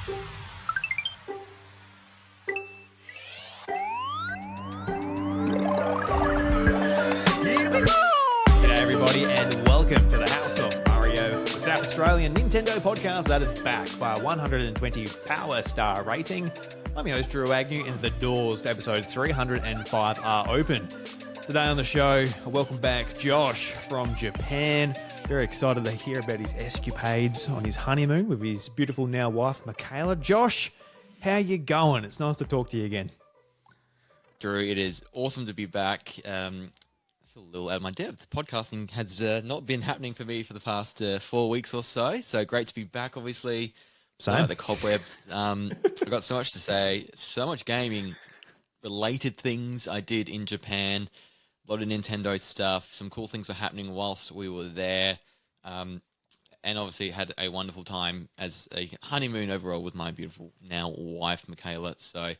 G'day everybody and welcome to the House of Mario, the South Australian Nintendo podcast that is back by a 120 Power Star rating. I'm your host Drew Agnew and the doors to episode 305 are open. Today on the show, welcome back Josh from Japan. Very excited to hear about his escapades on his honeymoon with his beautiful now wife Michaela. Josh, how you going? It's nice to talk to you again. Drew, it is awesome to be back. I feel a little out of my depth. Podcasting has not been happening for me for the past 4 weeks or so. So great to be back, obviously. Same. The cobwebs. I've got so much to say. So much gaming related things I did in Japan. A lot of Nintendo stuff. Some cool things were happening whilst we were there. And obviously had a wonderful time as a honeymoon overall with my beautiful now wife, Michaela. So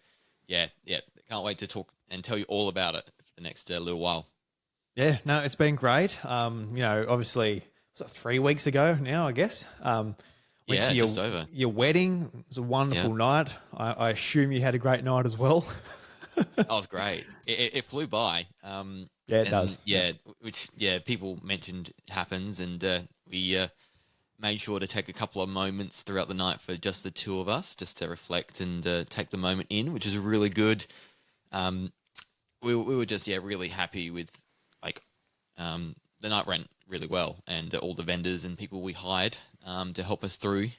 yeah. Can't wait to talk and tell you all about it for the next little while. Yeah, no, it's been great. Obviously, was it 3 weeks ago now, I guess? Went to just over. Your wedding. It was a wonderful night. I assume you had a great night as well. That was great. It flew by. It does. Yeah, which people mentioned happens, and we made sure to take a couple of moments throughout the night for just the two of us, just to reflect and take the moment in, which is really good. We were just really happy with the night went really well, and all the vendors and people we hired to help us through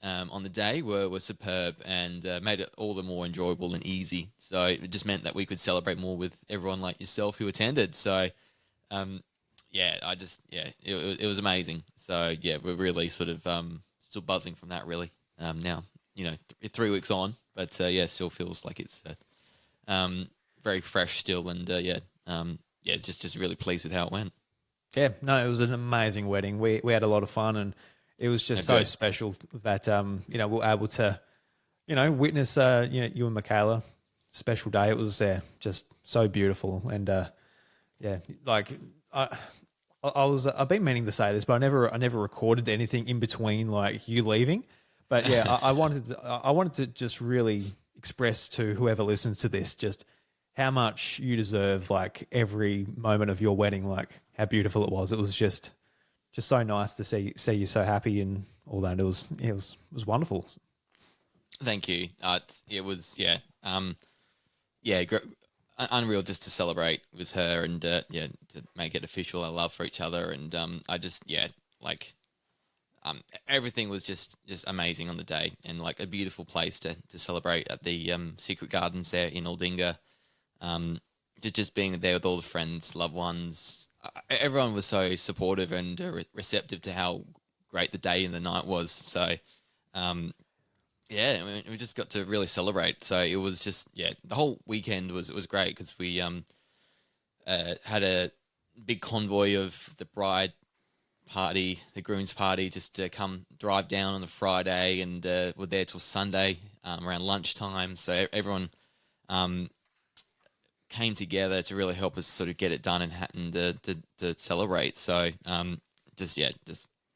on the day were superb and made it all the more enjoyable and easy. So it just meant that we could celebrate more with everyone like yourself who attended. So it was amazing. So yeah, we're really sort of still buzzing from that really now. 3 weeks on, but still feels like it's very fresh still, and just really pleased with how it went. Yeah, no, it was an amazing wedding. We had a lot of fun, and it was just so special that we were able to witness you and Michaela special day. It was just so beautiful, and I've been meaning to say this, but I never recorded anything in between like you leaving. But yeah, I wanted to just really express to whoever listens to this just how much you deserve like every moment of your wedding, like how beautiful it was. It was just so nice to see you so happy and all that. It was wonderful. Thank you. It was unreal just to celebrate with her and to make it official, our love for each other, and everything was just amazing on the day, and like a beautiful place to celebrate at the Secret Gardens there in Aldinga. Just being there with all the friends, loved ones, everyone was so supportive and receptive to how great the day and the night was. So we just got to really celebrate. So it was just the whole weekend was great because we had a big convoy of the bride party, the groom's party, just to come drive down on the Friday, and were there till Sunday around lunchtime. So everyone came together to really help us sort of get it done and to celebrate. So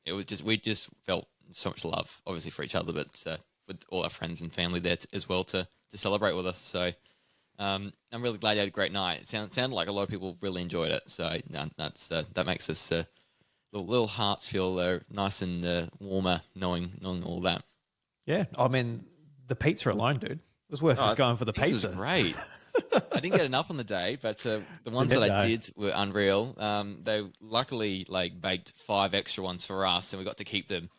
we just felt so much love, obviously for each other, but with all our friends and family there as well to celebrate with us. So I'm really glad you had a great night. It sounded like a lot of people really enjoyed it. So that makes us little hearts feel nice and warmer knowing all that. Yeah, I mean the pizza alone, dude, it was worth just going for the pizza. It was great. I didn't get enough on the day, but the ones that I did were unreal. They luckily baked 5 extra ones for us, and we got to keep them.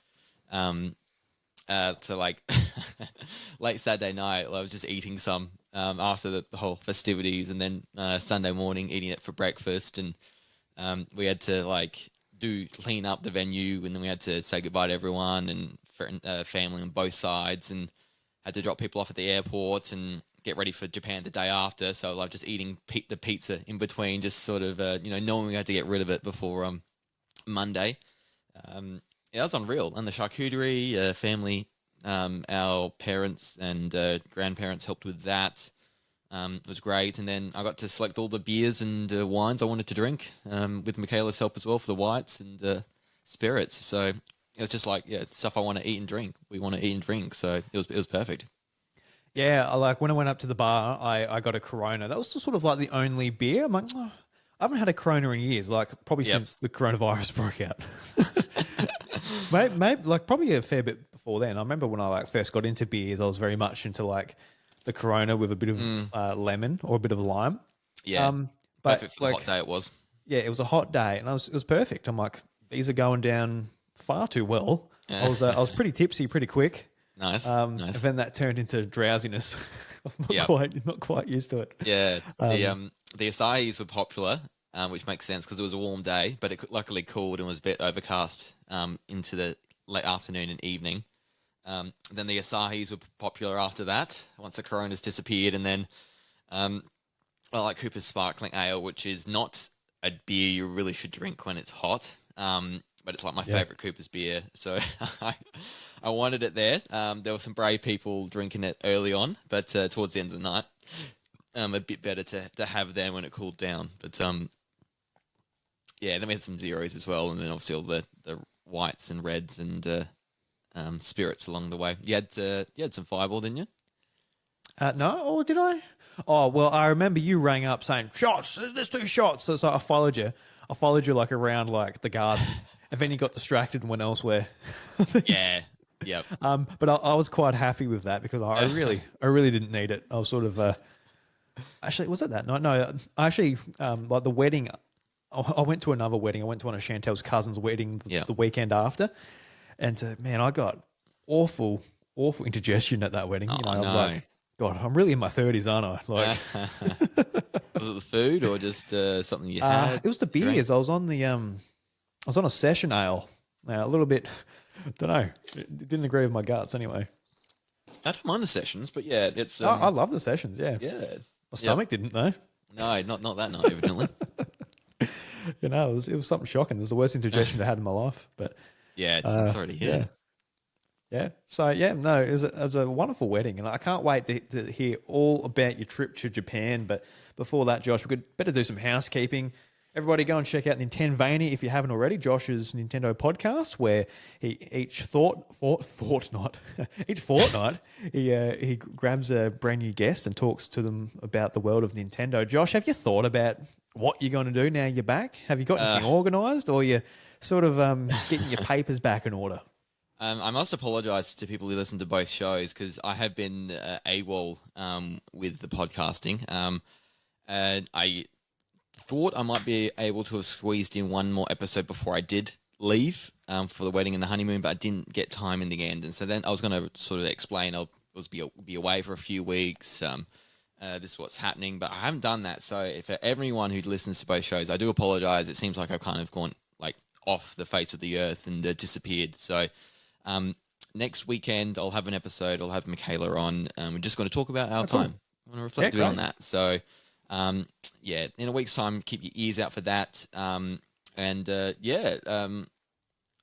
To late Saturday night, I was just eating some after the whole festivities, and then Sunday morning eating it for breakfast, and we had to clean up the venue, and then we had to say goodbye to everyone and family on both sides, and had to drop people off at the airport and get ready for Japan the day after. So like just eating the pizza in between, just sort of knowing we had to get rid of it before Monday. That's unreal. And the charcuterie family, our parents and grandparents helped with that. It was great. And then I got to select all the beers and wines I wanted to drink with Michaela's help as well for the whites and spirits. So it was just like, yeah, stuff I want to eat and drink. We want to eat and drink, so it was perfect. Yeah, like when I went up to the bar, I got a Corona. That was just sort of like the only beer. I'm like, "Oh, I haven't had a Corona in years, like probably Yep. since the coronavirus broke out. Maybe like probably a fair bit before then. I remember when I like first got into beers, I was very much into like the Corona with a bit of lemon or a bit of lime. Yeah, But perfect for the like, hot day it was. yeah, it was a hot day, and it was perfect. I'm like, these are going down far too well. I was pretty tipsy pretty quick. Nice, And nice. then that turned into drowsiness. I'm Yep. not quite used to it. Yeah, the acais were popular, which makes sense because it was a warm day, but it luckily cooled and was a bit overcast into the late afternoon and evening. Then the acais were popular after that, once the Coronas disappeared, and then I like Cooper's Sparkling Ale, which is not a beer you really should drink when it's hot, but it's like my favorite Cooper's beer, so I wanted it there. There were some brave people drinking it early on, but towards the end of the night, a bit better to have there when it cooled down. But yeah, then we had some zeros as well, and then obviously all the whites and reds and spirits along the way. You had some Fireball, didn't you? No, or did I? Oh, well, I remember you rang up saying, shots, let's do shots. So I followed you. I followed you like around like the garden. And then you got distracted and went elsewhere. Yeah. Yep. But I was quite happy with that because I really didn't need it. I was sort of, actually, was it that night? No, I actually, like the wedding, I went to another wedding. I went to one of Chantel's cousins' wedding the weekend after. And man, I got awful indigestion at that wedding. Oh, I'm no. like, God, I'm really in my 30s, aren't I? Like, Was it the food or just something you had? it was the beers. I was on a session ale. Now, a little bit, don't know. It didn't agree with my guts anyway. I don't mind the sessions, but yeah, it's. I love the sessions, yeah. Yeah. My stomach didn't, though. No, not that night, evidently. You know, it was something shocking. It was the worst indigestion I had in my life. But Yeah, sorry to hear. yeah. So yeah, no, it was a wonderful wedding, and I can't wait to hear all about your trip to Japan. But before that, Josh, we could better do some housekeeping. Everybody, go and check out Nintenvania if you haven't already. Josh's Nintendo podcast, where he each fortnight he grabs a brand new guest and talks to them about the world of Nintendo. Josh, have you thought about what you're going to do now you're back? Have you got anything organised, or you sort of getting your papers back in order? I must apologise to people who listen to both shows because I have been AWOL with the podcasting. And I thought I might be able to have squeezed in one more episode before I did leave for the wedding and the honeymoon, but I didn't get time in the end. And so then I was going to sort of explain I'll be away for a few weeks. This is what's happening, but I haven't done that. So for everyone who listens to both shows, I do apologise. It seems like I've kind of gone like off the face of the earth and disappeared. So next weekend I'll have an episode. I'll have Michaela on. We're just going to talk about our time. I want to reflect a bit on that. So yeah, in a week's time, keep your ears out for that. I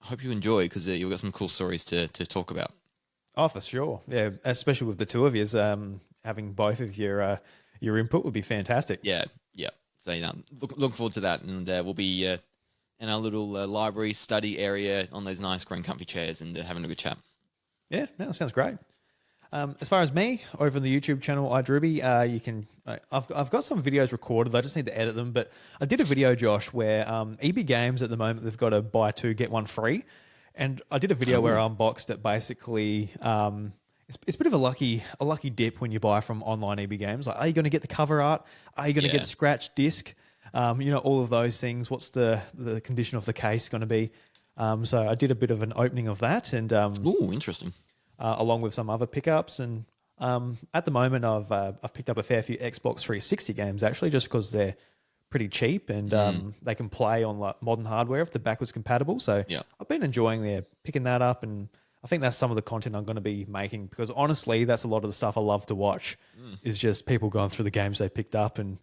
hope you enjoy because you've got some cool stories to talk about. Oh, for sure. Yeah, especially with the two of you, having both of your input would be fantastic. Yeah. So look forward to that, and we'll be in our little library study area on those nice green comfy chairs and having a good chat. Yeah, no, that sounds great. As far as me, over on the YouTube channel, iDruby, you can. I've got some videos recorded. I just need to edit them. But I did a video, Josh, where EB Games at the moment they've got a buy two get one free, and I did a video where I unboxed it. Basically, it's a bit of a lucky dip when you buy from online EB Games. Like, are you going to get the cover art? Are you going to get a scratch disc? All of those things. What's the condition of the case going to be? So I did a bit of an opening of that, and ooh, interesting. Along with some other pickups, and at the moment I've picked up a fair few Xbox 360 games actually, just because they're pretty cheap and they can play on like modern hardware if they're backwards compatible. So I've been enjoying picking that up, and I think that's some of the content I'm going to be making because honestly, that's a lot of the stuff I love to watch. Is just people going through the games they picked up and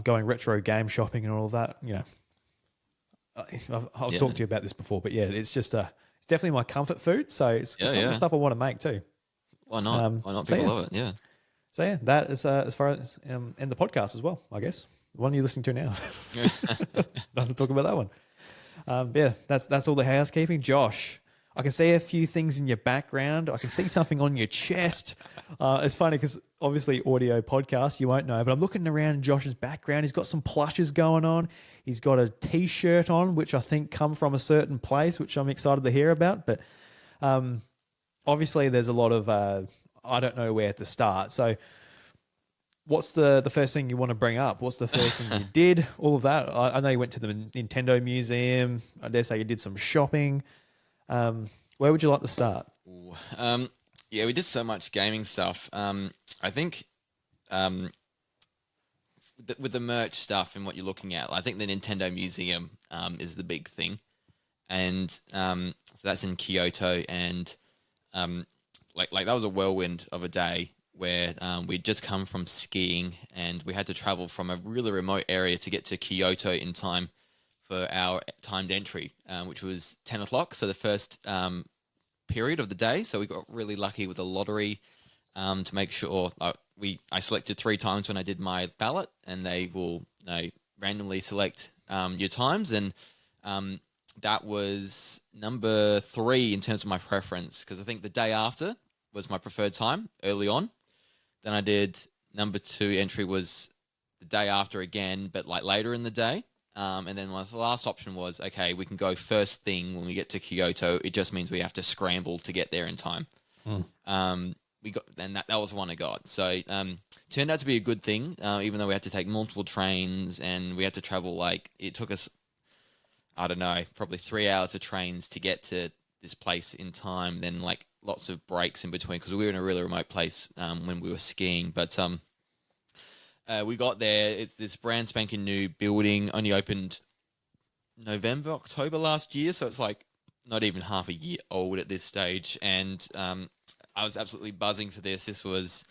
going retro game shopping and all of that. You know, I've talked to you about this before, but yeah, it's just it's definitely my comfort food. So it's kind of the stuff I want to make too. Why not? Why not? People love it. Yeah. So yeah, that is as far as and the podcast as well, I guess. The one you're listening to now. Not to talk about that one. Yeah, that's all the housekeeping. Josh, I can see a few things in your background. I can see something on your chest. It's funny because obviously audio podcast, you won't know, but I'm looking around Josh's background. He's got some plushes going on. He's got a T-shirt on, which I think come from a certain place, which I'm excited to hear about. But obviously there's a lot of, I don't know where to start. So what's the first thing you want to bring up? What's the first thing you did? All of that. I know you went to the Nintendo Museum. I dare say you did some shopping. Where would you like to start? Ooh, yeah, we did so much gaming stuff. I think with the merch stuff and what you're looking at, I think the Nintendo Museum is the big thing, and so that's in Kyoto, and like that was a whirlwind of a day where we'd just come from skiing and we had to travel from a really remote area to get to Kyoto in time for our timed entry, which was 10 o'clock. So the first period of the day. So we got really lucky with the lottery to make sure I selected 3 times when I did my ballot, and they will randomly select your times. And that was number 3 in terms of my preference, because I think the day after was my preferred time early on. Then I did number 2 entry was the day after again, but like later in the day. And then my last option was, okay, we can go first thing when we get to Kyoto. It just means we have to scramble to get there in time. We got, and that was the one I got. So turned out to be a good thing, even though we had to take multiple trains and we had to travel. Like it took us, I don't know, probably 3 hours of trains to get to this place in time. Then like lots of breaks in between because we were in a really remote place when we were skiing. But we got there. It's this brand spanking new building, only opened November, October last year. So it's like not even half a year old at this stage. And I was absolutely buzzing for this. This was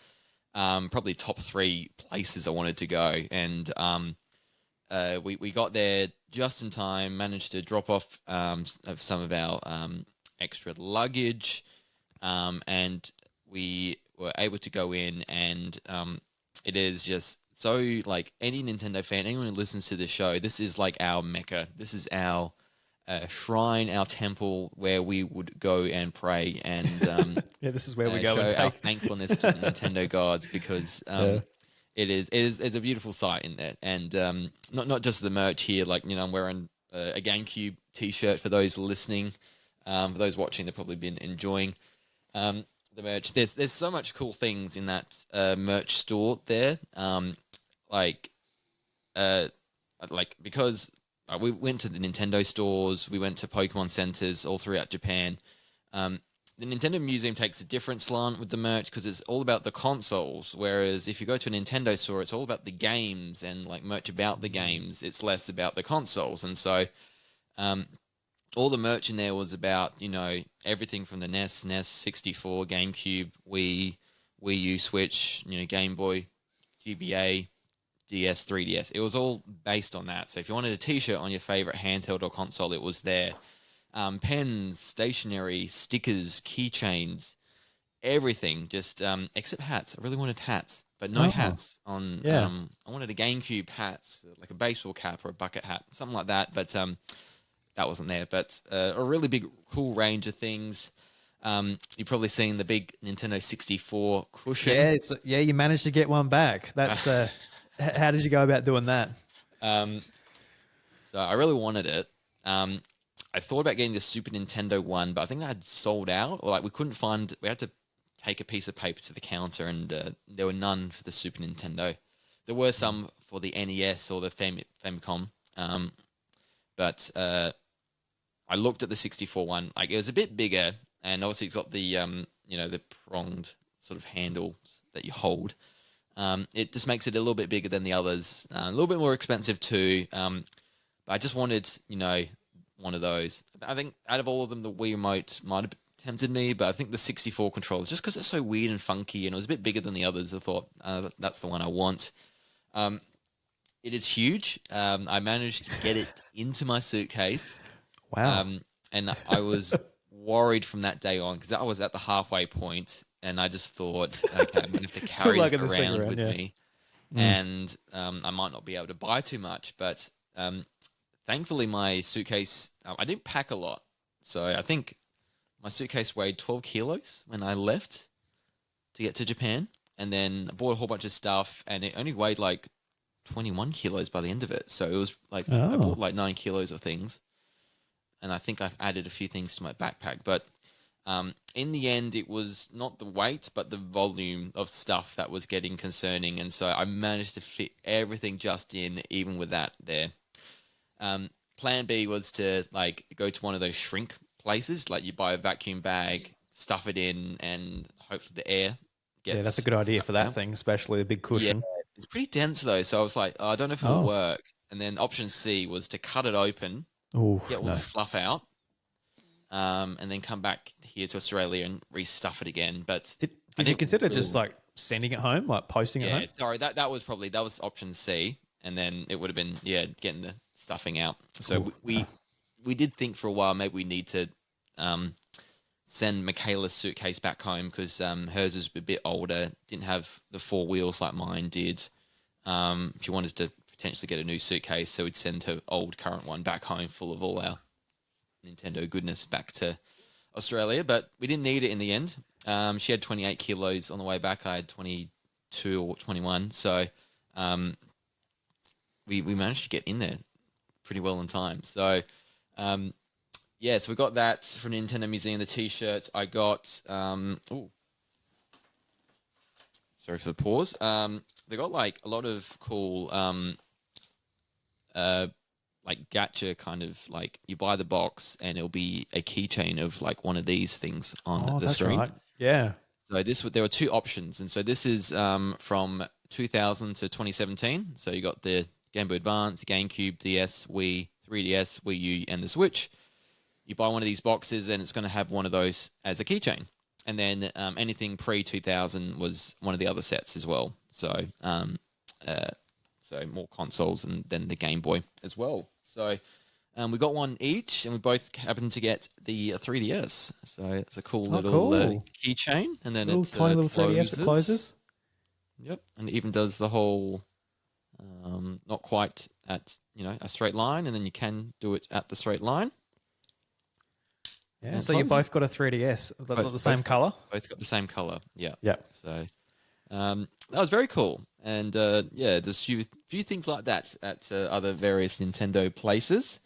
probably top 3 places I wanted to go. And we got there just in time, managed to drop off some of our extra luggage. And we were able to go in, and it is just so like any Nintendo fan, anyone who listens to this show, this is like our mecca. This is our shrine, our temple where we would go and pray and yeah, this is where we go show and our take. thankfulness to the Nintendo gods, because it's a beautiful sight in there. And not just the merch here, like I'm wearing a GameCube T-shirt for those listening. For those watching, they've probably been enjoying the merch. There's so much cool things in that merch store there. Because we went to the Nintendo stores, we went to Pokémon Centres all throughout Japan. The Nintendo Museum takes a different slant with the merch because it's all about the consoles, whereas if you go to a Nintendo store, it's all about the games and like merch about the games. It's less about the consoles. And so all the merch in there was about, everything from the NES, NES, 64, GameCube, Wii U, Switch, Game Boy, GBA, DS, 3DS. It was all based on that. So if you wanted a T-shirt on your favorite handheld or console, it was there. Pens, stationery, stickers, keychains, everything. Just except hats. I really wanted hats, but no hats on. Yeah. I wanted a GameCube hat, like a baseball cap or a bucket hat, something like that. But that wasn't there. But a really big, cool range of things. You've probably seen the big Nintendo 64 cushion. Yeah, you managed to get one back. That's how did you go about doing that? So I really wanted it. I thought about getting the Super Nintendo one, but I think that had sold out, or like we couldn't find. We had to take a piece of paper to the counter, and there were none for the Super Nintendo. There were some for the NES or the Famicom, but I looked at the 64 one. Like it was a bit bigger, and obviously it's got the the pronged sort of handles that you hold. It just makes it a little bit bigger than the others, a little bit more expensive too. But I just wanted, one of those. I think out of all of them, the Wii Remote might have tempted me, but I think the 64 controller, just because it's so weird and funky and it was a bit bigger than the others, I thought that's the one I want. It is huge. I managed to get it into my suitcase. Wow. And I was worried from that day on because I was at the halfway point, and I just thought, okay, I'm going to have to carry this around with me. And I might not be able to buy too much, but thankfully my suitcase, I didn't pack a lot. So I think my suitcase weighed 12 kilos when I left to get to Japan, and then I bought a whole bunch of stuff, and it only weighed like 21 kilos by the end of it. So it was like I Oh. bought like 9 kilos of things, and I think I've added a few things to my backpack. But in the end, it was not the weight, but the volume of stuff that was getting concerning. And so I managed to fit everything just in, even with that there. Plan B was to like go to one of those shrink places, like you buy a vacuum bag, stuff it in, and hopefully the air gets. Yeah, that's a good idea for that out. thing, especially a big Yeah, cushion. it's pretty dense though, so I was like, oh, I don't know if it'll Oh. work. And then option C was to cut it open, Oh, get all no. the fluff out, and then come back here to Australia and restuff it again. But Did I you didn't consider just really- like sending it home, like posting it yeah, home? sorry, that was option C, and then it would have been getting the stuffing out. So Ooh, we did think for a while maybe we need to send Michaela's suitcase back home because hers was a bit older, didn't have the 4 wheels like mine did. She wanted to potentially get a new suitcase, so we'd send her old current one back home full of all our Nintendo goodness back to Australia, but we didn't need it in the end. She had 28 kilos on the way back. I had 22 or 21, so we managed to get in there pretty well in time. So so we got that from Nintendo Museum, the T-shirt. I got sorry for the pause. They got like a lot of cool like gacha kind of like you buy the box and it'll be a keychain of like one of these things on Oh, the that's screen. right. Yeah. So there were 2 options, and so this is from 2000 to 2017. So you got the Game Boy Advance, the GameCube, DS, Wii, 3DS, Wii U, and the Switch. You buy one of these boxes, and it's going to have one of those as a keychain. And then anything pre 2000 was one of the other sets as well. So so more consoles and then the Game Boy as well. So we got one each, and we both happened to get the 3DS. So it's a cool little cool. keychain, and then Little it's tiny little 3DS that closes. Yep, and it even does the whole not quite at a straight line, and then you can do it at the straight line. Yeah. And So you close both it. got a 3DS, Both- the same both- color. Both got the same color. Yeah. Yeah. So that was very cool, and there's a few things like that at other various Nintendo places.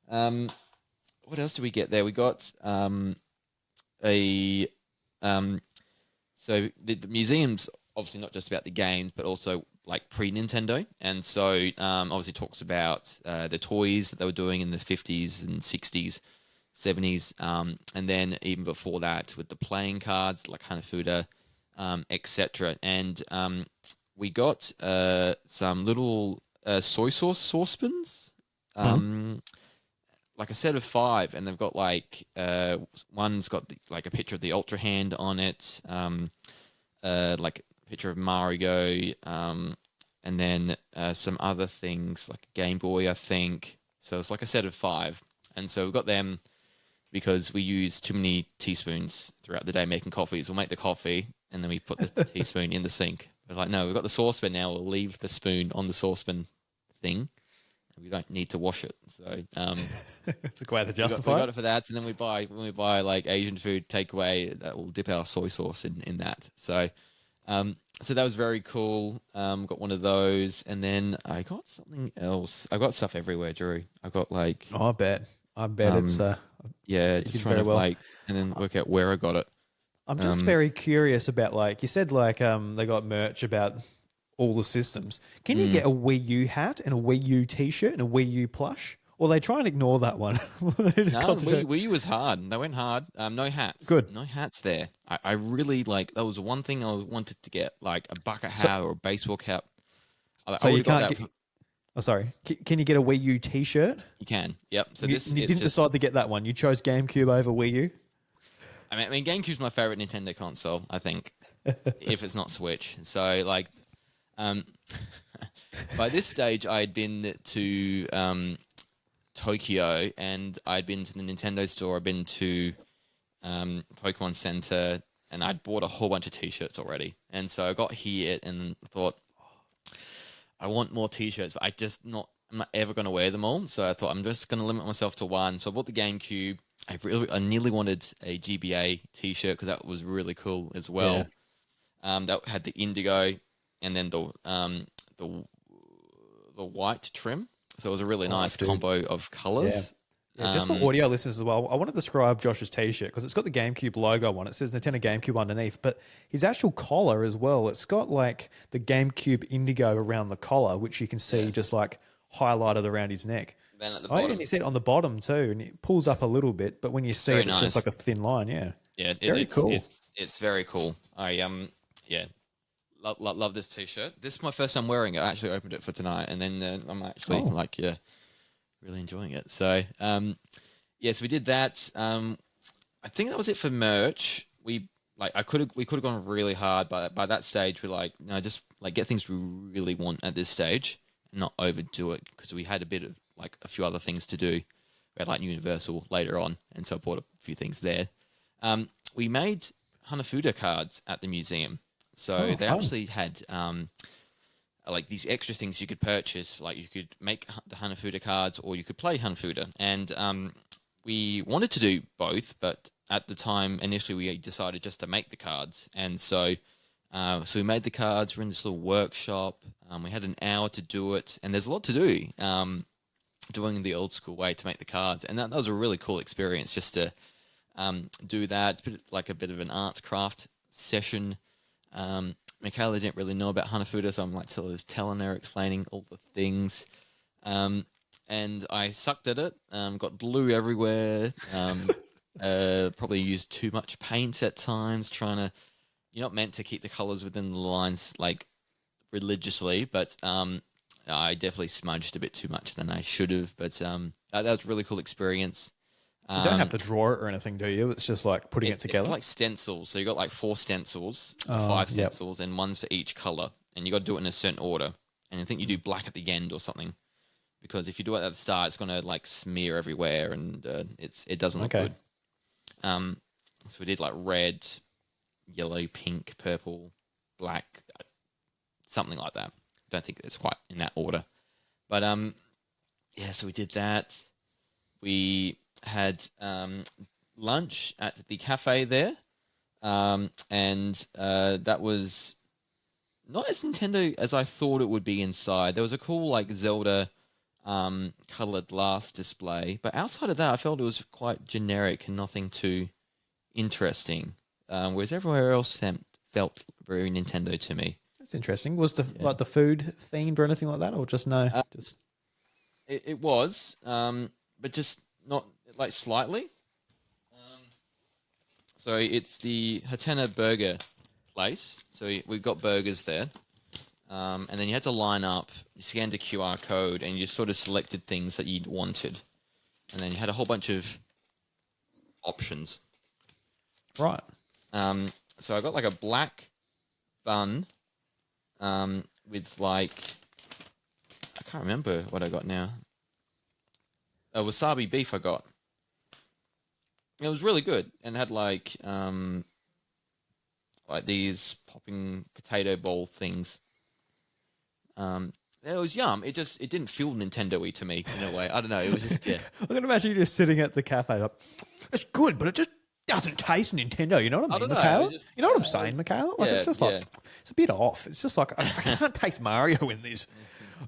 What else do we get there? We got a so the museum's obviously not just about the games, but also like pre-Nintendo, and so obviously talks about the toys that they were doing in the 50s and 60s, 70s, and then even before that with the playing cards like Hanafuda, etc. And we got some little soy sauce saucepans, like a set of 5, and they've got like one's got like a picture of the Ultra Hand on it, like a picture of Mario, and then some other things like Game Boy, I think. So it's like a set of 5, and so we've got them because we use too many teaspoons throughout the day making coffees. We'll make the coffee and then we put the teaspoon in the sink. We're like, no, we've got the saucepan now. We'll leave the spoon on the saucepan thing. We don't need to wash it. So It's a great to we justify. got it for that. And then when we buy like Asian food takeaway, that we'll dip our soy sauce in that. So so that was very cool. Got one of those, and then I got something else. I got stuff everywhere, Drew. I got like Oh, I bet it's. just did trying very to well. like and then work out where I got it. I'm just very curious about like you said, like they got merch about all the systems. Can you get a Wii U hat and a Wii U T-shirt and a Wii U plush, or they try and ignore that one? They just No, concentrate- Wii U was hard. They went hard. No hats. Good. No hats there. I really like. That was the one thing I wanted to get, like a bucket hat or a baseball cap. I So you would've got can't that. get. Oh, sorry. Can you get a Wii U T-shirt? You can. Yep. So You, this you it's didn't just, decide to get that one. You chose GameCube over Wii U. I mean, GameCube's my favorite Nintendo console. I think, if it's not Switch. So like, by this stage, I had been to Tokyo, and I'd been to the Nintendo store. I'd been to Pokémon Centre, and I'd bought a whole bunch of T-shirts already. And so I got here and thought, I want more T-shirts, but I'm not ever going to wear them all. So I thought I'm just going to limit myself to one. So I bought the GameCube. I nearly wanted a GBA T-shirt because that was really cool as well. That had the indigo and then the white trim. So it was a really nice combo of colors. Yeah, just for audio listeners as well, I want to describe Josh's T-shirt because it's got the GameCube logo on it. It says Nintendo GameCube underneath, but his actual collar as well, it's got like the GameCube indigo around the collar, which you can see just like highlighted around his neck. Then at the bottom. And you see it on the bottom too, and it pulls up a little bit, but when you see it, it's just like a thin line. Yeah, very cool. It's very cool. I love this T-shirt. This is my first time wearing it. I actually opened it for tonight, and then I'm actually really enjoying it. So, yes, we did that. I think that was it for merch. We could have gone really hard, but by that stage, we're like, no, just like get things we really want at this stage, and not overdo it because we had a bit of like a few other things to do. We had like Universal later on, and so I bought a few things there. We made Hanafuda cards at the museum, so they actually had like these extra things you could purchase, like you could make the Hanafuda cards or you could play Hanafuda. And we wanted to do both, but at the time, initially, we decided just to make the cards. And so we made the cards. We're in this little workshop. We had an hour to do it, and there's a lot to do, doing the old school way to make the cards. And that was a really cool experience just to do that. It's like a bit of an arts craft session. Michaela didn't really know about Hanafuda, so I'm like telling her, explaining all the things. And I sucked at it, got glue everywhere, probably used too much paint at times, you're not meant to keep the colors within the lines like religiously, but I definitely smudged a bit too much than I should have. But that was a really cool experience. You don't have to draw it or anything, do you? It's just like putting it together. It's like stencils. So you got like 4 stencils, 5 stencils, and one's for each color. And you got to do it in a certain order. And I think you do black at the end or something, because if you do it at the start, it's going to like smear everywhere, and it doesn't look good. So we did like red, yellow, pink, purple, black, something like that. Don't think it's quite in that order, but so we did that. We had lunch at the cafe there, and that was not as Nintendo as I thought it would be inside. There was a cool like Zelda colored glass display, but outside of that, I felt it was quite generic and nothing too interesting. Whereas everywhere else felt very Nintendo to me. That's interesting. Was like the food themed or anything like that, or just no? It was, but just not like slightly. So it's the Hatena Burger place. So we've got burgers there. And then you had to line up, you scanned a QR code, and you sort of selected things that you'd wanted. And then you had a whole bunch of options. Right. So I got like a black bun with like, I can't remember what I got now. Wasabi beef I got. It was really good and had like these popping potato bowl things. It was yum. It didn't feel Nintendo-y to me in a way. I don't know. It was just I can imagine you just sitting at the cafe like, it's good, but it just doesn't taste Nintendo. You know what I mean, Michaela? You know what I'm saying, Michaela? Like it's just like it's a bit off. It's just like I can't taste Mario in this.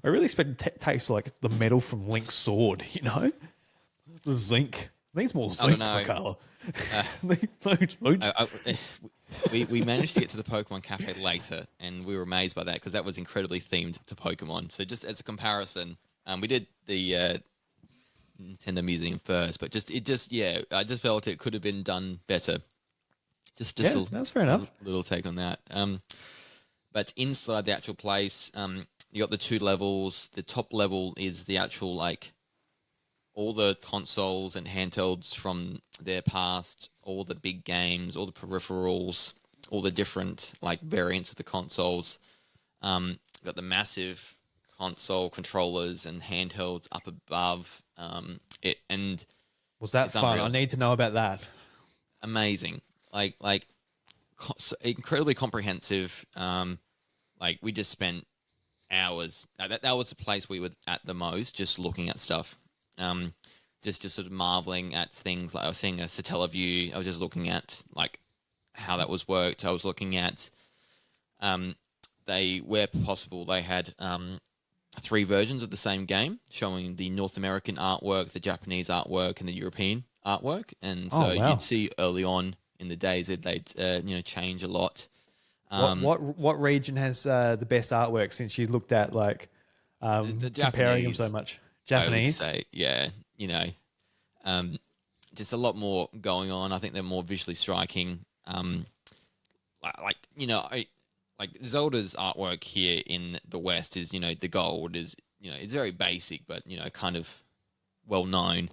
I really expect it to taste like the metal from Link's sword. You know, the zinc. It needs more zinc, Michaela. We managed to get to the Pokemon Cafe later, and we were amazed by that because that was incredibly themed to Pokemon. So just as a comparison, we did the Nintendo Museum first, but I just felt it could have been done better. Just that's fair enough. Little take on that. But inside the actual place, you got the 2 levels. The top level is the actual like all the consoles and handhelds from their past, all the big games, all the peripherals, all the different like variants of the consoles. Got the massive console controllers and handhelds up above. Was that fun? I need to know about that. Amazing, incredibly comprehensive. We just spent hours. That was the place we were at the most, just looking at stuff. just sort of marveling at things. Like I was seeing a Satellaview. I was just looking at like how that was worked. I was looking at they, where possible, they had 3 versions of the same game, showing the North American artwork, the Japanese artwork, and the European artwork. And so Oh, wow. you'd see early on in the days that they'd change a lot. What region has the best artwork, since you looked at like The comparing them Japanese, so much? I would Japanese. say, yeah, just a lot more going on. I think they're more visually striking. Like Zelda's artwork here in the West is, the gold is, it's very basic, but kind of well known.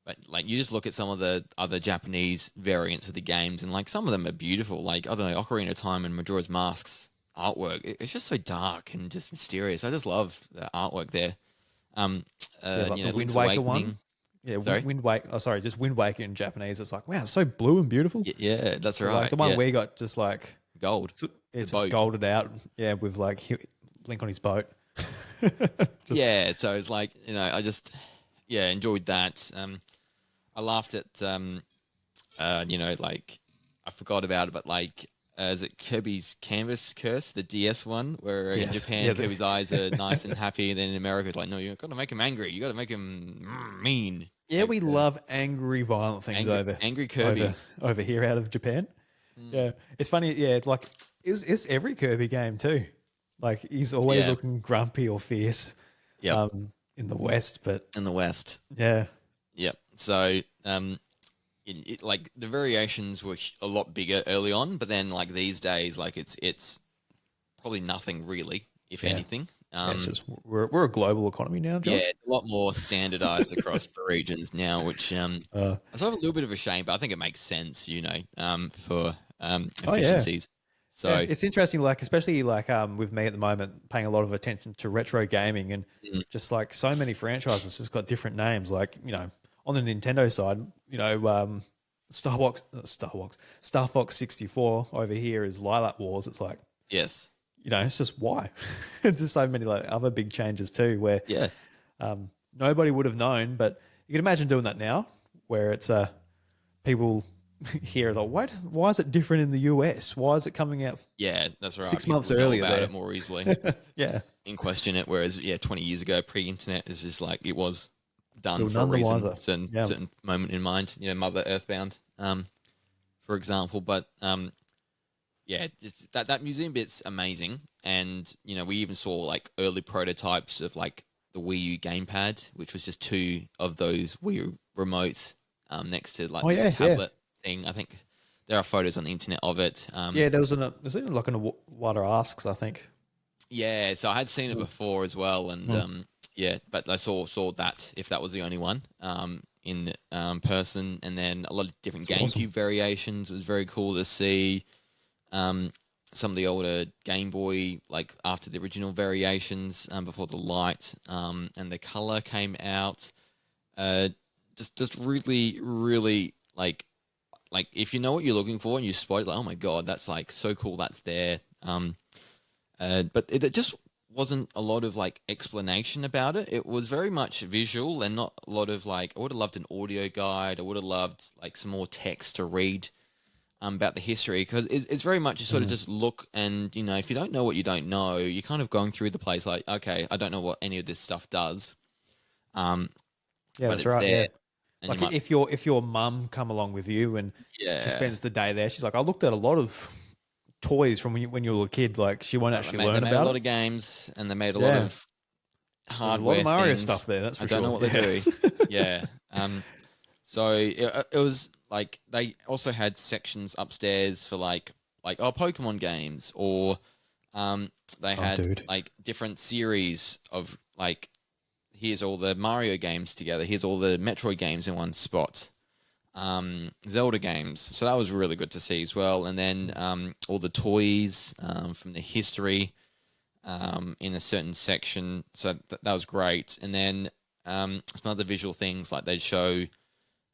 But like you just look at some of the other Japanese variants of the games, and like some of them are beautiful. Like, I don't know, Ocarina of Time and Majora's Mask's artwork. It's just so dark and just mysterious. I just love the artwork there. Like the Wind Link's Waker Awakening. one. Yeah, Sorry? Wind Waker. Oh, sorry, just Wind Waker in Japanese. It's like, wow, it's so blue and beautiful. Yeah, that's But, right. like the one yeah. we got, just like Gold. it's The just boat. golded out. Yeah, with like Link on his boat. Yeah, so it's like, I just enjoyed that. I laughed at like I forgot about it, but like is it Kirby's Canvas Curse, the DS one, where in Yes. Japan Yeah, Kirby's eyes are nice and happy, and then in America it's like, no, you got to make him angry, you got to make him mean. Yeah, Like, we love angry, violent things angry Kirby. over here out of Japan. Yeah, it's funny. Yeah, it's like it's every Kirby game too. Like he's always Yeah. looking grumpy or fierce. Yep. In the West, but In the West. yeah, Yep. So, like the variations were a lot bigger early on, but then like these days, like it's probably nothing really, if Yeah. anything. it's just we're a global economy now, George. Yeah, it's a lot more standardized across the regions now, which I sort of a little bit of a shame, but I think it makes sense, for efficiencies. So Yeah, it's interesting, like especially like with me at the moment, paying a lot of attention to retro gaming, and just like so many franchises just got different names. Like on the Nintendo side, Star Fox 64 over here is Lilac Wars. It's like yes, it's just why. It's just so many like other big changes too, where yeah, nobody would have known. But you can imagine doing that now, where it's people here like, what? Why is it different in the US? Why is it coming out yeah, that's right. 6 People months would know earlier about there? it more easily Yeah. and question it, whereas 20 years ago, pre-internet, is just like it was done You're for a none the reason, wiser. Yeah. certain moment in mind. Mother Earthbound, for example. But just that museum bit's amazing, and we even saw like early prototypes of like the Wii U gamepad, which was just 2 of those Wii U remotes next to like this tablet thing. I think there are photos on the internet of it. Yeah, there's even like an Water Asks, I think. Yeah, so I had seen it before as well, and but I saw that, if that was the only one, in person, and then a lot of different That's GameCube awesome. variations. It was very cool to see some of the older Game Boy, like after the original variations, before the light and the color came out. Just really, really like if you know what you're looking for and you spot it, like, oh my god, that's like so cool, that's there. But it just wasn't a lot of like explanation about it. It was very much visual and not a lot of like. I would have loved an audio guide. I would have loved like some more text to read about the history, because it's very much you sort of just look, and if you don't know what you don't know, you're kind of going through the place like, okay, I don't know what any of this stuff does. Yeah, But that's it's right. there, Yeah. and Like if your mum come along with you and she spends the day there, she's like, I looked at a lot of toys from when you were a kid. Like she won't actually learn they made a about lot it. of games, and they made a lot of There's a hardware lot of Mario things. stuff there. That's for I sure. don't know what they do. Yeah. So it was like they also had sections upstairs for like Pokemon games, or they had dude. like different series of like, here's all the Mario games together, here's all the Metroid games in one spot, Zelda games. So that was really good to see as well. And then all the toys from the history in a certain section. So that was great. And then some other visual things, like they'd show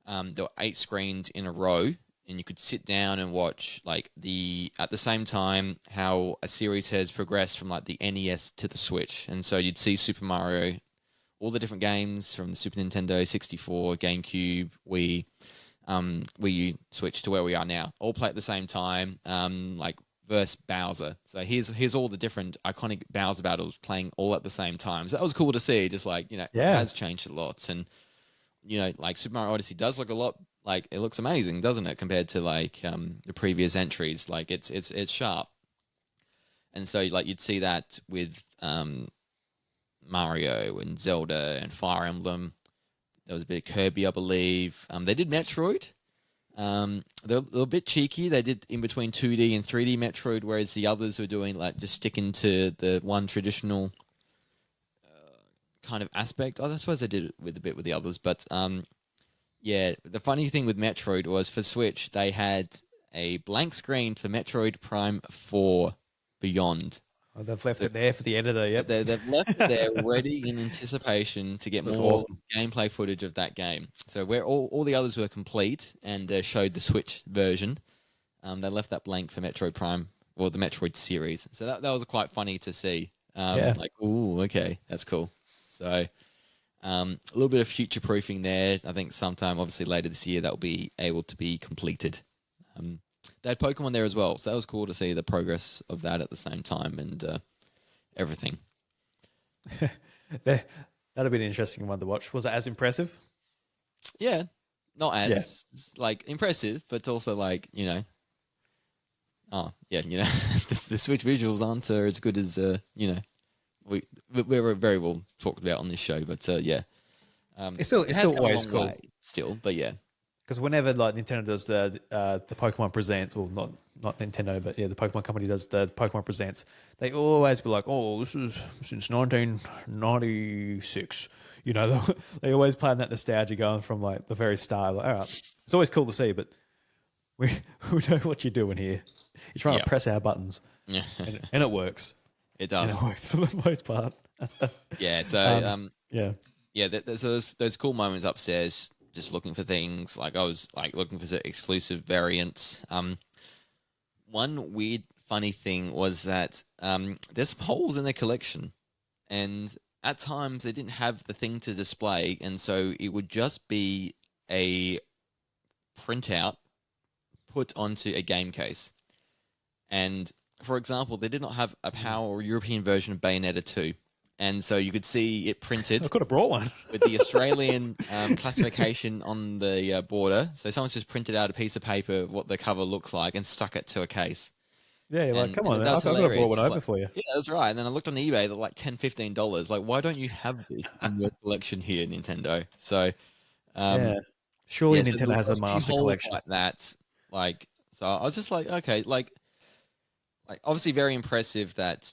there were 8 screens in a row, and you could sit down and watch like at the same time how a series has progressed from like the NES to the Switch. And so you'd see Super Mario all the different games from the Super Nintendo, 64, GameCube, Wii, Wii U, Switch to where we are now. All play at the same time, like versus Bowser. So here's all the different iconic Bowser battles playing all at the same time. So that was cool to see. Just like, it has changed a lot. And, like Super Mario Odyssey does look a lot like, it looks amazing, doesn't it? Compared to like the previous entries. Like it's sharp. And so like you'd see that with Mario and Zelda and Fire Emblem. There was a bit of Kirby, I believe. They did Metroid. They're a bit cheeky. They did in between 2D and 3D Metroid, whereas the others were doing like just sticking to the one traditional kind of aspect. I suppose they did it with a bit with the others, but yeah. The funny thing with Metroid was for Switch they had a blank screen for Metroid Prime 4 Beyond. Oh, they've left it there for the editor. Yep, they've left it there ready in anticipation to get more gameplay footage of that game. So where all the others were complete and showed the Switch version, they left that blank for Metroid Prime or the Metroid series. So that was quite funny to see. Like, ooh, okay, that's cool. So a little bit of future proofing there. I think sometime, obviously later this year, that will be able to be completed. They had Pokemon there as well, so that was cool to see the progress of that at the same time and everything. That'd be an interesting one to watch. Was it as impressive? Yeah, not as like impressive, but also like the Switch visuals aren't as good as we're very well talked about on this show, but it's still always cool. Still, but yeah. Because whenever like Nintendo does the Pokemon Presents, or not Nintendo, but yeah, the Pokemon company does the Pokemon Presents, they always be like, "Oh, this is since 1996." They always play on that nostalgia going from like the very start. Like, all right, it's always cool to see, but we know what you're doing here. You're trying to press our buttons, and it works. It does. And it works for the most part. Yeah. So there's those cool moments upstairs. Just looking for things, like I was like looking for exclusive variants. One weird, funny thing was that there's some holes in their collection, and at times they didn't have the thing to display, and so it would just be a printout put onto a game case. And for example, they did not have a PAL or European version of Bayonetta 2. And so you could see it printed. I could have brought one with the Australian classification on the border. So someone's just printed out a piece of paper what the cover looks like and stuck it to a case. Yeah, you're like, come on, man. I could have brought one over for you. Yeah, that's right. And then I looked on eBay, they're like $10, $15. Like, why don't you have this in your collection here, Nintendo? So, surely Nintendo has a master collection like that. Like, so I was just like, okay, like obviously very impressive that,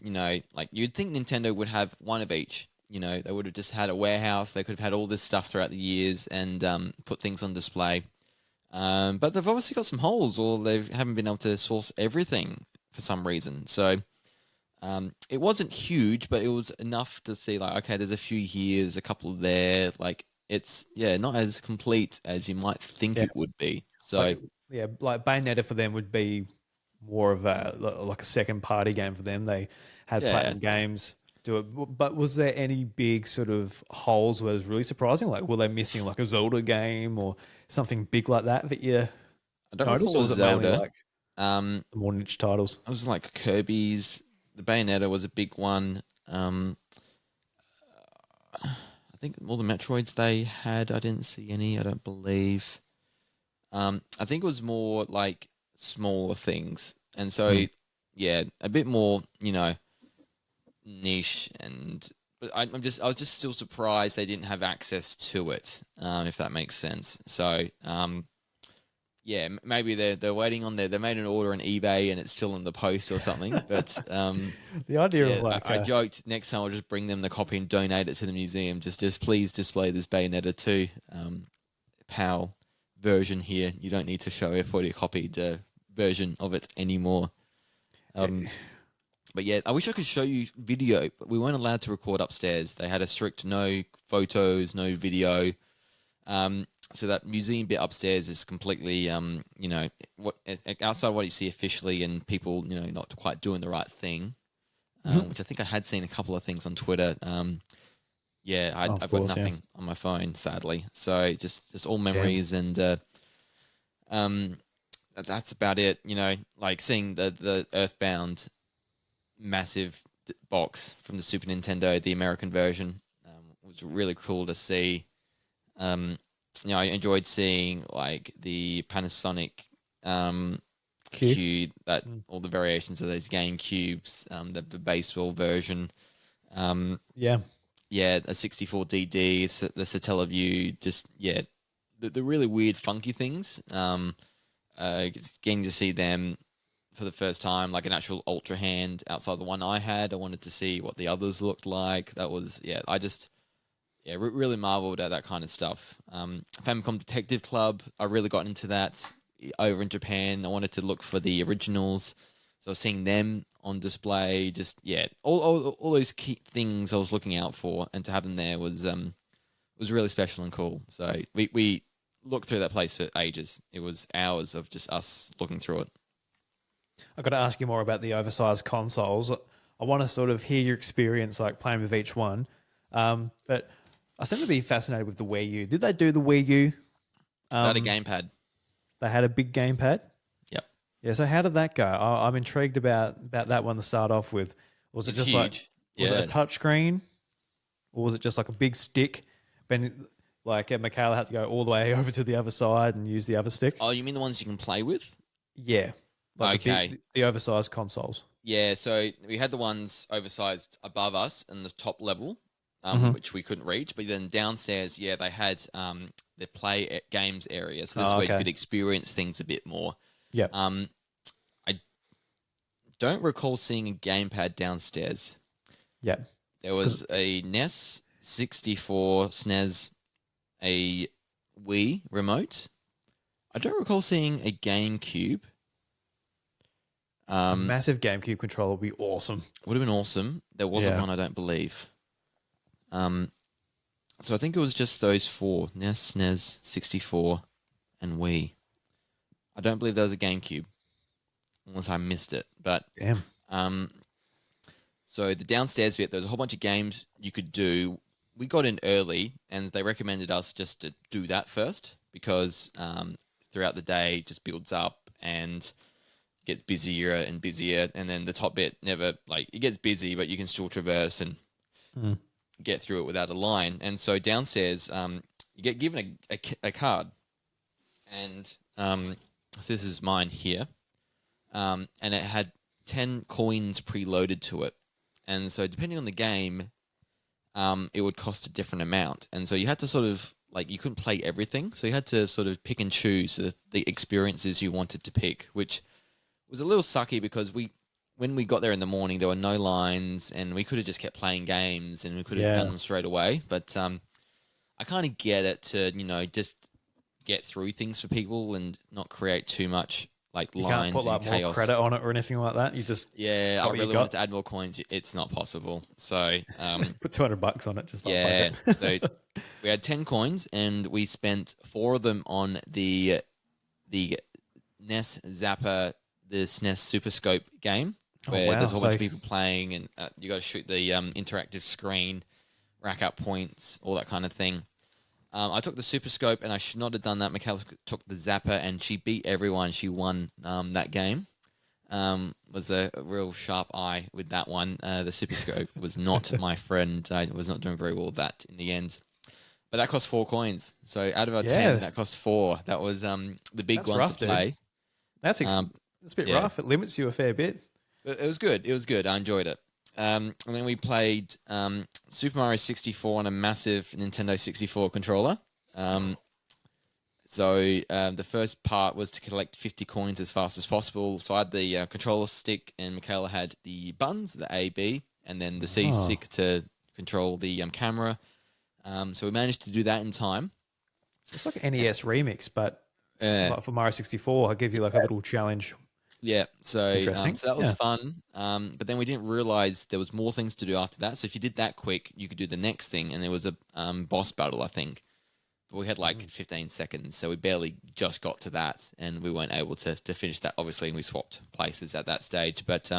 like you'd think Nintendo would have one of each. They would have just had a warehouse. They could have had all this stuff throughout the years and put things on display. But they've obviously got some holes, or they haven't been able to source everything for some reason. So it wasn't huge, but it was enough to see like, okay, there's a few here, there's a couple there. Like it's not as complete as you might think it would be. So like Bayonetta for them would be more of a second party game for them. They had Platinum Games do it, but was there any big sort of holes where it was really surprising? Like, were they missing like a Zelda game or something big like that you I don't noticed? recall Or was it Zelda. mainly like the more niche titles? I was like Kirby's. The Bayonetta was a big one. I think all the Metroids they had, I didn't see any. I don't believe. I think it was more like smaller things, and so a bit more niche, but I was just still surprised they didn't have access to it, if that makes sense. So maybe they're waiting on they made an order on eBay and it's still in the post or something, but the idea of like I joked next time I'll just bring them the copy and donate it to the museum. Just please display this Bayonetta 2 PAL version here. You don't need to show a photocopied version of it anymore. But yeah, I wish I could show you video, but we weren't allowed to record upstairs. They had a strict no photos, no video. So that museum bit upstairs is completely, what outside what you see officially, and people, not quite doing the right thing. Which I think I had seen a couple of things on Twitter. Yeah, Oh, of I've got course, yeah. nothing on my phone, sadly. So just all Damn. memories, and um, that's about it. You know, like seeing the Earthbound massive box from the Super Nintendo, the American version, was really cool to see. Um, I enjoyed seeing like the Panasonic um, Q. cube, that Mm. all the variations of those game cubes, the baseball version. Um, Yeah. yeah, a 64DD, the Satellaview, just yeah, the really weird, funky things. Just getting to see them for the first time, like an actual Ultra Hand outside the one I had. I wanted to see what the others looked like. That was yeah, I just really marveled at that kind of stuff. Famicom Detective Club, I really got into that over in Japan. I wanted to look for the originals, so I was seeing them on display. Just yeah, all those key things I was looking out for, and to have them there was really special and cool. So we looked through that place for ages. It was hours of just us looking through it. I've got to ask you more about the oversized consoles. I want to sort of hear your experience, like playing with each one. But I seem to be fascinated with the Wii U. Did they do the Wii U? They had a Um, gamepad. they had a big gamepad. Yep, Yeah. So how did that go? I'm intrigued about that one to start off with. Was it it's just like huge. was it a Yeah. touch screen, or was it just like a big stick? Ben, like Michaela had to go all the way over to the other side and use the other stick. Oh, you mean the ones you can play with? Yeah, like Okay. the oversized consoles. Yeah, so we had the ones oversized above us in the top level, Hmm. which we couldn't reach. But then downstairs, yeah, they had the games area. So this is Oh, where you okay. could experience things a bit more. Yeah. Um, I don't recall seeing a gamepad downstairs. Yeah. There Because was a NES, 64, SNES, a Wii remote. I don't recall seeing a GameCube. a Um, massive GameCube controller would be awesome. would have been awesome. There wasn't Yeah. one, I don't believe. Um, So I think it was just those four: NES, SNES, 64, and Wii. I don't believe there was a GameCube, unless I missed it. But Damn. um, so the downstairs bit, there's a whole bunch of games you could do. We got in early, and they recommended us just to do that first because throughout the day it just builds up and gets busier and busier, and then the top bit never like it gets busy, but you can still traverse and Mm. get through it without a line. And so downstairs, you get given a card, and so this is mine here, and it had 10 coins preloaded to it. And so depending on the game, it would cost a different amount. And so you had to sort of like you couldn't play everything, so you had to sort of pick and choose the experiences you wanted to pick, which was a little sucky because when we got there in the morning, there were no lines, and we could have just kept playing games, and we could have done Yeah. them straight away. But I kind of get it to just get through things for people and not create too much like You can't put lines and like more chaos. credit on it or anything like that. You just Yeah, got I what you really got. wanted to add more coins. It's not possible. So Put $200 on it. Just like yeah, fuck so it. we had 10 coins, and we spent 4 of them on the NES Zapper, the SNES Super Scope game, Oh, where wow. there's a whole bunch So of people playing, and you got to shoot the interactive screen, rack up points, all that kind of thing. I took the Super Scope, and I should not have done that. Michaela took the Zapper, and she beat everyone. She won that game. Was a real sharp eye with that one. The Super Scope was not my friend. I was not doing very well with that in the end. But that cost 4 coins. So out of our 10, yeah, that cost 4. That was the big that's one rough, to dude. play. That's Um, a bit yeah, rough. It limits you a fair bit. it was good. It was good. I enjoyed it. And then we played Super Mario 64 on a massive Nintendo 64 controller. So the first part was to collect 50 coins as fast as possible. So I had the controller stick, and Michaela had the buttons, the A, B, and then the C Oh, stick to control the camera. So we managed to do that in time. it's like an NES remix, but Uh, like for Mario 64, I give you like a little challenge. Yeah, It's so interesting. so that was Yeah. fun. But then we didn't realize there was more things to do after that. So if you did that quick, you could do the next thing, and there was a boss battle, I think. But we had like 15 seconds, so we barely just got to that, and we weren't able to finish that. Obviously, and we swapped places at that stage. But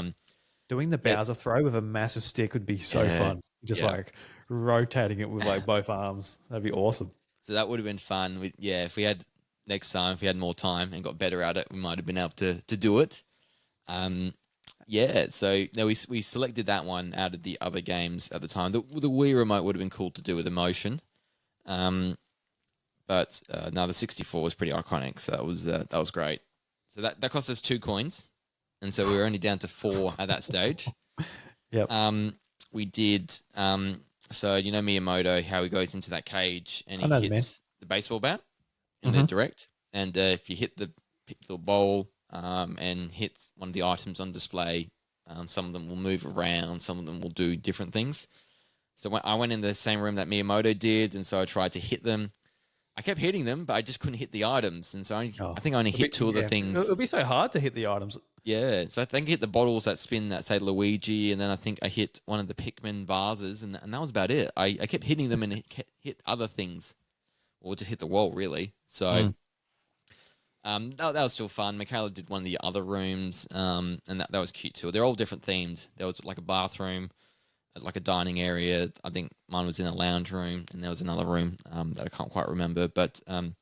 Doing the yeah, Bowser throw with a massive stick would be so yeah, fun. Just yeah, like rotating it with like both arms. That'd be awesome. So that would have been fun. If we had next time, if we had more time and got better at it, we might have been able to do it. So no, we selected that one out of the other games at the time. The Wii remote would have been cool to do with emotion, but no, the 64 was pretty iconic. So that was great. So that cost us 2 coins, and so we were only down to 4 at that stage. Yep. We did. So Miyamoto, how he goes into that cage and he hits the baseball bat in the direct, and if you hit the bowl and hit one of the items on display, some of them will move around, some of them will do different things. So when I went in the same room that Miyamoto did, and so I tried to hit them. I kept hitting them, but I just couldn't hit the items, and so I think I only hit 2 of the things. It would be so hard to hit the items. Yeah, so I think I hit the bottles that spin that say Luigi, and then I think I hit one of the Pikmin vases, and that was about it. I kept hitting them and hit other things, or just hit the wall, really. So that was still fun. Michaela did one of the other rooms, and that was cute too. They're all different themed. There was like a bathroom, like a dining area. I think mine was in a lounge room, and there was another room that I can't quite remember. But that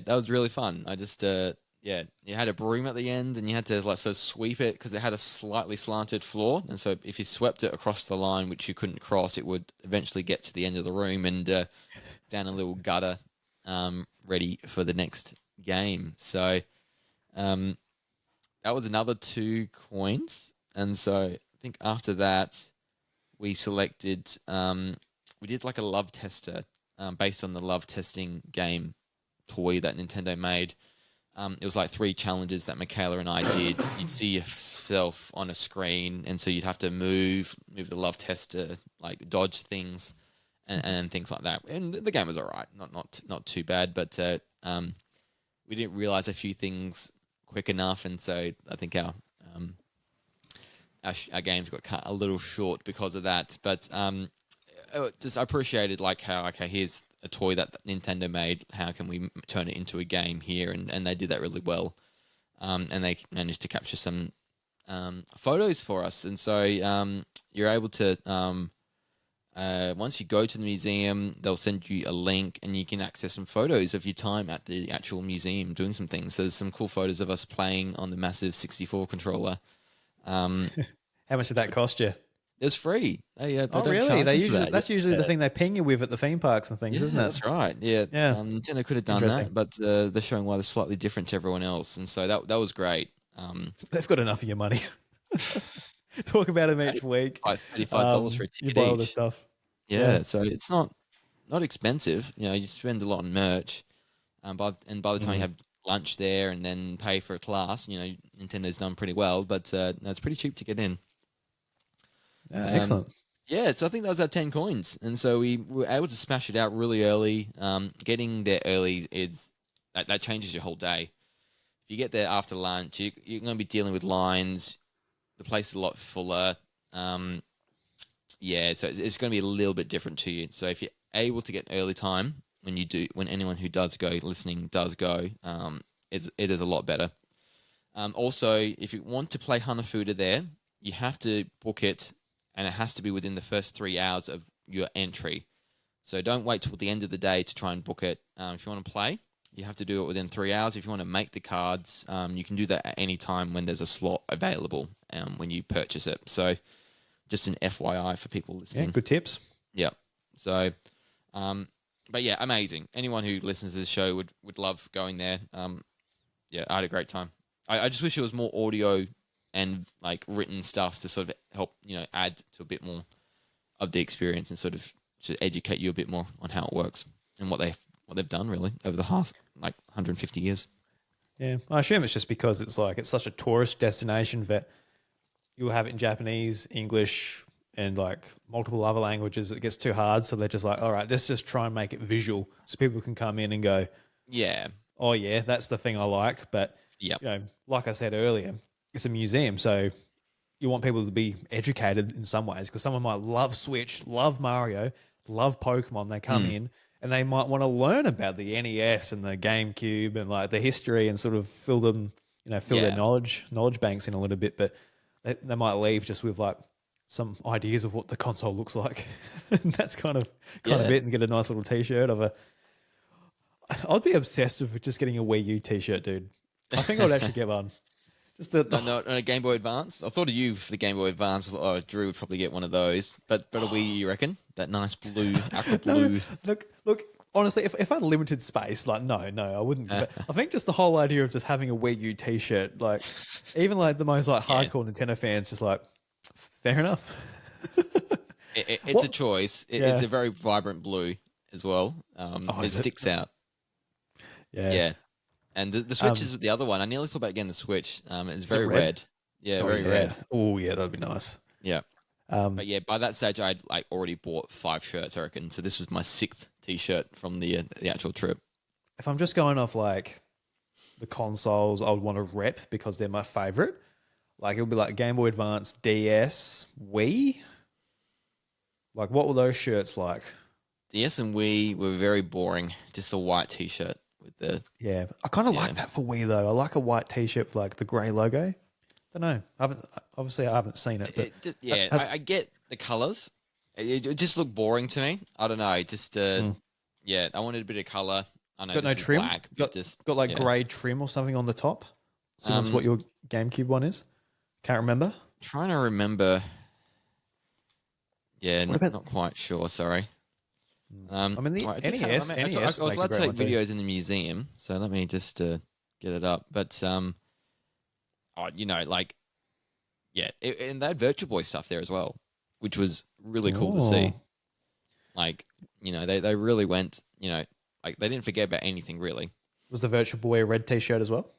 was really fun. I just you had a broom at the end, and you had to like sort of sweep it because it had a slightly slanted floor, and so if you swept it across the line, which you couldn't cross, it would eventually get to the end of the room and down a little gutter, ready for the next game. So that was another 2 coins, and so I think after that we selected we did like a love tester based on the love testing game toy that Nintendo made. It was like 3 challenges that Michaela and I did. You'd see yourself on a screen, and so you'd have to move the love tester, like dodge things, and things like that. And the game was all right, not too bad, but we didn't realize a few things quick enough, and so I think our games got cut a little short because of that. But I appreciated like how here's a toy that Nintendo made. How can we turn it into a game here? And they did that really well. And they managed to capture some photos for us. And so you're able to, once you go to the museum, they'll send you a link and you can access some photos of your time at the actual museum doing some things. So there's some cool photos of us playing on the massive 64 controller. How much did that cost you? It was free. They don't really? charge That's usually the thing they ping you with at the theme parks and things, isn't it? That's right. Yeah. Nintendo could have done that, but they're showing why they're slightly different to everyone else, and so that was great. They've got enough of your money. Talk about them each week. $35 for a ticket you buy all each. the stuff. Yeah, so it's not expensive. You spend a lot on merch, by the time you have lunch there and then pay for a class, Nintendo's done pretty well. But it's pretty cheap to get in. Yeah, excellent. Yeah, so I think that was our 10 coins. And so we were able to smash it out really early. Getting there early that changes your whole day. If you get there after lunch, you're going to be dealing with lines. The place is a lot fuller. So it's going to be a little bit different to you. So if you're able to get early time, when anyone who does go listening does go, it is a lot better. Also, if you want to play Hanafuda there, you have to book it, and it has to be within the first 3 hours of your entry. So don't wait till the end of the day to try and book it. If you want to play, you have to do it within 3 hours. If you want to make the cards, you can do that at any time when there's a slot available when you purchase it. So just an FYI for people listening. Yeah, good tips. Yeah. So, but yeah, amazing. Anyone who listens to this show would love going there. I had a great time. I just wish there was more audio and like written stuff to sort of help, add to a bit more of the experience and sort of to educate you a bit more on how it works and what they've done really over the past 150 years. Yeah, I assume it's just because it's such a tourist destination that you'll have it in Japanese, English, and like multiple other languages. It gets too hard, so they're just like, all right, let's just try and make it visual so people can come in and go, yeah, oh yeah, that's the thing I like. But like I said earlier, it's a museum, so you want people to be educated in some ways because someone might love Switch, love Mario, love Pokemon. They come in and they might want to learn about the NES and the GameCube and like the history and sort of fill them, their knowledge banks in a little bit. But they might leave just with like some ideas of what the console looks like. And that's kind of Yeah. it, and get a nice little T-shirt of a. I'd be obsessed with just getting a Wii U T-shirt, dude. I think I'd actually get one. Just the No, a Game Boy Advance. I thought of you for the Game Boy Advance. I thought, oh, Drew would probably get one of those. But a Wii, you reckon? That nice blue, aqua no, blue. look. Honestly, if I had limited space, like no, I wouldn't. But I think just the whole idea of just having a Wii U T-shirt, like even like the most like Yeah. hardcore Nintendo fans, just like fair enough. It's What? a choice. Yeah. It's a very vibrant blue as well. Oh, It is it? sticks out. Yeah. Yeah. And the Switch is the other one. I nearly thought about getting the Switch. It's very red? red. Yeah, Oh, very yeah. red. Oh yeah, that'd be nice. Yeah. Um, But yeah, by that stage, I'd like already bought 5 shirts, I reckon. So this was my 6th T-shirt from the actual trip. if I'm just going off like the consoles, I would want to rep because they're my favorite. Like it would be like Game Boy Advance, DS, Wii. Like what were those shirts like? DS and Wii were very boring. Just a white T-shirt with the Yeah, I kind of Yeah. like that for Wii though. I like a white T-shirt with like the grey logo. Don't know. I haven't seen it, but yeah. has- I get the colors. It just looked boring to me. I don't know. Just yeah, I wanted a bit of color. I know got no this is trim. black, but got just got like yeah. grey trim or something on the top. Similar to what your GameCube one is. Can't remember. Trying to remember. Yeah, What about- not quite sure. Sorry. I mean the I did NES. have- NES I would was make a allowed to great take one too. videos in the museum, so let me just get it up. But you know, like, yeah, and they had Virtual Boy stuff there as well, which was really cool to see. Oh. Like, you know, they really went, you know, like they didn't forget about anything really. Was the Virtual Boy a red T-shirt as well?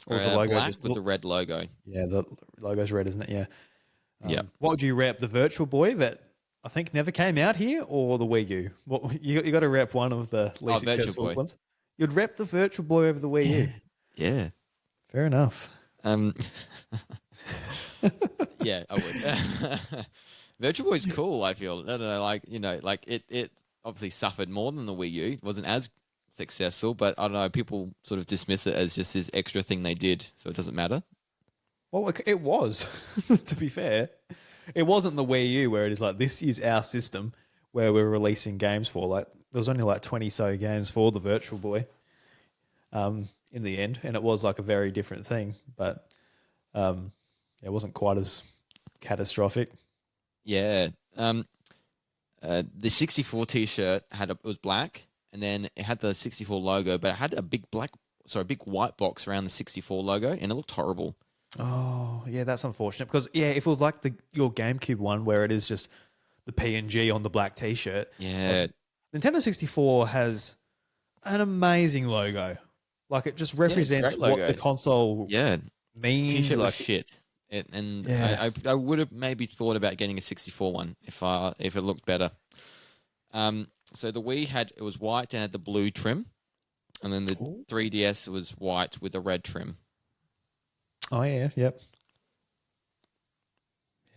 Or was the logo Black just with the red logo. Yeah, the logo's red, isn't it? Yeah. Yeah. What would you rep? The Virtual Boy that I think never came out here, or the Wii U? What you got to rep one of the least Virtual successful Boy. ones. You'd rep the Virtual Boy over the Wii U. Yeah. Fair enough. Yeah, I would. Virtual Boy's cool, I feel. I don't know, like, you know, like it obviously suffered more than the Wii U. It wasn't as successful, but I don't know, people sort of dismiss it as just this extra thing they did, so it doesn't matter. Well, it was, to be fair. It wasn't the Wii U where it is like, this is our system where we're releasing games for. Like, there was only like 20 so games for the Virtual Boy in the end, and it was like a very different thing, but it wasn't quite as catastrophic. Yeah. The 64 T-shirt it was black, and then it had the 64 logo, but it had a big white box around the 64 logo, and it looked horrible. Oh, yeah, that's unfortunate because if it was like your GameCube one where it is just the PNG on the black T-shirt. Yeah. Nintendo 64 has an amazing logo. Like it just represents great what logo. the console Yeah. means. T-shirt Like, was shit. Yeah. I would have maybe thought about getting a 64 one if it looked better. So the Wii it was white and had the blue trim, and then the 3DS was white with the red trim. oh yeah, yep.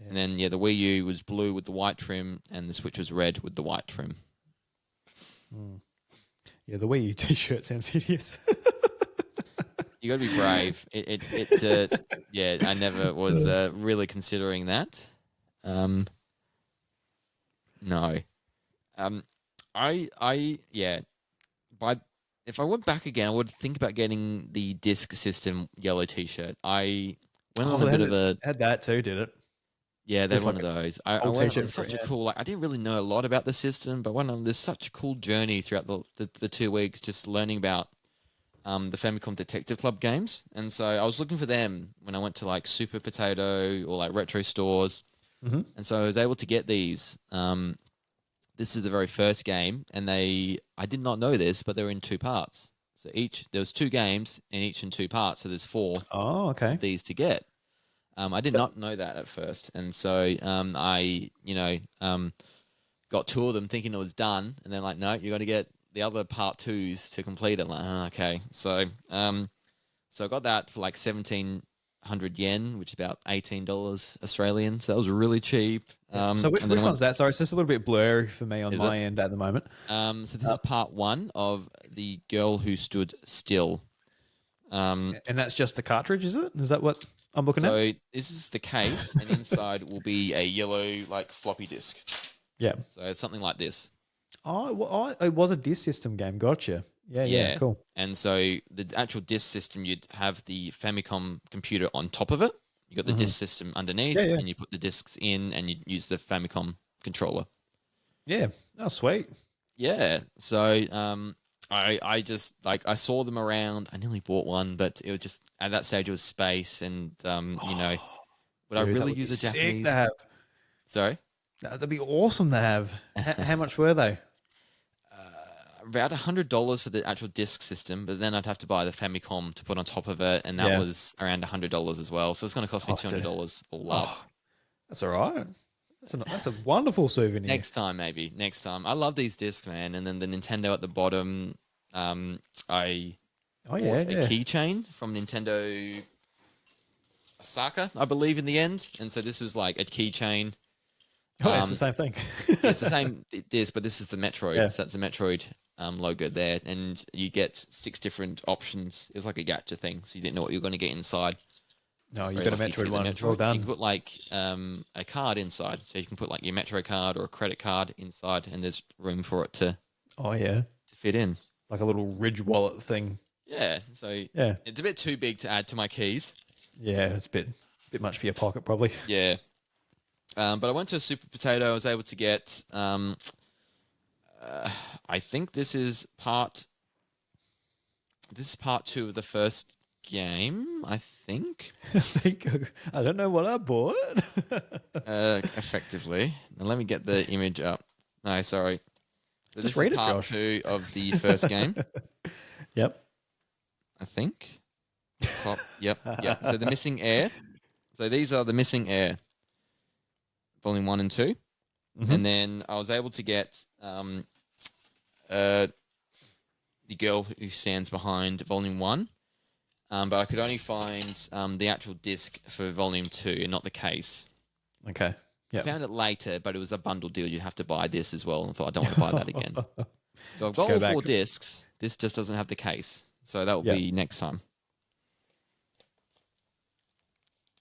And then the Wii U was blue with the white trim, and the Switch was red with the white trim. Yeah, the Wii U T-shirt sounds hideous. You got to be brave. I never was really considering that. No. If I went back again, I would think about getting the disc system yellow T-shirt. I went on a bit of a had that too, did it? yeah. They're Just one like of those. I old went T-shirt on for such it, a yeah. cool. Like I didn't really know a lot about the system, but went on this such a cool journey throughout the 2 weeks, just learning about the Famicom Detective Club games. And so I was looking for them when I went to like Super Potato or like retro stores. Mm-hmm. And so I was able to get these. This is the very first game, and I did not know this, but they were in 2 parts. So there was 2 games, and each in 2 parts. So there's 4 Oh, okay. of these to get. I did not know that at first, and so I got 2 of them thinking it was done, and then like, no, you got to get the other part 2s to complete it. Like, okay, so I got that for like 1,700 yen, which is about $18 Australian. So that was really cheap. So which one's that? Sorry, it's just a little bit blurry for me on my end at the moment. So this is part 1 of The Girl Who Stood Still. And that's just the cartridge, is it? Is that what? I'm looking at. So this is the case, and inside will be a yellow like floppy disk. Yeah. So it's something like this. It was a disc system game. Gotcha. Yeah, yeah, Yeah. cool. And so the actual disk system, you'd have the Famicom computer on top of it. You got the Mhm. disk system underneath, Yeah, yeah. and you put the discs in, and you use the Famicom controller. Yeah. Oh, sweet. Yeah. So I just like I saw them around. I nearly bought one, but it was just at that stage it was space, and would I Dude, that really would be use a sick to Japanese? have. Sorry. That'd be awesome to have. How much were they? About $100 for the actual disc system, but then I'd have to buy the Famicom to put on top of it, and that Yeah. was around $100 as well. So it's going to cost me Oh, dude. $200 all up. Oh, that's all right. That's a wonderful souvenir. Next time, maybe next time. I love these discs, man. And then the Nintendo at the bottom. I Oh yeah, bought a yeah. keychain from Nintendo Osaka, I believe, in the end. And so this was like a keychain. Oh, it's the same thing. Yeah, it's the same disc, but this is the Metroid. Yeah. So that's the Metroid logo there, and you get 6 different options. It was like a gacha thing, so you didn't know what you were going to get inside. No, you Very got a lucky to Metroid get the one. Metroid. Well You done. can put like a card inside, so you can put like your Metro card or a credit card inside, and there's room for it to Oh yeah, fit in. like a little Ridge wallet thing. Yeah, so Yeah, it's a bit too big to add to my keys. yeah. It's a bit much for your pocket, probably. Yeah, but I went to Super Potato. I was able to get. I think this is part. This is part 2 of the first game. I think. I don't know what I bought. Effectively. Now let me get the image up. No, sorry. So Just this read is it, part Josh. 2 of the first game. Yep. I think. Top. Yep. Yep. So the missing air. So these are the missing air. Volume 1 and 2. Mhm. And then I was able to get the girl who stands behind Volume 1. But I could only find the actual disc for Volume 2 and not the case. Okay. I Yeah. found it later, but it was a bundle deal. You'd have to buy this as well. And I thought, I don't want to buy that again. So I've Just got go all back. 4 discs. This just doesn't have the case. So that will Yeah. be next time.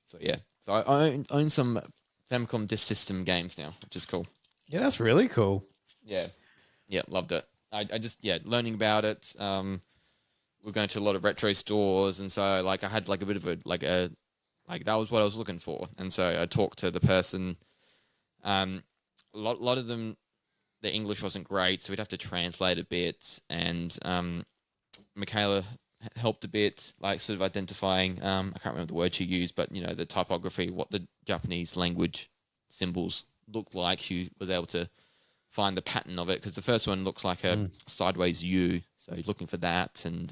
So yeah. So I own some Famicom Disk System games now, which is cool. Yeah, that's really cool. Yeah. Yeah, loved it. I just, yeah, learning about it. We're going to a lot of retro stores. And so, like, I had, like, a bit of like, that was what I was looking for. And so I talked to the person. A lot of them, the English wasn't great, so we'd have to translate a bit. And Michaela helped a bit, like sort of identifying. I can't remember the word she used, but you know the typography, what the Japanese language symbols looked like. She was able to find the pattern of it because the first one looks like a sideways U. So looking for that, and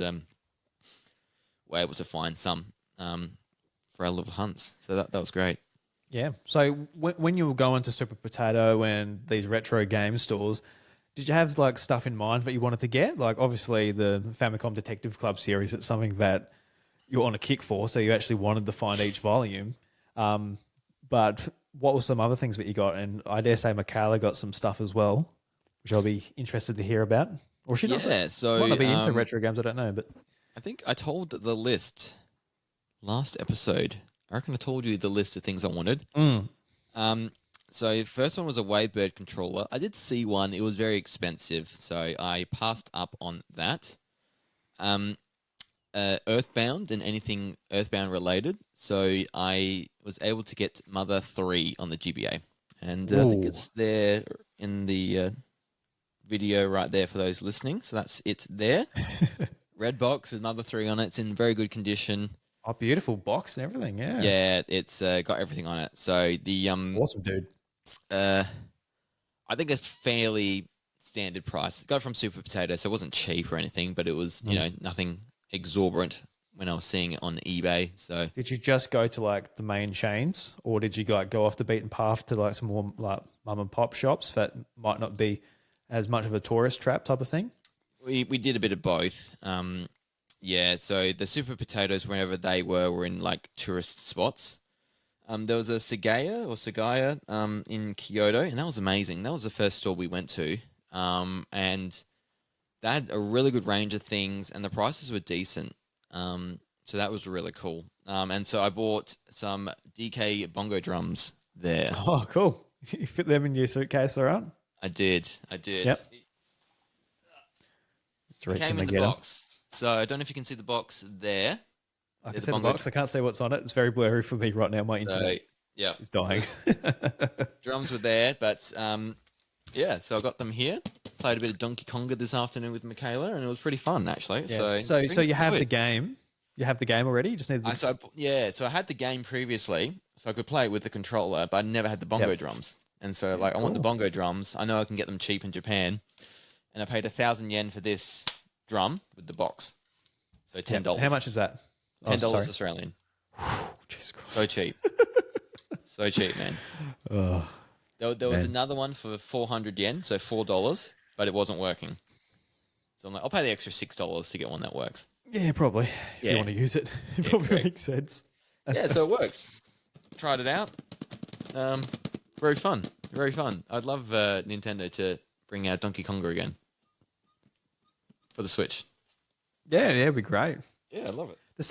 we're able to find some for our little hunts. So that was great. Yeah. So when you were going to Super Potato and these retro game stores, did you have like stuff in mind that you wanted to get? Like obviously the Famicom Detective Club series, it's something that you're on a kick for, so you actually wanted to find each volume. But what were some other things that you got? And I dare say Michaela got some stuff as well, which I'll be interested to hear about. Or she not? Yeah, so Might not be into retro games, I don't know. But I think I told the list last episode. I reckon I told you the list of things I wanted. So first one was a Wavebird controller. I did see one. It was very expensive, so I passed up on that. Earthbound and anything Earthbound related. So I was able to get Mother 3 on the GBA. And I think it's there in the video right there for those listening. So it's there. Red box with Mother 3 on it. It's in very good condition. oh, beautiful box and everything. Yeah. Yeah, it's got everything on it. So the Awesome, dude. I think a fairly standard price. Got it from Super Potato, so it wasn't cheap or anything, but it was, you know, nothing exorbitant when I was seeing it on eBay. So Did you just go to like the main chains, or did you like go off the beaten path to like some more like mum and pop shops that might not be as much of a tourist trap type of thing? we did a bit of both. Yeah, so the Super Potatoes, whenever they were in like tourist spots. There was a Sagaya in Kyoto, and that was amazing. That was the first store we went to, and they had a really good range of things, and the prices were decent. So that was really cool. And so I bought some DK bongo drums there. Oh, cool. You fit them in your suitcase, all right? I did. Yep. Just It reach came and in the get 'em. box. So I don't know if you can see the box there. I can There's see the box. I can't see what's on it. It's very blurry for me right now. My So internet yeah, is dying. drums were there, but yeah. So I got them here. Played a bit of Donkey Konga this afternoon with Michaela, and it was pretty fun actually. Yeah. So So you have the Switch. game. You have the game already. You just need the. So I had the game previously, so I could play it with the controller, but I never had the bongo Yep. drums. And so like I want the cool. bongo drums. I know I can get them cheap in Japan, and I paid 1,000 yen for this drum with the box. So $10. How much is that? $10 Australian. Jesus Christ. So cheap. So cheap, man. Oh, There was Man. another one for 400 yen, so $4, but it wasn't working. So I'm like, I'll pay the extra $6 to get one that works. yeah, probably. If Yeah. you want to use it, it Yeah, probably correct. makes sense. Yeah, so it works. Tried it out. Very fun. Very fun. I'd love Nintendo to bring out Donkey Konga again for the Switch. Yeah, it'd be great. Yeah, I love it. There's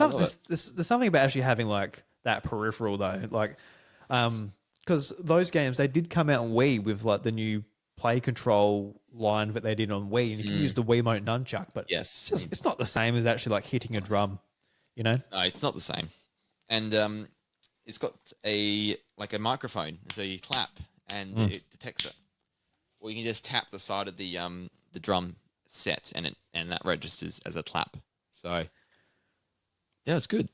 something about actually having like that peripheral though, like, because those games they did come out on Wii with like the new play control line that they did on Wii, and you can use the Wiimote nunchuck, but Yes. it's not the same as actually like hitting a drum, you know? No, it's not the same. And it's got a microphone, so you clap and it detects it. Or you can just tap the side of the drum set and that registers as a clap. So yeah, it's good.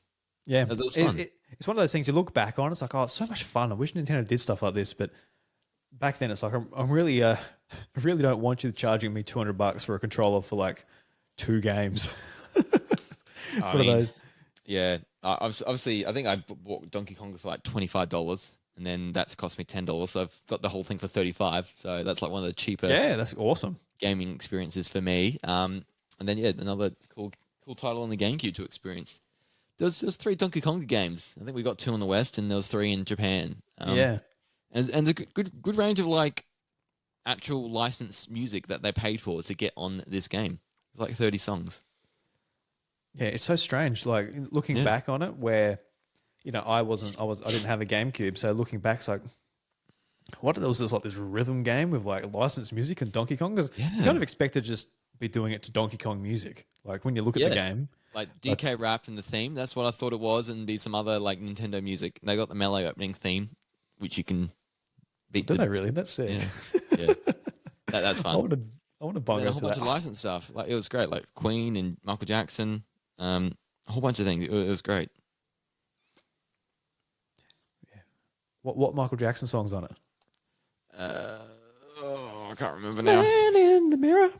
Yeah, That was fun. It's one of those things you look back on. It's like, oh, it's so much fun. I wish Nintendo did stuff like this, but back then it's like I'm really I really don't want you charging me $200 for a controller for like 2 games. One of those. Yeah, obviously, I think I bought Donkey Konga for like $25, and then that's cost me $10. So I've got the whole thing for $35. So that's like one of the cheaper Yeah, that's awesome. gaming experiences for me. And then yeah, another cool title on the GameCube to experience. There's 3 Donkey Konga games. I think we got 2 in the West, and there was 3 in Japan. Yeah. and a good range of like actual licensed music that they paid for to get on this game. It's like 30 songs. Yeah, it's so strange. Like looking Yeah. back on it, where I didn't have a GameCube, so looking back, it's like, what? There was this like this rhythm game with like licensed music and Donkey Kong. 'Cause you Yeah. kind of expect to just be doing it to Donkey Kong music. Like when you look at the Yeah. game, Like DK rap and the theme, that's what I thought it was, and be some other like Nintendo music. They got the mellow opening theme, which you can beat. don't they really? That's sick. Yeah, yeah. That's I fun. want to And bongo a whole to bunch that. of licensed stuff. Like it was great, like Queen and Michael Jackson, a whole bunch of things. It was great. What Michael Jackson songs on it? I can't remember now. Man in the mirror.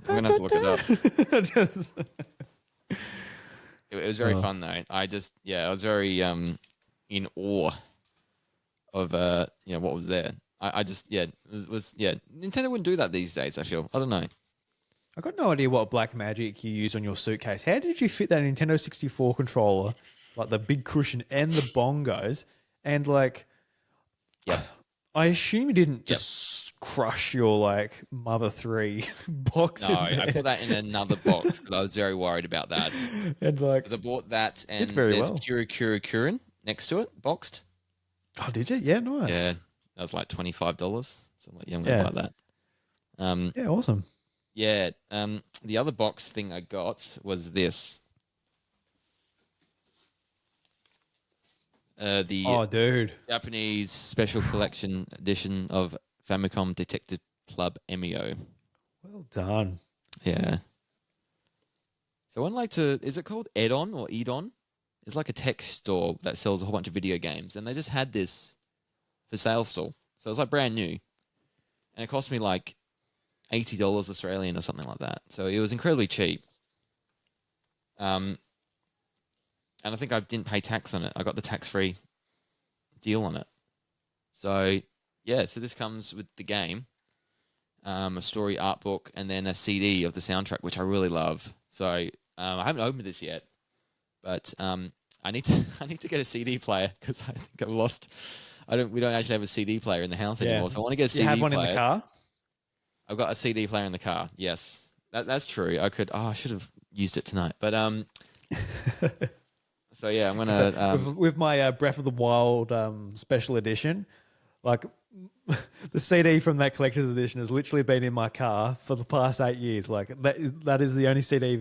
I'm gonna have to look it up. Just- It was very fun though. I was very in awe of what was there. It was Nintendo wouldn't do that these days. I feel I don't know. I got no idea what black magic you use on your suitcase. How did you fit that Nintendo 64 controller, like the big cushion and the bongos, and like, Yep. I assume you didn't just crush your like Mother 3 box. No, in I there. put that in another box because I was very worried about that. And like, Because I bought that and very there's well. Kurin next to it, boxed. oh, did you? Yeah, nice. Yeah, that was like $25. So I'm like, yeah, I'm gonna Yeah. buy that. Yeah, awesome. Yeah. The other box thing I got was this. The Oh, dude. Japanese special collection edition of Famicom Detective Club Emio. Well done. Yeah. So I'd like to. Is it called Edon or Edon? It's like a tech store that sells a whole bunch of video games, and they just had this for sale still. So it's like brand new, and it cost me like $80 Australian or something like that. So it was incredibly cheap. And I think I didn't pay tax on it. I got the tax-free deal on it. So yeah, so this comes with the game, a story art book, and then a CD of the soundtrack, which I really love. So I haven't opened this yet, but I need to get a CD player because I think I've lost. We don't actually have a CD player in the house anymore, so I want to get a CD You player. have one in the car? I've got a CD player in the car. Yes, that's true. I should have used it tonight, but So yeah, I'm So gonna with my Breath of the Wild special edition, like the CD from that collector's edition has literally been in my car for the past 8 years. Like that is the only CD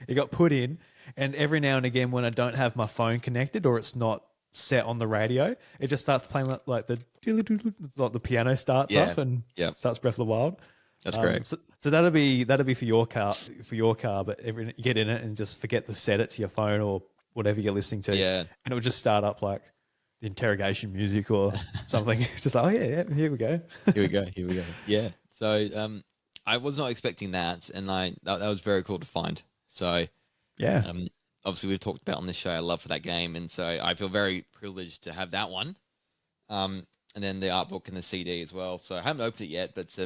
it got put in, and every now and again when I don't have my phone connected or it's not set on the radio, it just starts playing like the it's like the piano starts yeah, up and yeah, starts Breath of the Wild. that's great. So that'll be for your car, but you get in it and just forget to set it to your phone or whatever you're listening to, Yeah, and it would just start up like the interrogation music or something. It's just, oh yeah, here we go. here we go, here we go. Yeah. So I was not expecting that, and that was very cool to find. So Yeah, um, obviously we've talked about on this show. I love for that game, and so I feel very privileged to have that one. And then the art book and the CD as well. So I haven't opened it yet, but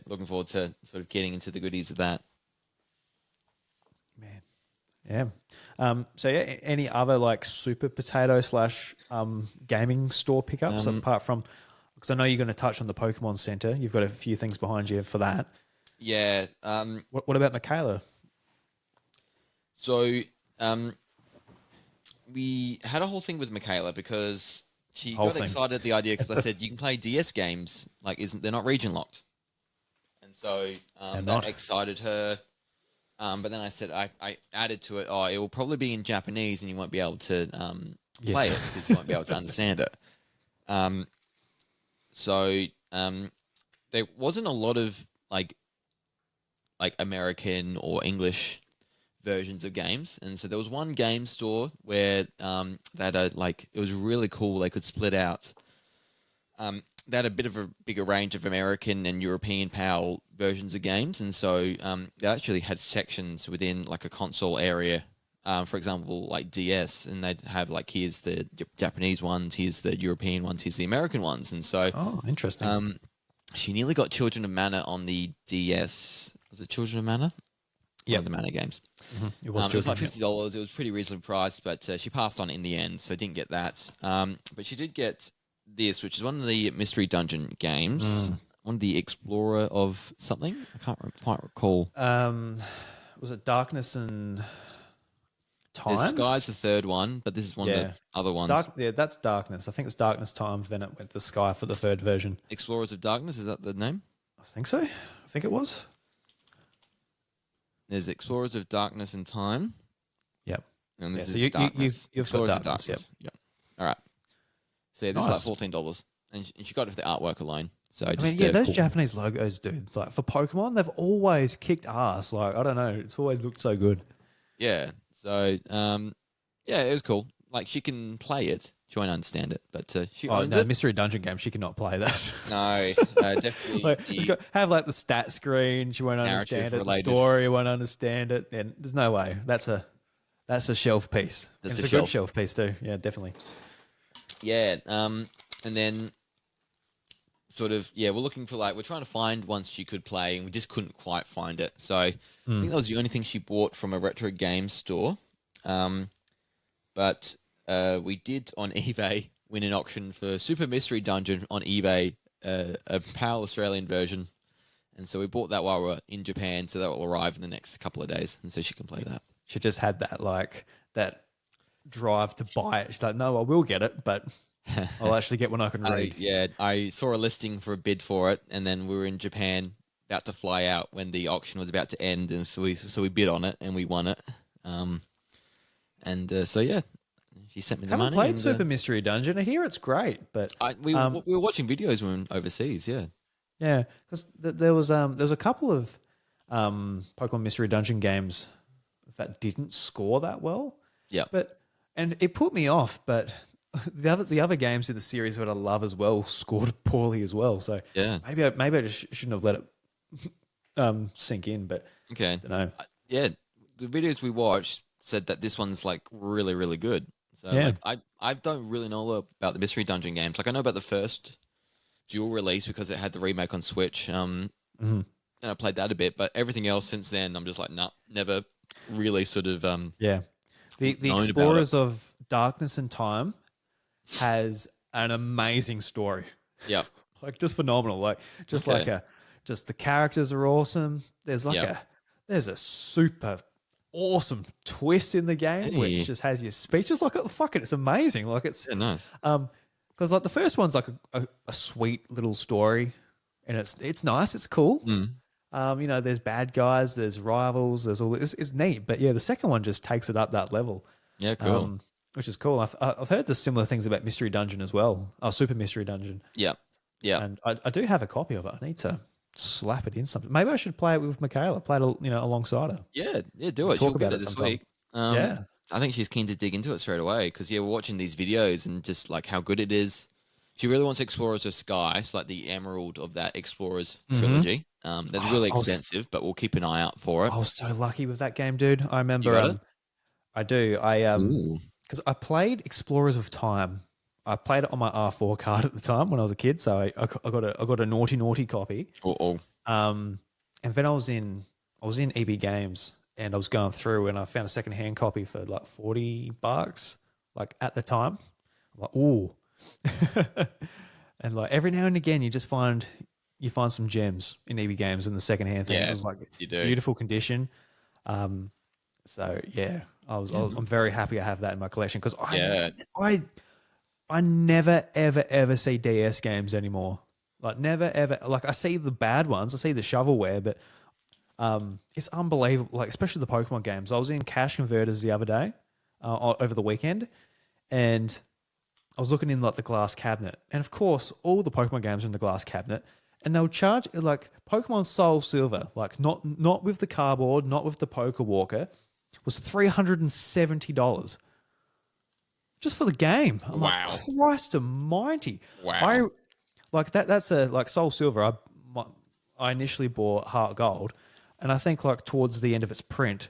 looking forward to sort of getting into the goodies of that. man. Yeah. So yeah, any other like super potato slash gaming store pickups apart from, because I know you're going to touch on the Pokemon Centre. You've got a few things behind you for that. Yeah. What about Michaela? So we had a whole thing with Michaela because she Whole got thing. excited at the idea because I said you can play DS games, like they're not region locked, and so that not. excited her. But then I said I added to it. Oh, it will probably be in Japanese, and you won't be able to play Yes. it because you won't be able to understand it. So there wasn't a lot of like American or English versions of games, and so there was one game store where they had it was really cool. They could split out. They had a bit of a bigger range of American and European PAL versions of games, and so they actually had sections within like a console area. For example, like DS, and they'd have like here's the Japanese ones, here's the European ones, here's the American ones, and so Oh, interesting. she nearly got Children of Mana on the DS. Was it Children of Mana? One Yep. of the Mana games. It was It was like children, $50. It was pretty reasonably priced, but she passed on it in the end, so didn't get that. But she did get this, which is one of the mystery dungeon games. One of the Explorer of something. I can't quite recall. Was it Darkness and Time? There's Sky's the third one, but this is one of the other ones. Yeah, that's Darkness. I think it's Darkness Time. Then it went to Sky for the third version. Explorers of Darkness, is that the name? I think so. I think it was. There's Explorers of Darkness and Time. Yep. And this so is Darkness. you've got Explorers of Darkness, Darkness. Yep. All right. So yeah, this Nice. is like $14. And she got it for the artwork alone. So I just mean, yeah, those cool. Japanese logos, dude. Like for Pokemon, they've always kicked ass. Like I don't know, it's always looked so good. Yeah. So yeah, it was cool. Like she can play it. She won't understand it, but she Oh owns no, it. Mystery Dungeon game, she cannot play that. No, definitely. Like, it's got, have like the stat screen, she won't understand it. Narrative-related. The story won't understand it. And there's no way. That's a shelf piece. That's It's a a good shelf. shelf piece too. Yeah, definitely. Yeah. And then sort of we're looking for we're trying to find ones she could play, and we just couldn't quite find it. So I think that was the only thing she bought from a retro game store. But we did on eBay win an auction for Super Mystery Dungeon on eBay, a PAL Australian version. And so we bought that while we're in Japan, so that will arrive in the next couple of days, and so she can play that. She just had that drive to buy it. She's like, no, I will get it, but I'll actually get one I can read. I saw a listing for a bid for it, and then we were in Japan about to fly out when the auction was about to end, and so we bid on it and we won it. She sent me the Haven't money. played Super Mystery Dungeon. I hear it's great, but we were watching videos when overseas. yeah, because there was a couple of Pokemon Mystery Dungeon games that didn't score that well. Yeah. And it put me off. But the other games in the series that I love as well scored poorly as well. So Yeah. maybe I just shouldn't have let it sink in. But Okay. I don't know. The videos we watched said that this one's like really, really good. So Yeah. I don't really know about the Mystery Dungeon games. Like I know about the first dual release because it had the remake on Switch. And I played that a bit, but everything else since then, I'm just like, nah, never really sort of Yeah. The known about Explorers of Darkness and Time has an amazing story. yeah. Like just phenomenal. Like just Okay. just the characters are awesome. There's like Yep. there's a super awesome twist in the game, which Hey. just has you speechless. Like, fucking, it's amazing. Like, it's Yeah, nice. because like the first one's like a sweet little story, and it's nice, it's cool. Mm. There's bad guys, there's rivals, there's all this. It's neat, but yeah, the second one just takes it up that level, Yeah, cool. which is cool. I've heard the similar things about Mystery Dungeon as well. Oh, Super Mystery Dungeon, Yeah. Yeah. and I do have a copy of it. I need to slap it in something. Maybe I should play it with Michaela. Play it, alongside her. Yeah, do it. Talk She'll about get it it this sometime. week. Yeah. I think she's keen to dig into it straight away because yeah, we're watching these videos and just like how good it is. She really wants Explorers of Sky, so like the Emerald of that Explorers trilogy. That's really I was expensive, but we'll keep an eye out for it. I was so lucky with that game, dude. I You remember. got it? I do. Ooh. Because I played Explorers of Time. I played it on my R4 card at the time when I was a kid, so I got a naughty copy. Oh. And then I was in EB Games, and I was going through, and I found a secondhand copy for like $40, like at the time. I'm like, ooh. And like every now and again, you find some gems in EB Games in the secondhand thing. Yeah, It was like you do. beautiful condition. So yeah, I'm very happy I have that in my collection because I never ever see DS games anymore. Like never ever. Like I see the bad ones, I see the shovelware, but it's unbelievable. Like especially the Pokemon games. I was in Cash Converters the other day, over the weekend, and I was looking in like the glass cabinet, and of course all the Pokemon games are in the glass cabinet, and they'll charge like Pokemon Soul Silver, like not with the cardboard, not with the Poker Walker, was $370 just for the game. I'm Wow. like, Christ Almighty! Wow. I like that. That's a like Soul Silver. I initially bought Heart Gold, and I think like towards the end of its print,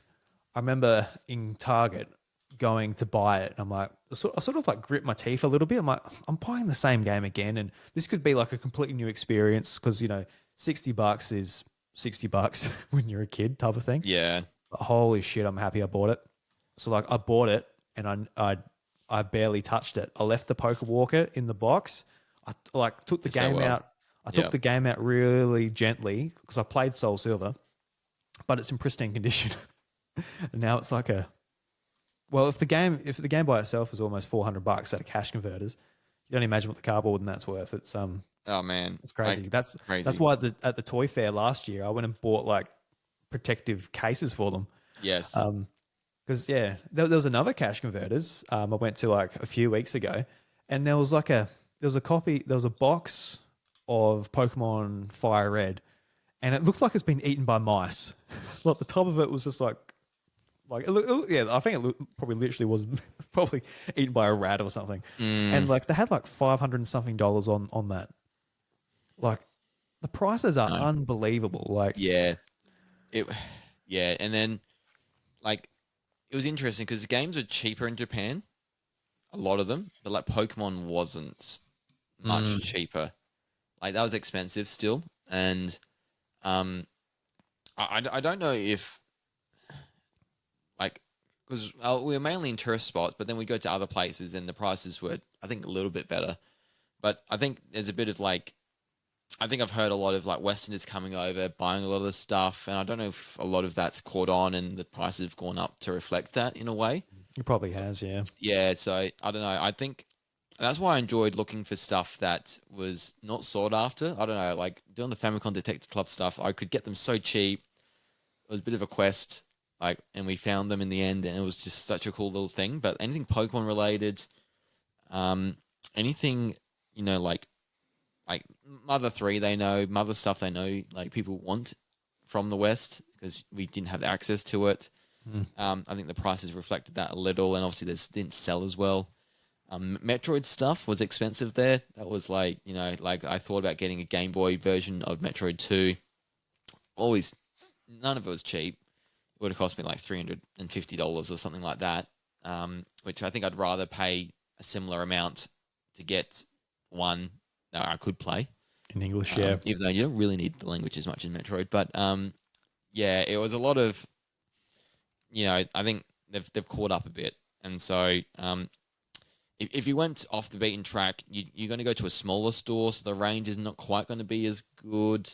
I remember in Target going to buy it, and I'm like, I sort of like grit my teeth a little bit. I'm like, I'm buying the same game again, and this could be like a completely new experience because $60 is $60 when you're a kid type of thing. Yeah. But holy shit, I'm happy I bought it. So like I bought it, and I barely touched it. I left the Poker Walker in the box. I like took the Did so game well. out. I took Yep. the game out really gently because I played Soul Silver, but it's in pristine condition. And now it's like if the game by itself is almost $400 at a Cash Converters, you don't imagine what the cardboard and that's worth. It's Oh man, it's crazy. Like, That's crazy. why at the toy fair last year I went and bought like protective cases for them. Yes. Because there was another Cash Converters I went to like a few weeks ago, and there was a box of Pokemon Fire Red, and it looked like it's been eaten by mice. Like the top of it was just like I think probably literally was probably eaten by a rat or something. And like they had like $500 and something on that. Like the prices are unbelievable. Like Yeah. Yeah, and then like it was interesting because the games were cheaper in Japan, a lot of them, but like Pokemon wasn't much cheaper. Like that was expensive still, and I don't know if like because we were mainly in tourist spots, but then we go to other places and the prices were I think a little bit better. But I think there's a bit of like I think I've heard a lot of like Westerners coming over, buying a lot of the stuff, and I don't know if a lot of that's caught on and the prices have gone up to reflect that in a way. it probably has, yeah. Yeah, so I don't know. I think that's why I enjoyed looking for stuff that was not sought after. I don't know, like doing the Famicom Detective Club stuff, I could get them so cheap. It was a bit of a quest, like, and we found them in the end, and it was just such a cool little thing. But anything Pokemon related, anything like Mother 3, they know Mother stuff. They know like people want from the West because we didn't have access to it. I think the prices reflected that a little, and obviously this didn't sell as well. Metroid stuff was expensive there. That was like like I thought about getting a Game Boy version of Metroid 2. Always, none of it was cheap. It would have cost me like $350 or something like that. Which I think I'd rather pay a similar amount to get one that I could play In English, yeah. even though you don't really need the language as much in Metroid. But yeah, it was a lot of, I think they've caught up a bit, and so if you went off the beaten track, you're going to go to a smaller store, so the range is not quite going to be as good.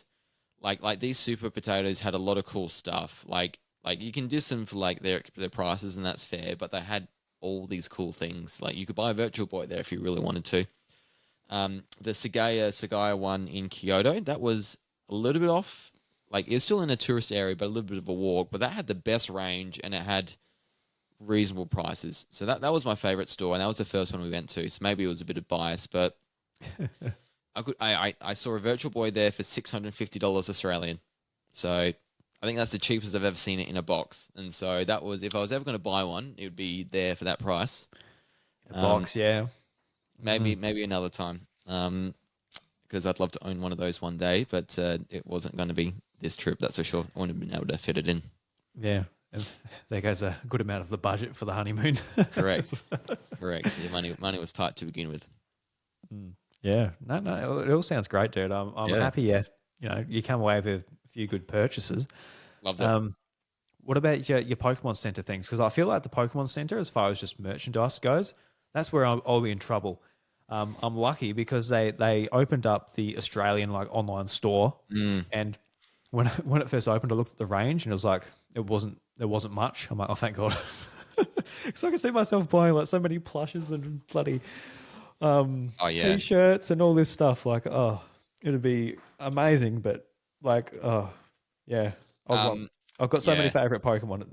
Like these Super Potatoes had a lot of cool stuff, like like you can diss them for like their prices, and that's fair. But they had all these cool things. Like you could buy a Virtual Boy there if you really wanted to. The Sagaya one in Kyoto, that was a little bit off. Like it's still in a tourist area, but a little bit of a walk. But that had the best range, and it had reasonable prices. So that was my favorite store, and that was the first one we went to. So maybe it was a bit of bias, but I saw a Virtual Boy there for $650 Australian. So I think that's the cheapest I've ever seen it in a box. And so that was, if I was ever going to buy one, it would be there for that price. A box, yeah. Maybe another time. Because I'd love to own one of those one day, but it wasn't going to be this trip, that's for sure. I wouldn't have been able to fit it in. Yeah. And there goes a good amount of the budget for the honeymoon. Correct. Your money was tight to begin with. Yeah. No, it all sounds great, dude. I'm happy. Yeah. You know, you come away with a few good purchases. Love that. What about your Pokemon Centre things? Because I feel like the Pokemon Centre, as far as just merchandise goes, that's where I'll be in trouble. I'm lucky because they opened up the Australian like online store, and when it first opened, I looked at the range and it was like there wasn't much. I'm like, oh, thank God, so I can see myself buying like so many plushes and bloody t-shirts and all this stuff. Like, oh, it'd be amazing, but like, oh yeah, I've got so many favorite Pokemon.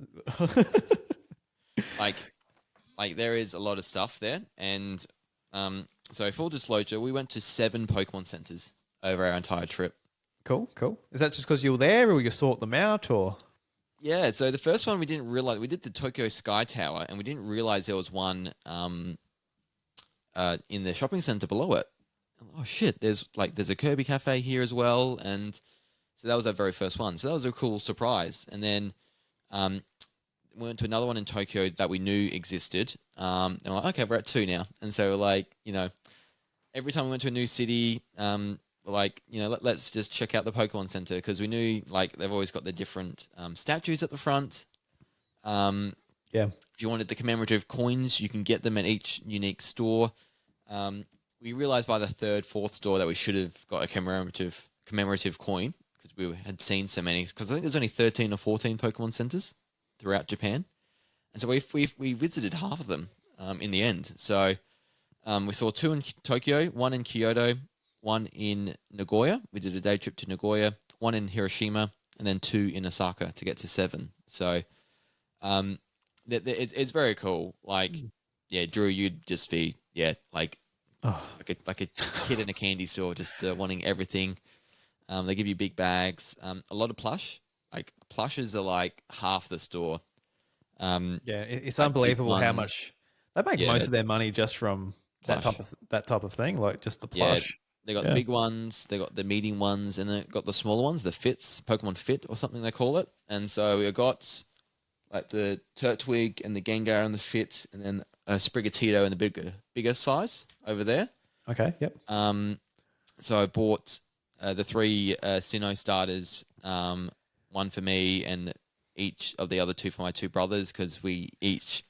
like there is a lot of stuff there, and so full disclosure, we went to 7 Pokemon centers over our entire trip. Cool. Is that just because you were there, or you sort them out, or? Yeah, so the first one we didn't realize, we did the Tokyo Sky Tower, and we didn't realize there was one in the shopping center below it. Oh shit, there's a Kirby Cafe here as well, and so that was our very first one. So that was a cool surprise. And then we went to another one in Tokyo that we knew existed. And we're like, okay, we're at 2 now. And so like, you know, every time we went to a new city, like, you know, let's just check out the Pokemon Center, because we knew like they've always got the different statues at the front. Yeah. If you wanted the commemorative coins, you can get them at each unique store. We realized by the 3rd, 4th store that we should have got a commemorative coin, because we had seen so many. Because I think there's only 13 or 14 Pokemon centers throughout Japan, and so we visited half of them in the end. So we saw 2 in Tokyo, 1 in Kyoto, 1 in Nagoya. We did a day trip to Nagoya, 1 in Hiroshima, and then 2 in Osaka to get to 7. So it's very cool. Like, yeah, Drew, you'd just be like a kid in a candy store, just wanting everything. They give you big bags, a lot of plush. Like plushes are like half the store. It's unbelievable how much they make most of their money just from that type of thing, like just the plush. Yeah, they got the big ones, they got the medium ones, and they got the smaller ones, the fits, Pokemon Fit or something they call it. And so we got like the Turtwig and the Gengar and the Fit, and then a Sprigatito in the bigger size over there. Okay, yep. So I bought the 3 Sinnoh starters, 1 for me and each of the other 2 for my 2 brothers, because we each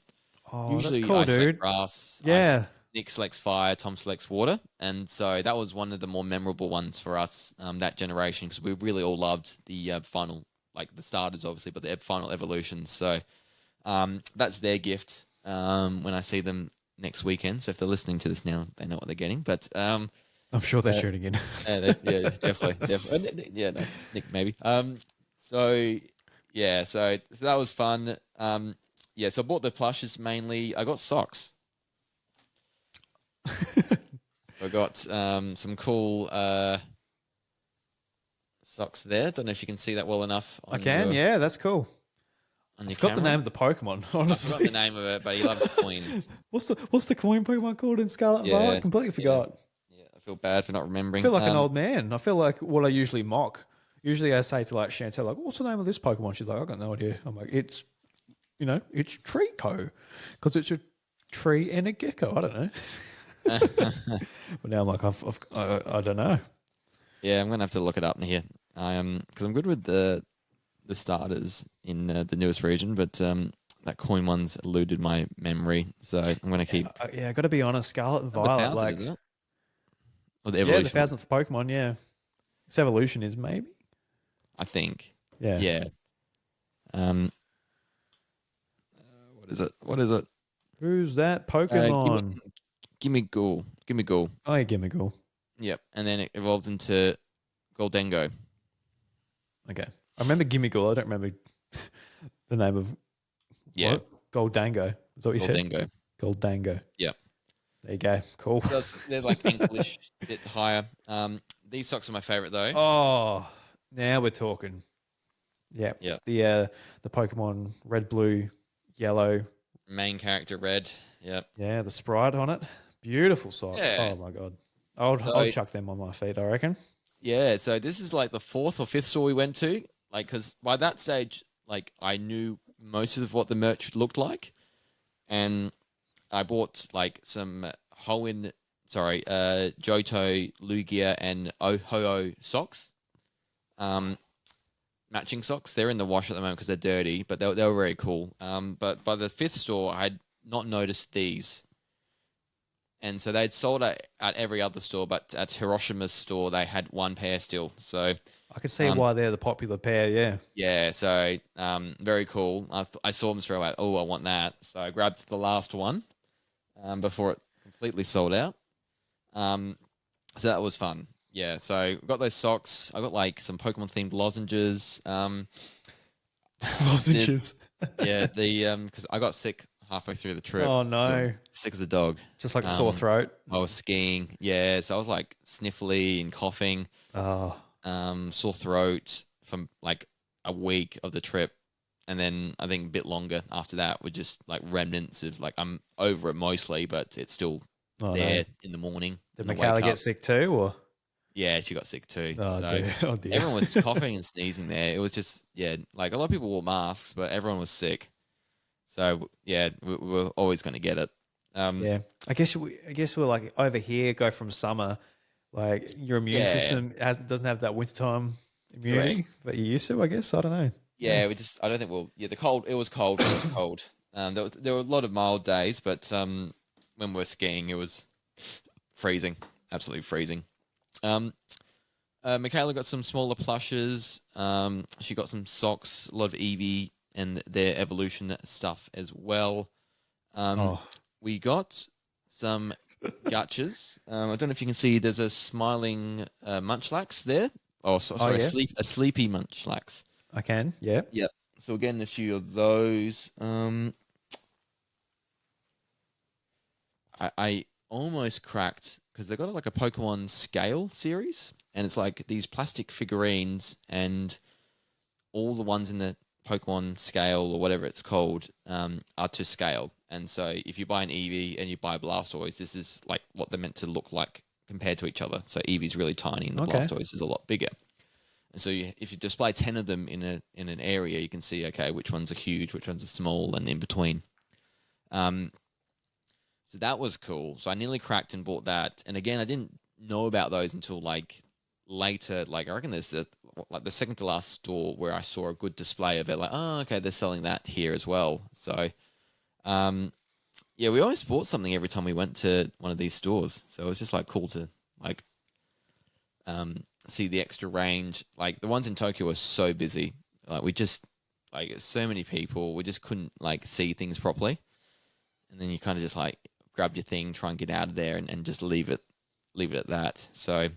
usually that's cool, I select dude. grass, Yeah. Nick selects fire, Tom selects water, and so that was one of the more memorable ones for us that generation, because we really all loved the final, like the starters obviously, but the final evolutions. So that's their gift when I see them next weekend. So if they're listening to this now, they know what they're getting. But I'm sure they're tuning in. yeah, definitely. Yeah, no, Nick maybe. So that was fun. So I bought the plushes mainly. I got socks. So I got some cool socks there. Don't know if you can see that well enough. I can, yeah, that's cool. On your I've got the name of the Pokemon, honestly. I forgot the name of it, but he loves coins. What's the coin Pokemon called in Scarlet and Violet? Completely forgot. Yeah, I feel bad for not remembering. I feel like an old man. I feel like what I usually mock. Usually I say to like Chantel, like, what's the name of this Pokemon? She's like, I got no idea. I'm like, it's Treecko, because it's a tree and a gecko. I don't know. But now I'm like, I don't know. Yeah, I'm gonna have to look it up in here. Because I'm good with the starters in the newest region, but that coin one's eluded my memory, so I'm gonna keep. I got to be honest. Scarlet and Violet, 1,000, like, isn't it? Or the evolution? Yeah, the 1,000th Pokemon. Yeah, its evolution is maybe. I think. Yeah. Yeah. What is it? What is it? Who's that Uh, gimme, Pokemon? gimme Ghoul. Gimme Ghoul. Oh, yeah, Gimmickle. Yep. And then it evolves into Goldengo. Okay. I remember Gimmickle. I don't remember the name of Yeah. what? Goldango. Is that what you said? Goldengo. Goldango. Yep. There you go. Cool. They're like ankleish, a bit higher. These socks are my favorite though. Oh, now we're talking. Yeah. Yeah. The Pokemon red, blue, yellow. Main character red. Yep. Yeah, the sprite on it. Beautiful socks. Yeah. Oh my god. I'll chuck them on my feet, I reckon. Yeah. So this is like the fourth or fifth store we went to. Like, because by that stage, like I knew most of what the merch looked like, and I bought like some Johto, Lugia, and Ho-Oh socks. Matching socks. They're in the wash at the moment because they're dirty, but they were very cool. But by the fifth store, I had not noticed these. And so they'd sold at every other store, but at Hiroshima's store, they had one pair still. So I can see why they're the popular pair, yeah. yeah, so very cool. I saw them straight away. Oh, I want that. So I grabbed the last one before it completely sold out. So that was fun. Yeah, so I got those socks. I got like some Pokemon themed lozenges. Lozenges. Yeah, because I got sick halfway through the trip. Oh no. Sick as a dog. Just like a sore throat. I was skiing. Yeah, so I was like sniffly and coughing. Oh. Sore throat from like a week of the trip. And then I think a bit longer after that were just like remnants of like I'm over it mostly, but it's still there in the morning. Did when I Michaela wake get up. sick too, or? Yeah, she got sick too. Oh, so dear. Oh, dear. everyone was coughing and sneezing there. It was just, yeah, like a lot of people wore masks, but everyone was sick. So yeah, we were always going to get it. Yeah, I guess we're like over here. Go from summer, like your immune system doesn't have that wintertime immunity, Correct. but you used to. I guess I don't know. Yeah, I don't think the cold. It was cold. It was cold. There were a lot of mild days, but when we were skiing, it was freezing, absolutely freezing. Michaela got some smaller plushes. She got some socks, a lot of Eevee and their evolution stuff as well. We got some gachas. I don't know if you can see. There's a smiling Munchlax there. Oh, sorry, yeah. a sleepy Munchlax. I can. Yeah. Yep. So we're getting a few of those. I almost cracked because they got like a Pokemon scale series, and it's like these plastic figurines, and all the ones in the Pokemon scale or whatever it's called are to scale. And so if you buy an Eevee and you buy Blastoise, this is like what they're meant to look like compared to each other. So Eevee's really tiny, and the Blastoise is a lot bigger. And so if you display 10 of them in an area, you can see, okay, which ones are huge, which ones are small, and in between. So that was cool. So I nearly cracked and bought that. And again, I didn't know about those until like later. Like I reckon there's the second to last store where I saw a good display of it. Like, oh, okay, they're selling that here as well. So, yeah, we always bought something every time we went to one of these stores. So it was just like cool to like see the extra range. Like the ones in Tokyo were so busy. Like we just like so many people. We just couldn't like see things properly. And then you kind of just like grab your thing, try and get out of there, and just leave it at that. So,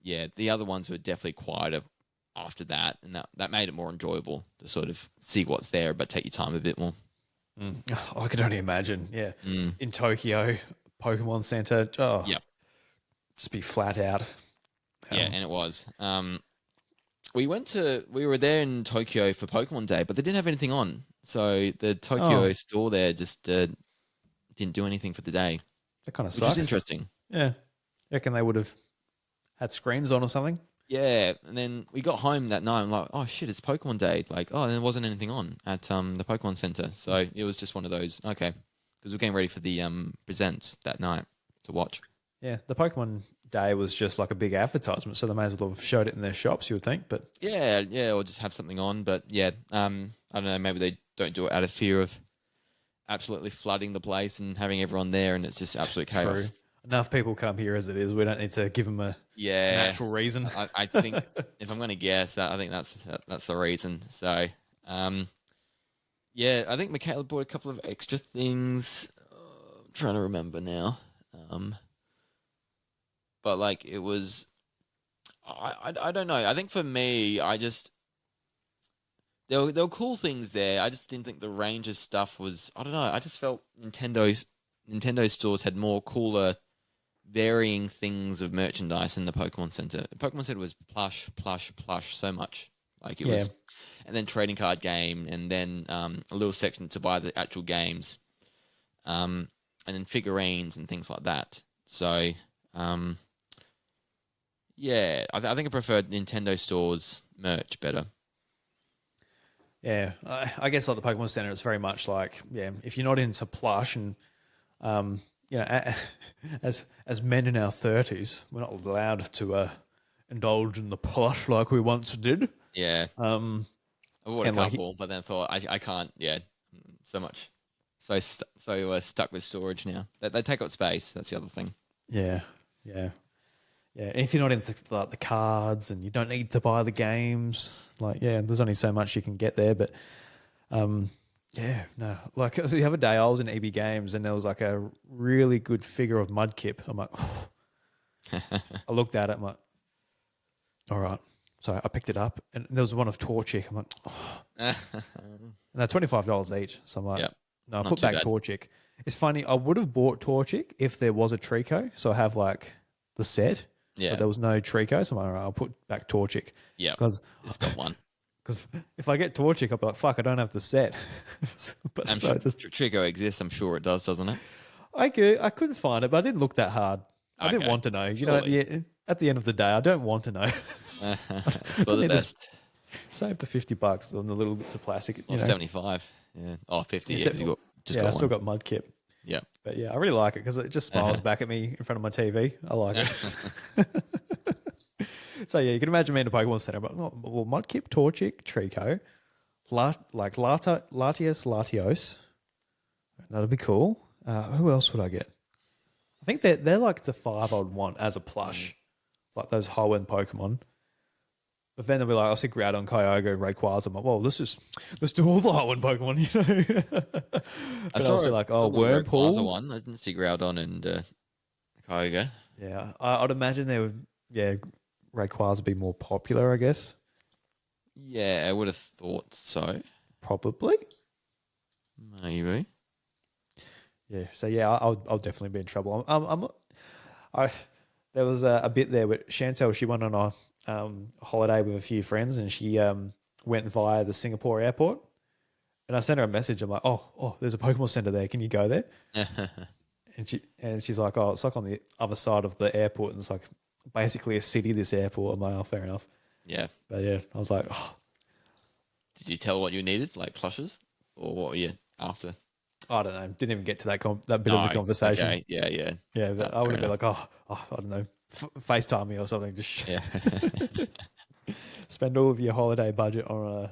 yeah, the other ones were definitely quieter after that, and that made it more enjoyable to sort of see what's there, but take your time a bit more. Oh, I could only imagine. Yeah, in Tokyo, Pokemon Centre. Oh, Yep. Just be flat out. Yeah, and it was. We were there in Tokyo for Pokemon Day, but they didn't have anything on. So the Tokyo store there just didn't do anything for the day. That kind of which sucks. is interesting. Yeah. You reckon they would have had screens on or something? Yeah, and then we got home that night. I'm like, oh shit, it's Pokemon Day. Like, oh, there wasn't anything on at the Pokemon Centre. So it was just one of those. Okay, because we're getting ready for the presents that night to watch. Yeah, the Pokemon Day was just like a big advertisement, so they may as well have showed it in their shops, you would think. But yeah, or just have something on. But yeah, I don't know. Maybe they don't do it out of fear of absolutely flooding the place and having everyone there, and it's just absolute chaos. True. Enough people come here as it is. We don't need to give them an actual reason. I think if I'm going to guess that, I think that's the reason. So, Yeah, I think Michaela bought a couple of extra things. I'm trying to remember now. Um, but like it was, I don't know. I think for me, I just there were cool things there. I just didn't think the range of stuff was. I don't know. I just felt Nintendo stores had more cooler, varying things of merchandise in the Pokemon Center. The Pokemon Center was plush, plush, plush, so much. Like it Yeah, was, and then trading card game, and then a little section to buy the actual games, and then figurines and things like that. So, um, yeah, I think I preferred Nintendo stores merch better. yeah. I guess like the Pokemon Center, it's very much like if you're not into plush and you know, as men in our 30s, we're not allowed to indulge in the plush like we once did. Yeah, Um, I bought a and like couple, but then thought I can't. Yeah, so much, stuck with storage now. They take up space. That's the other thing. yeah, yeah. Yeah, and if you're not into like the cards and you don't need to buy the games, like there's only so much you can get there. But yeah, no, like the other day I was in EB Games and there was like a really good figure of Mudkip. I'm like, I looked at it, I'm like, all right. So I picked it up and there was one of Torchic. I'm like, and they're $25 each. So I'm like, Yep, no, I not put too back bad. Torchic. It's funny, I would have bought Torchic if there was a Trico. So I have like the set. So Yeah, there was no Trico, so I'm like, all right, I'll put back Torchic. yeah, Because just got one. if I get Torchic, I'll be like, fuck, I don't have the set. But I'm so sure I just Trico exists. I'm sure it does, doesn't it? I couldn't find it, but I didn't look that hard. I didn't Okay, want to know. You know, surely. at the end of the day, I don't want to know. It's I for don't the need to best. save the $50 on the little bits of plastic. Or 75. Yeah. Oh, 50. Yeah, because you I got still one. got Mudkip. Yeah. But yeah, I really like it because it just smiles back at me in front of my TV. I like it. So yeah, you can imagine me in a Pokemon Center, but well, Mudkip, Torchic, Trico, Latios. That'd be cool. Who else would I get? I think they're like the five I would want as a plush, like those whole end Pokemon. But then they'll be like, I'll see Groudon, Kyogre, Rayquaza. I'm like, well, let's do all the whole end Pokemon, you know. I But saw I'll see like, oh, a Rayquaza Wurmple. one. I didn't see Groudon and Kyogre. Yeah, I'd imagine they would. Yeah, Rayquaza would be more popular, I guess. Yeah, I would have thought so. Probably. Maybe. Yeah. So yeah, I'll definitely be in trouble. I there was a bit there with Chantel. She went on a holiday with a few friends, and she went via the Singapore airport. And I sent her a message. I'm like, oh, there's a Pokemon Center there. Can you go there? And she's like, oh, it's like on the other side of the airport, and it's like basically a city. This airport. I'm like, oh, fair enough. Yeah. But yeah, I was like, oh, Did you tell what you needed, like plushes, or what were you after? I don't know. Didn't even get to that bit of the conversation. Okay. Yeah. Yeah. Yeah, but I Fair would have been enough. like, I don't know, FaceTime me or something. Just Yeah. spend all of your holiday budget on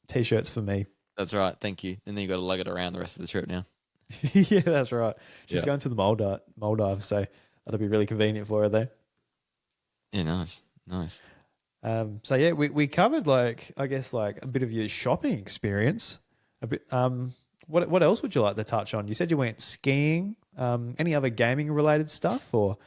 t-shirts for me. That's right. Thank you. And then you got to lug it around the rest of the trip now. Yeah, that's right. She's Yeah. going to the Maldives, so that'll be really convenient for her there. Yeah. Nice. Nice. So yeah, we covered like I guess like a bit of your shopping experience. A bit. What else would you like to touch on? You said you went skiing. Any other gaming related stuff or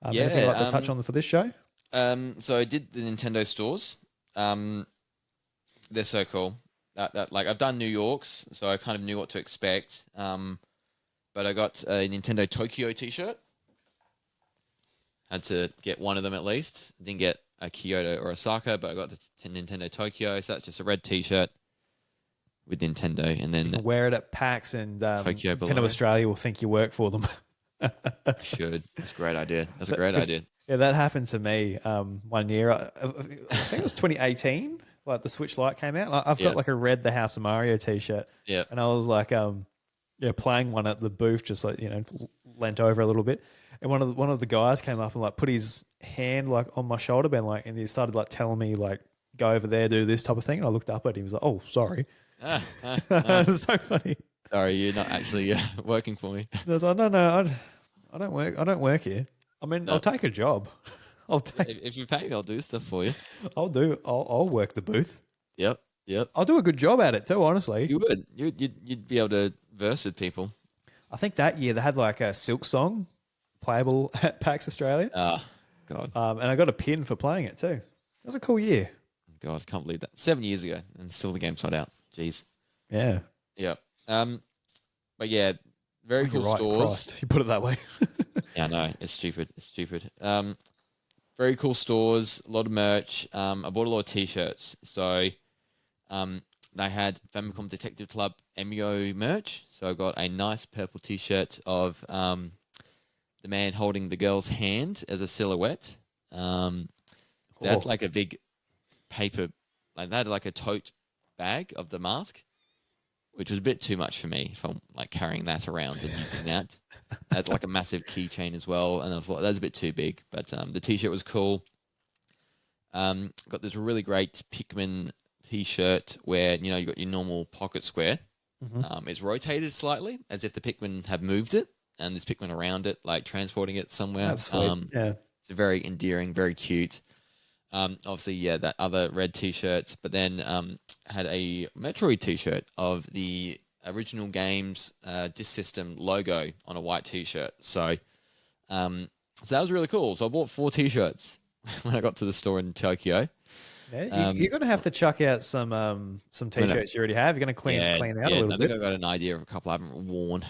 anything you'd like to touch on for this show? So I did the Nintendo stores. They're so cool. That like I've done New York's, so I kind of knew what to expect. But I got a Nintendo Tokyo T-shirt. Had to get one of them at least. Didn't get a Kyoto or Osaka, but I got the Nintendo Tokyo. So that's just a red T-shirt with Nintendo, and You can then wear it at PAX and Tokyo Nintendo below. Australia will think you work for them. should. That's a great idea. That's a great idea. Yeah, that happened to me one year. I think it was 2018. Like the Switch Lite came out. I've Yeah. got like a red The House of Mario T-shirt. Yeah. And I was like, playing one at the booth, just like leant over a little bit, and one of the guys came up and like put his hand like on my shoulder, been like, and he started like telling me like, go over there, do this type of thing. And I looked up at him. He was like, oh, sorry. It was so funny. Sorry, you're not actually working for me. I was like, no, I don't work. I don't work here. I mean, No. I'll take a job. I'll take. If you pay me, I'll do stuff for you. I'll work the booth. Yep. Yep. I'll do a good job at it too, honestly. You would. You'd be able to verse with people. I think that year they had like a Silk Song playable at PAX Australia. Ah, God. And I got a pin for playing it too. It was a cool year. God, I can't believe that. 7 years ago, and still the game's not out. Jeez. Yeah. Yep. But yeah, very cool You're right, stores. Christ, you put it that way. Yeah, no, it's stupid. It's stupid. Very cool stores, a lot of merch. I bought a lot of t-shirts. So they had Famicom Detective Club Emio merch. So I got a nice purple t-shirt of the man holding the girl's hand as a silhouette. They had like a big paper, like they had like a tote bag of the mask, which was a bit too much for me if I'm like carrying that around and using that. They had like a massive keychain as well, and I thought that was a bit too big. But the t-shirt was cool. Got this really great Pikmin t-shirt where you got your normal pocket square. Mm-hmm. It's rotated slightly as if the Pikmin have moved it, and there's Pikmin around it, like transporting it somewhere. That's sweet. Yeah, it's very endearing, very cute. Obviously, yeah, that other red t-shirts, but then had a Metroid t-shirt of the original game's disc system logo on a white t-shirt. So that was really cool. So I bought 4 t-shirts when I got to the store in Tokyo. Yeah, you're going to have to chuck out some t-shirts you already have. You're going to clean out a little bit. I think I've got an idea of a couple I haven't worn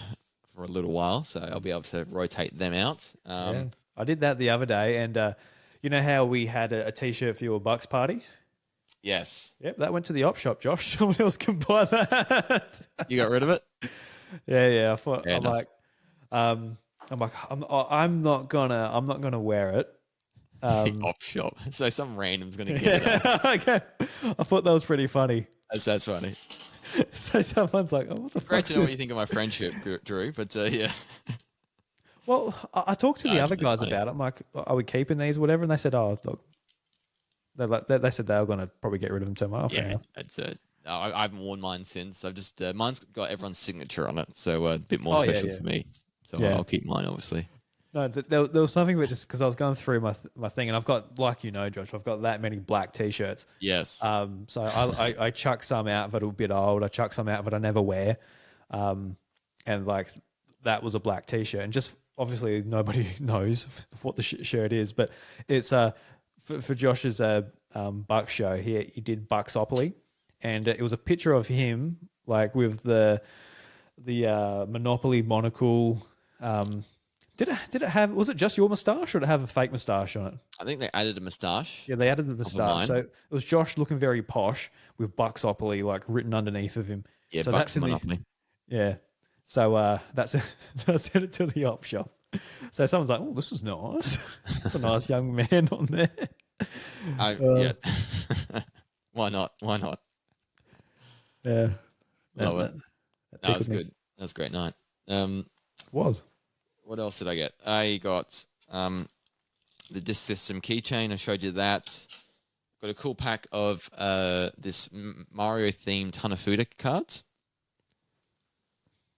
for a little while, so I'll be able to rotate them out. Yeah. I did that the other day, and you know how we had a t-shirt for your Bucks party? Yes. Yep, that went to the op shop, Josh. Someone else can buy that. You got rid of it? Yeah. I thought I'm not gonna wear it. The op shop. So some random's gonna get it. Okay. I thought that was pretty funny. That's funny. So someone's like, "Oh, what the fuck?" Great to know what you think of my friendship, Drew. But yeah. Well, I talked to the other guys about it. I'm like, "Are we keeping these, or whatever?" And they said, "Oh, look." They said they were going to probably get rid of them tomorrow. Yeah, I haven't worn mine since. I've just mine's got everyone's signature on it, so a bit more special for me. So I'll keep mine, obviously. No, there was something that just because I was going through my thing, and I've got, like Josh, I've got that many black t-shirts. Yes. So I chuck some out that are a bit old. I chuck some out that I never wear, and like that was a black t-shirt, and just obviously nobody knows what the shirt is, but it's for Josh's Buck show. He did Bucksopoly, and it was a picture of him like with the Monopoly monocle. Did it have? Was it just your moustache, or did it have a fake moustache on it? I think they added a moustache. Yeah, they added the moustache. So it was Josh looking very posh with Bucksopoly like written underneath of him. Yeah, so Bucks that's Monopoly. Yeah. So that's it. I sent it to the op shop. So someone's like, "Oh, this is nice. That's a nice young man on there." Yeah. Why not? Yeah. Love it. That was good. That was a great night. Was. What else did I get? I got the disc system keychain. I showed you that. Got a cool pack of this Mario themed Hanafuda cards.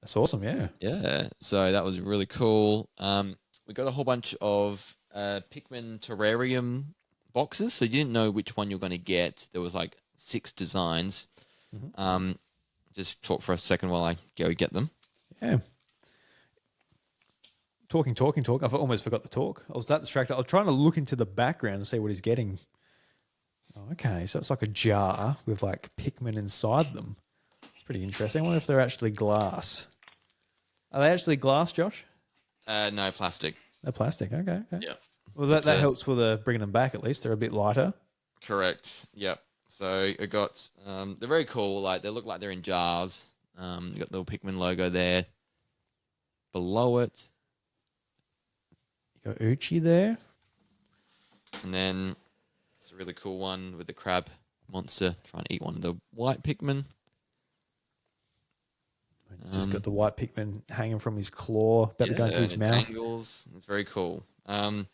That's awesome, yeah. Yeah, so that was really cool. We got a whole bunch of Pikmin Terrarium boxes, so you didn't know which one you're going to get. There was like 6 designs. Mm-hmm. Just talk for a second while I go get them. Yeah. Talking. I've almost forgot the talk. I was that distracted. I was trying to look into the background and see what he's getting. Oh, okay, so it's like a jar with like Pikmin inside them. It's pretty interesting. I wonder if they're actually glass. Are they actually glass, Josh? No, plastic. They're plastic. Okay. Yeah. Well, that helps with bringing them back. At least they're a bit lighter. Correct. Yep. So I got. They're very cool. Like they look like they're in jars. You got the little Pikmin logo there. Below it. You got Uchi there. And then it's a really cool one with the crab monster trying to eat one of the white Pikmin. He's just got the white Pikmin hanging from his claw, about to go into his mouth. Angles. It's very cool. And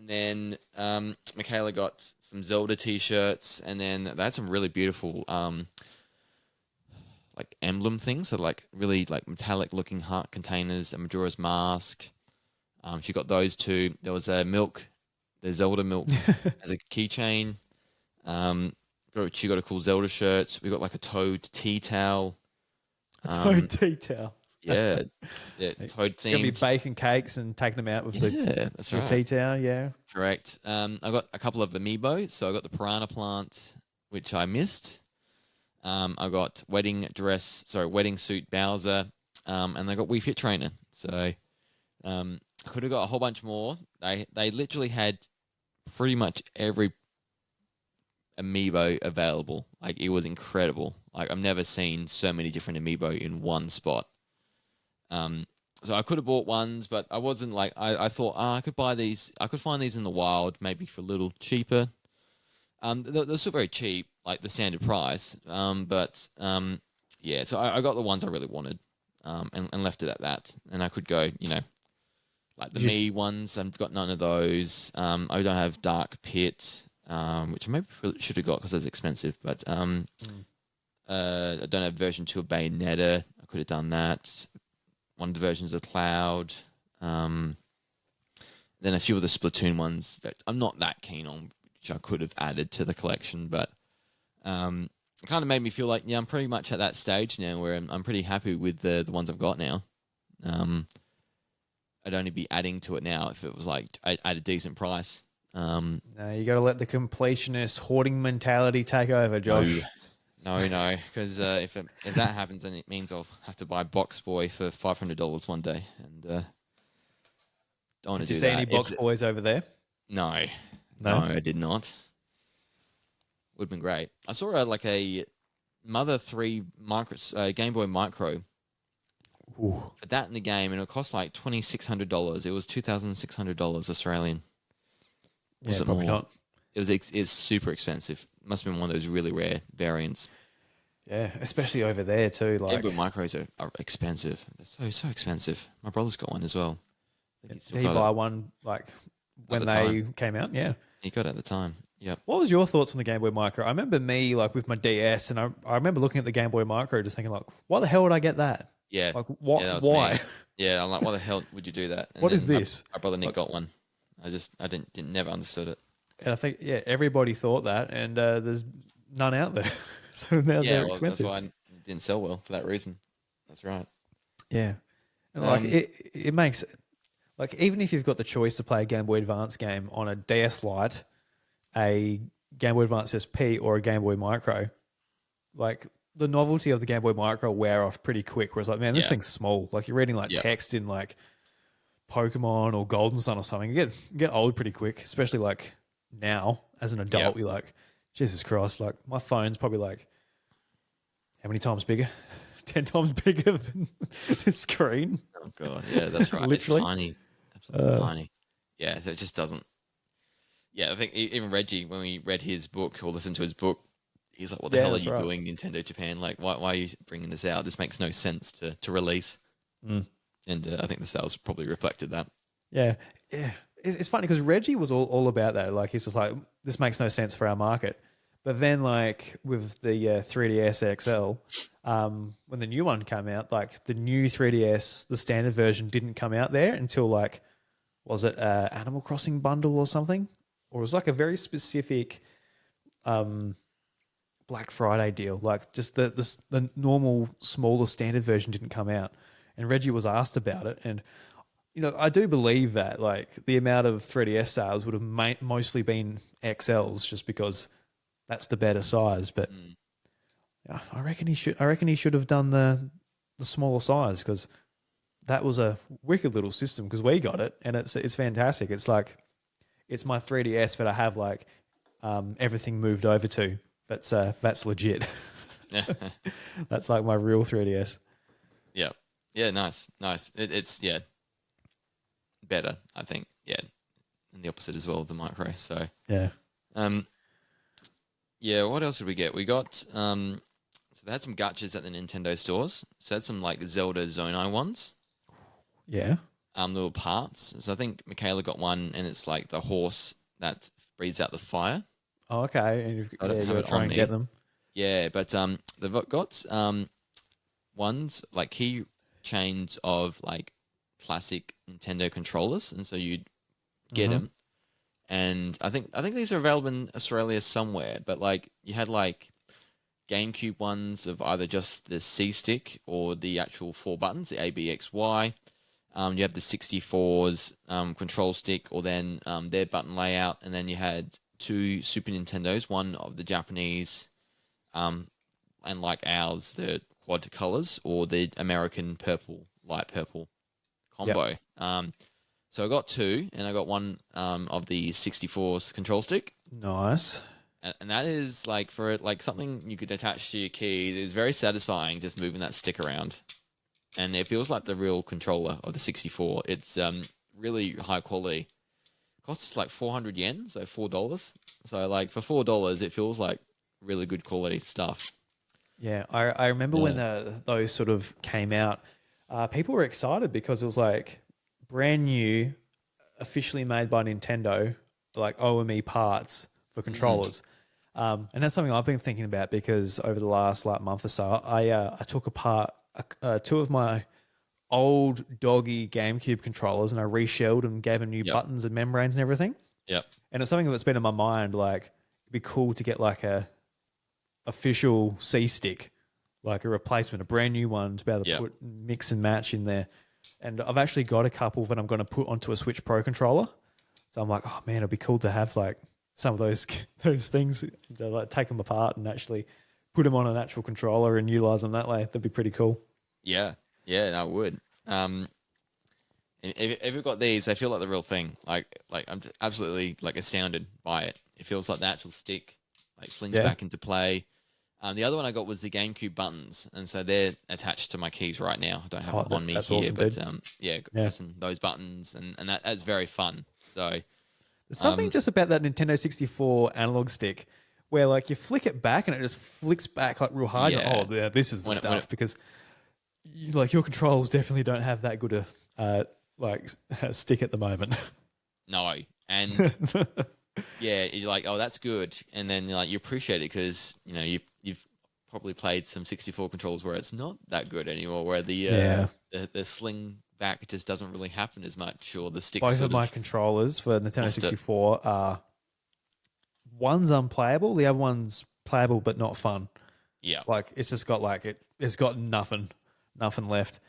then Michaela got some Zelda t-shirts, and then they had some really beautiful like emblem things, so like really like metallic looking heart containers, a Majora's Mask. She got those 2. There was a milk, the Zelda milk as a keychain. Got She got a cool Zelda shirt. We got like a Toad tea towel. A Toad detail. Yeah, yeah, Toad It's gonna be themed. baking cakes and taking them out with Yeah, that's the right. tea towel. Yeah. Correct. I got a couple of amiibo. So I got the piranha plant, which I missed. I got wedding suit Bowser, and I got Wii Fit Trainer. So I could have got a whole bunch more. They literally had pretty much every amiibo available. Like it was incredible. Like I've never seen so many different amiibo in one spot. So I could have bought ones, but I wasn't like I thought I could buy these. I could find these in the wild, maybe for a little cheaper. They're still very cheap, like the standard price. Yeah. So I got the ones I really wanted, and left it at that. And I could go, like the me ones. I've got none of those. I don't have Dark Pit, which I maybe should have got because it's expensive. But I don't have version 2 of Bayonetta. I could have done that. One of the versions of Cloud. Then a few of the Splatoon ones that I'm not that keen on, which I could have added to the collection. But it kind of made me feel like, I'm pretty much at that stage now where I'm pretty happy with the ones I've got now. I'd only be adding to it now if it was like at a decent price. No, you got to let the completionist hoarding mentality take over, Josh. No, because if that happens, then it means I'll have to buy Box Boy for $500 one day, and don't want to do that. Did you see any Box Boys over there? No, I did not. Would have been great. I saw like a Mother 3 Game Boy Micro. Ooh. For that in the game, and it cost like $2,600. It was $2,600 Australian. Was it probably more? Not. It's super expensive. Must have been one of those really rare variants. Yeah, especially over there too. Like, Game Boy Micros are expensive. They're so expensive. My brother's got one as well. Did he buy one like when they came out? Yeah, he got it at the time. Yep. What was your thoughts on the Game Boy Micro? I remember me like with my DS, and I remember looking at the Game Boy Micro, just thinking like, why the hell would I get that? Yeah. Like what? Yeah, why? Me. Yeah, I'm like, why the hell would you do that? And what is this? My brother Nick got one. I didn't never understood it. And I think everybody thought that, and there's none out there, so now they're expensive. That's why it didn't sell well for that reason. That's right. Yeah, and like it makes like even if you've got the choice to play a Game Boy Advance game on a DS Lite, a Game Boy Advance SP, or a Game Boy Micro, like the novelty of the Game Boy Micro wear off pretty quick. Whereas like, man, this thing's small. Like you're reading like text in like Pokemon or Golden Sun or something. You get old pretty quick, especially like now as an adult. You're like, Jesus Christ, like my phone's probably like how many times bigger? 10 times bigger than the screen. Oh god, yeah, that's right. Literally. It's tiny. Absolutely tiny. Yeah, so it just doesn't. Yeah, I think even Reggie, when we read his book or listened to his book, he's like, what the hell are you doing, Nintendo Japan? Like, why are you bringing this out? This makes no sense to release. And I think the sales probably reflected that. Yeah. It's funny because Reggie was all about that. Like, he's just like, this makes no sense for our market. But then, like, with the 3DS XL, when the new one came out, like, the new 3DS, the standard version didn't come out there until, like, was it Animal Crossing bundle or something? Or it was, like, a very specific Black Friday deal. Like, just the normal, smaller standard version didn't come out. And Reggie was asked about it. And, you know, I do believe that, like, the amount of 3DS sales would have mostly been XLs just because that's the better size. But I reckon he should have done the smaller size, because that was a wicked little system, because we got it and it's fantastic. It's like, it's my 3DS that I have like everything moved over to. That's legit. That's like my real 3DS. Yeah. Yeah, nice. It's better, I think. Yeah, and the opposite as well of the micro. So yeah. Yeah. What else did we get? We got so they had some gachas at the Nintendo stores. So they had some like Zelda Zonai ones. Yeah. Little parts. So I think Michaela got one, and it's like the horse that breathes out the fire. Oh, okay. And you've got to try and get them. Yeah, but they've got ones like key chains of like classic Nintendo controllers, and so you'd get them, and I think these are available in Australia somewhere. But like you had like GameCube ones of either just the C stick or the actual four buttons, the A, B, X, Y. You have the 64's control stick, or then their button layout, and then you had two Super Nintendos, one of the Japanese, and like ours, the quad colors, or the American purple, light purple combo. Yep. So I got two, and I got one of the 64's control stick. Nice. And that is like for like something you could attach to your keys. It's very satisfying just moving that stick around, and it feels like the real controller of the 64. It's really high quality. Costs like 400 yen, so $4. So like for $4, it feels like really good quality stuff. Yeah, I remember when those sort of came out, people were excited because it was like brand new, officially made by Nintendo, like OME parts for controllers. And that's something I've been thinking about because over the last like month or so, I took apart two of my old doggy GameCube controllers and I reshelled and gave them new buttons and membranes and everything. Yep. And it's something that's been in my mind, like it'd be cool to get like a official C stick, like a replacement, a brand new one to be able to put mix and match in there. And I've actually got a couple that I'm going to put onto a Switch Pro controller. So I'm like, oh man, it'd be cool to have like some of those things, to like take them apart and actually put them on an actual controller and utilize them that way. That'd be pretty cool. Yeah, I would. If you've got these, they feel like the real thing. Like I'm just absolutely like astounded by it. It feels like the actual stick, like flings back into play. The other one I got was the GameCube buttons, and so they're attached to my keys right now. I don't have it on me here, awesome, but pressing those buttons, and that's very fun. So there's something just about that Nintendo 64 analog stick where like you flick it back and it just flicks back like real hard. Yeah. Oh yeah, this is the stuff because like your controls definitely don't have that good a stick at the moment. No, and yeah, you're like, oh, that's good, and then like you appreciate it because you've probably played some 64 controls where it's not that good anymore, where the sling back just doesn't really happen as much, or the sticks. Both of my controllers for Nintendo 64 are one's unplayable, the other one's playable but not fun. Yeah, like it's just got like it's got nothing left.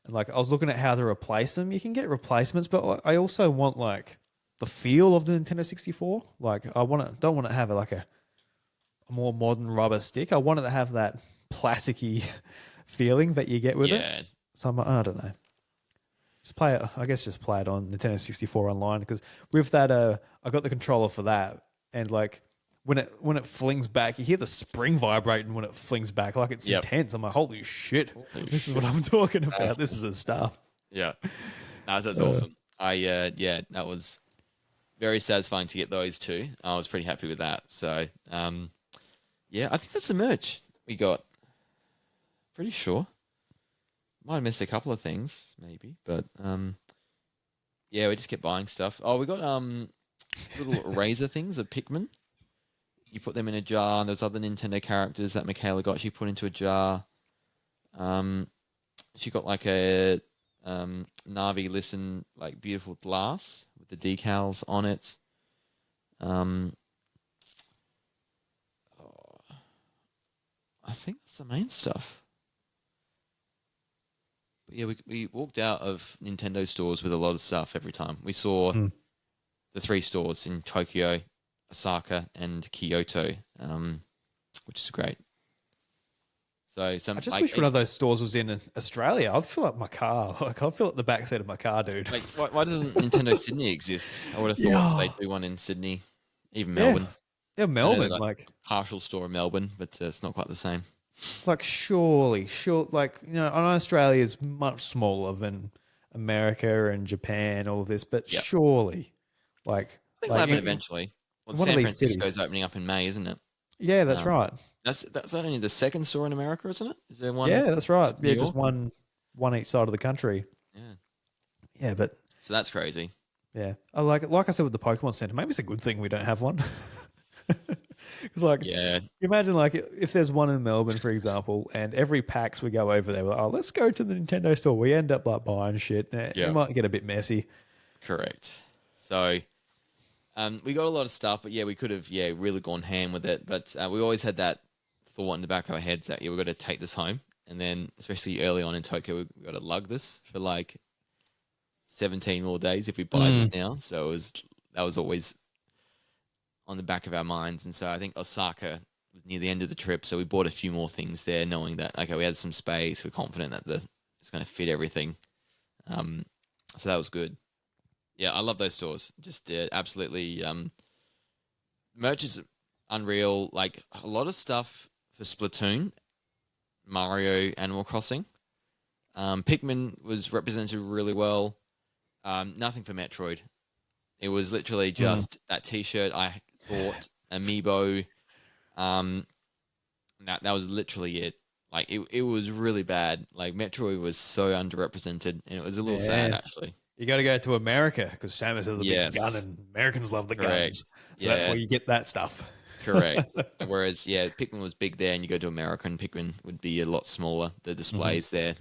And like I was looking at how to replace them. You can get replacements, but I also want like the feel of the Nintendo 64. Like don't want to have like a more modern rubber stick. I want it to have that plasticky feeling that you get with it. So I don't know. Just play it. I guess just play it on Nintendo 64 online because with that, I got the controller for that, and like when it flings back, you hear the spring vibrating when it flings back, like it's intense. I'm like, holy shit, this is what I'm talking about. This is the stuff. Yeah, no, that's awesome. That was very satisfying to get those two. I was pretty happy with that. So, I think that's the merch we got. Pretty sure. Might have missed a couple of things, maybe, but we just kept buying stuff. Oh, we got little eraser things of Pikmin. You put them in a jar, and there's other Nintendo characters that Michaela got. She put into a jar. She got like a Navi Listen, like beautiful glass with the decals on it. I think that's the main stuff. But yeah, we walked out of Nintendo stores with a lot of stuff every time. We saw the 3 stores in Tokyo, Osaka, and Kyoto, which is great. So I just wish one of those stores was in Australia. I'd fill up my car. Like I'd fill up the backseat of my car, dude. Like, why doesn't Nintendo Sydney exist? I would have thought they do one in Sydney, even Melbourne. Yeah, Melbourne, like a partial store in Melbourne, but it's not quite the same. Like surely, like I know Australia is much smaller than America and Japan, all this, but surely, like I think they'll happen eventually. Well, San Francisco's opening up in May, isn't it? Yeah, that's right. That's only the second store in America, isn't it? Is there one? Yeah, that's right. Yeah, just one each side of the country. Yeah, but so that's crazy. Yeah, like I said with the Pokémon Centre, maybe it's a good thing we don't have one. Because you imagine like if there's one in Melbourne, for example, and every PAX we go over there, we're like, oh, let's go to the Nintendo store. We end up like buying shit. It might get a bit messy. Correct. So, We got a lot of stuff, but yeah, we could have really gone ham with it. But we always had that thought in the back of our heads that we've got to take this home, and then especially early on in Tokyo, we got to lug this for like 17 more days if we buy this now. So that was always on the back of our minds, and so I think Osaka was near the end of the trip, so we bought a few more things there, knowing that okay, we had some space, we're confident that it's going to fit everything. So that was good. Yeah, I love those stores. Just absolutely. Merch is unreal. Like a lot of stuff for Splatoon, Mario, Animal Crossing. Pikmin was represented really well. Nothing for Metroid. It was literally just that T-shirt I bought, Amiibo. That was literally it. Like it was really bad. Like Metroid was so underrepresented, and it was a little sad actually. You got to go to America because Samus has a big gun, and Americans love the guns. So that's where you get that stuff. Correct. Whereas, Pikmin was big there, and you go to America, and Pikmin would be a lot smaller. The displays there.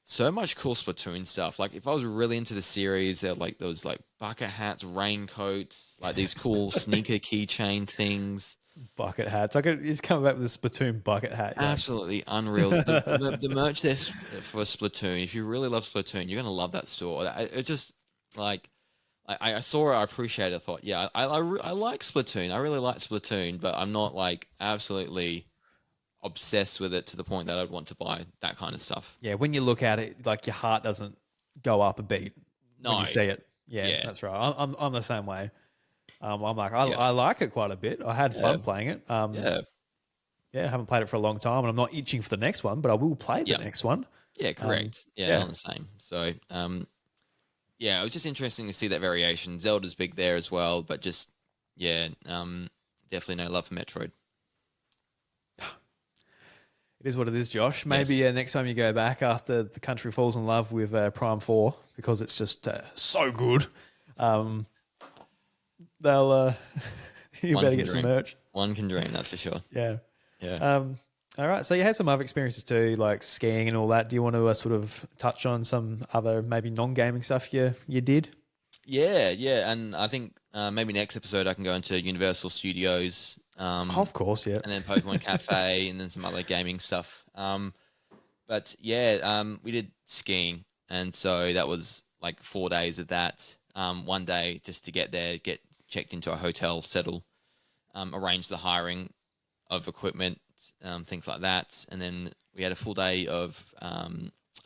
So much cool Splatoon stuff. Like if I was really into the series, there were like those like bucket hats, raincoats, like these cool sneaker keychain things. Bucket hats. I could just come back with a Splatoon bucket hat. Yeah. Absolutely unreal. The merch there for Splatoon. If you really love Splatoon, you're gonna love that store. It just like I saw it, I appreciate it. I thought, yeah, I like Splatoon. I really like Splatoon, but I'm not like absolutely obsessed with it to the point that I'd want to buy that kind of stuff. Yeah, when you look at it, like your heart doesn't go up a beat when you see it. Yeah, that's right. I'm the same way. I'm like, I like it quite a bit. I had fun playing it. I haven't played it for a long time, and I'm not itching for the next one, but I will play the next one. Yeah, correct. I'm the same. So, it was just interesting to see that variation. Zelda's big there as well, but just, definitely no love for Metroid. It is what it is, Josh. Maybe next time you go back after the country falls in love with Prime 4, because it's just so good, they'll you better get some merch. One can dream, that's for sure. Yeah. All right, so you had some other experiences too, like skiing and all that. Do you want to sort of touch on some other maybe non-gaming stuff you did? Yeah, and I think maybe next episode I can go into Universal Studios. Of course, yeah. And then Pokemon Cafe and then some other gaming stuff. But we did skiing, and so that was like 4 days of that. One day just to get there, get checked into a hotel, settle, arrange the hiring of equipment, things like that. And then we had a full day of,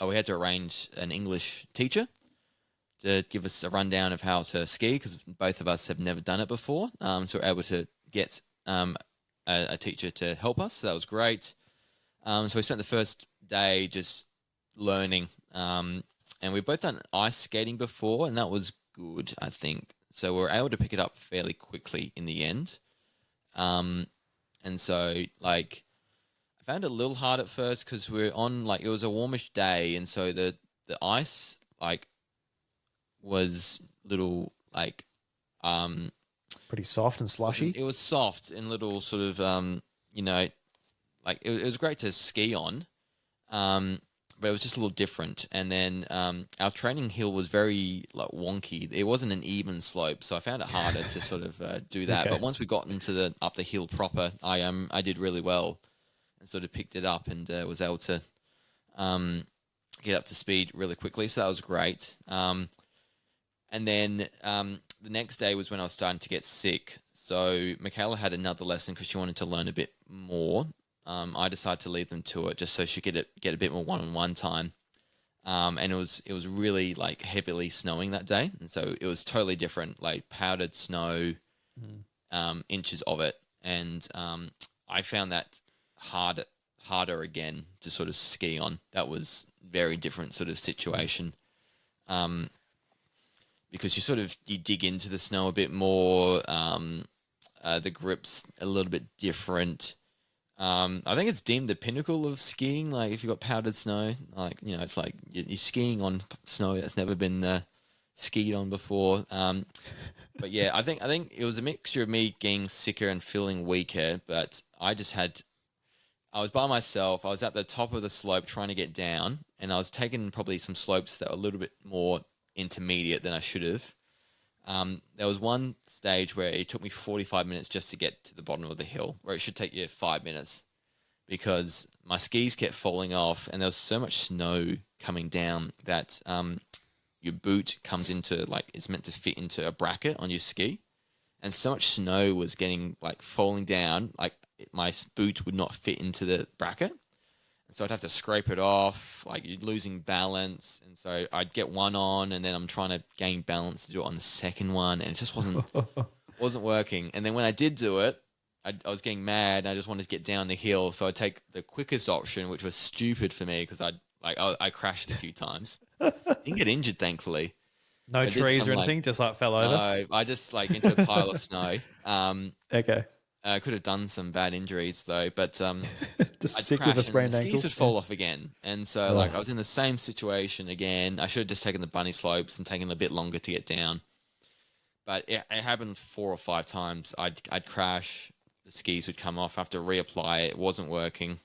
we had to arrange an English teacher to give us a rundown of how to ski, because both of us have never done it before. So we're able to get a teacher to help us. So that was great. So we spent the first day just learning. And we've both done ice skating before, and that was good, I think. So we were able to pick it up fairly quickly in the end. And so, like, I found it a little hard at first because we're on, like, it was a warmish day, and so the ice, like, was little, like, pretty soft and slushy. It was soft and little sort of, like, it was great to ski on, but it was just a little different. And then our training hill was very, like, wonky. It wasn't an even slope, so I found it harder to sort of do that. Okay. But once we got into up the hill proper, I did really well and sort of picked it up and was able to get up to speed really quickly. So that was great. And then the next day was when I was starting to get sick. So Michaela had another lesson because she wanted to learn a bit more. I decided to leave them to it just so she could get a bit more one-on-one time. And it was really, like, heavily snowing that day, and so it was totally different, like powdered snow, inches of it, and I found that harder again to sort of ski on. That was very different sort of situation. Because you dig into the snow a bit more. The grip's a little bit different. I think it's deemed the pinnacle of skiing. Like, if you've got powdered snow, like, it's like you're skiing on snow that's never been skied on before. But yeah, I think it was a mixture of me getting sicker and feeling weaker. But I was by myself. I was at the top of the slope trying to get down, and I was taking probably some slopes that were a little bit more intermediate than I should have. There was one stage where it took me 45 minutes just to get to the bottom of the hill, where it should take you 5 minutes, because my skis kept falling off and there was so much snow coming down that your boot comes into, like, it's meant to fit into a bracket on your ski. And so much snow was getting, like, falling down, like my boot would not fit into the bracket. And so I'd have to scrape it off, like you're losing balance. And so I'd get one on and then I'm trying to gain balance to do it on the second one. And it just wasn't working. And then when I did do it, I was getting mad and I just wanted to get down the hill. So I'd take the quickest option, which was stupid for me because I crashed a few times. Didn't get injured, thankfully. No trees or anything, just like fell over? No, I just like into a pile of snow. Okay. I could have done some bad injuries though, but Just I'd sick with a crash sprained and the ankle. skis would fall off again. And so like I was in the same situation again. I should have just taken the bunny slopes and taken a bit longer to get down. But it happened 4 or 5 times. I'd crash, the skis would come off, I have to reapply it. It wasn't working.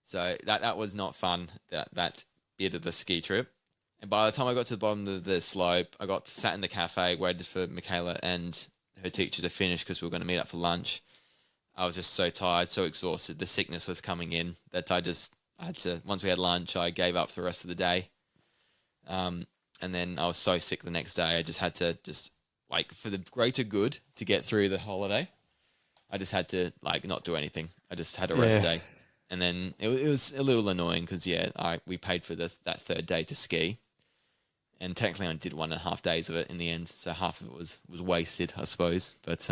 So that was not fun, that bit of the ski trip. And by the time I got to the bottom of the slope, I got sat in the cafe, waited for Michaela and her teacher to finish because we were going to meet up for lunch. I was just so tired, so exhausted. The sickness was coming in that I had to, once we had lunch, I gave up for the rest of the day. And then I was so sick the next day. I just had to like, for the greater good to get through the holiday, I just had to like not do anything. I just had a rest day. And then it was a little annoying because, we paid for that third day to ski. And technically I did 1.5 days of it in the end. So half of it was wasted, I suppose. But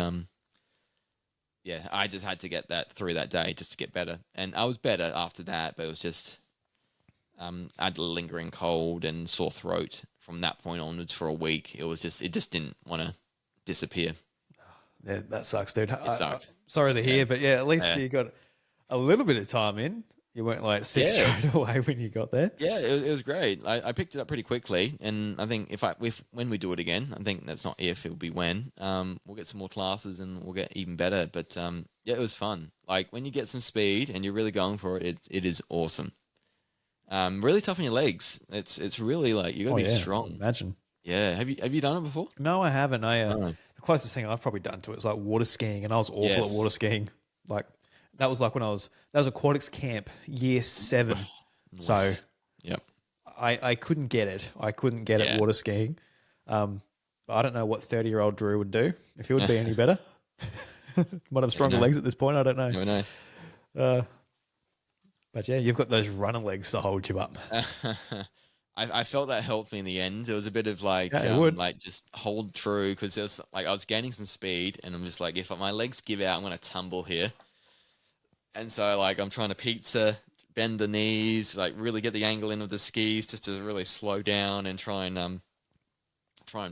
I just had to get that through that day just to get better. And I was better after that, but it was just, I had a lingering cold and sore throat from that point onwards for a week. It just didn't want to disappear. Yeah, that sucks, dude. It sucked. Sorry to hear, but at least you got a little bit of time in. You weren't like sick straight away when you got there. Yeah, it was great. I picked it up pretty quickly, and I think when we do it again, I think that's not if, it'll be when. We'll get some more classes and we'll get even better. But it was fun. Like when you get some speed and you're really going for it, it is awesome. Really tough on your legs. It's really like you gotta be strong. Imagine. Yeah. Have you done it before? No, I haven't. The closest thing I've probably done to it is like water skiing, and I was awful at water skiing. Like that was like that was aquatics camp, year 7. Nice. So yep. I couldn't get it. I couldn't get it water skiing. But I don't know what 30-year-old Drew would do if he would be any better. Might have stronger legs at this point. I don't know. Never know. But yeah, you've got those runner legs to hold you up. I felt that helped me in the end. It was a bit of like, like just hold true, because it was like I was gaining some speed, and I'm just like, if my legs give out, I'm gonna tumble here. And so like I'm trying to pizza, bend the knees, like really get the angle in of the skis, just to really slow down and try and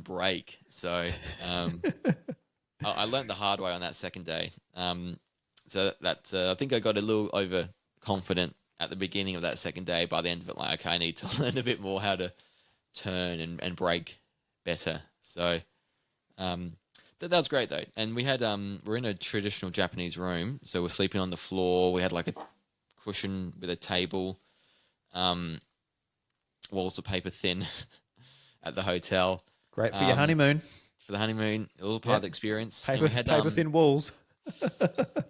brake. So I learned the hard way on that second day. So that I think I got a little overconfident at the beginning of that second day. By the end of it, like, okay, I need to learn a bit more how to turn and brake better. So that was great though. And we had we're in a traditional Japanese room, so we're sleeping on the floor. We had like a cushion with a table, walls of paper thin at the hotel. Great for your honeymoon. For the honeymoon, all part of the experience. Paper, and we had, paper thin walls.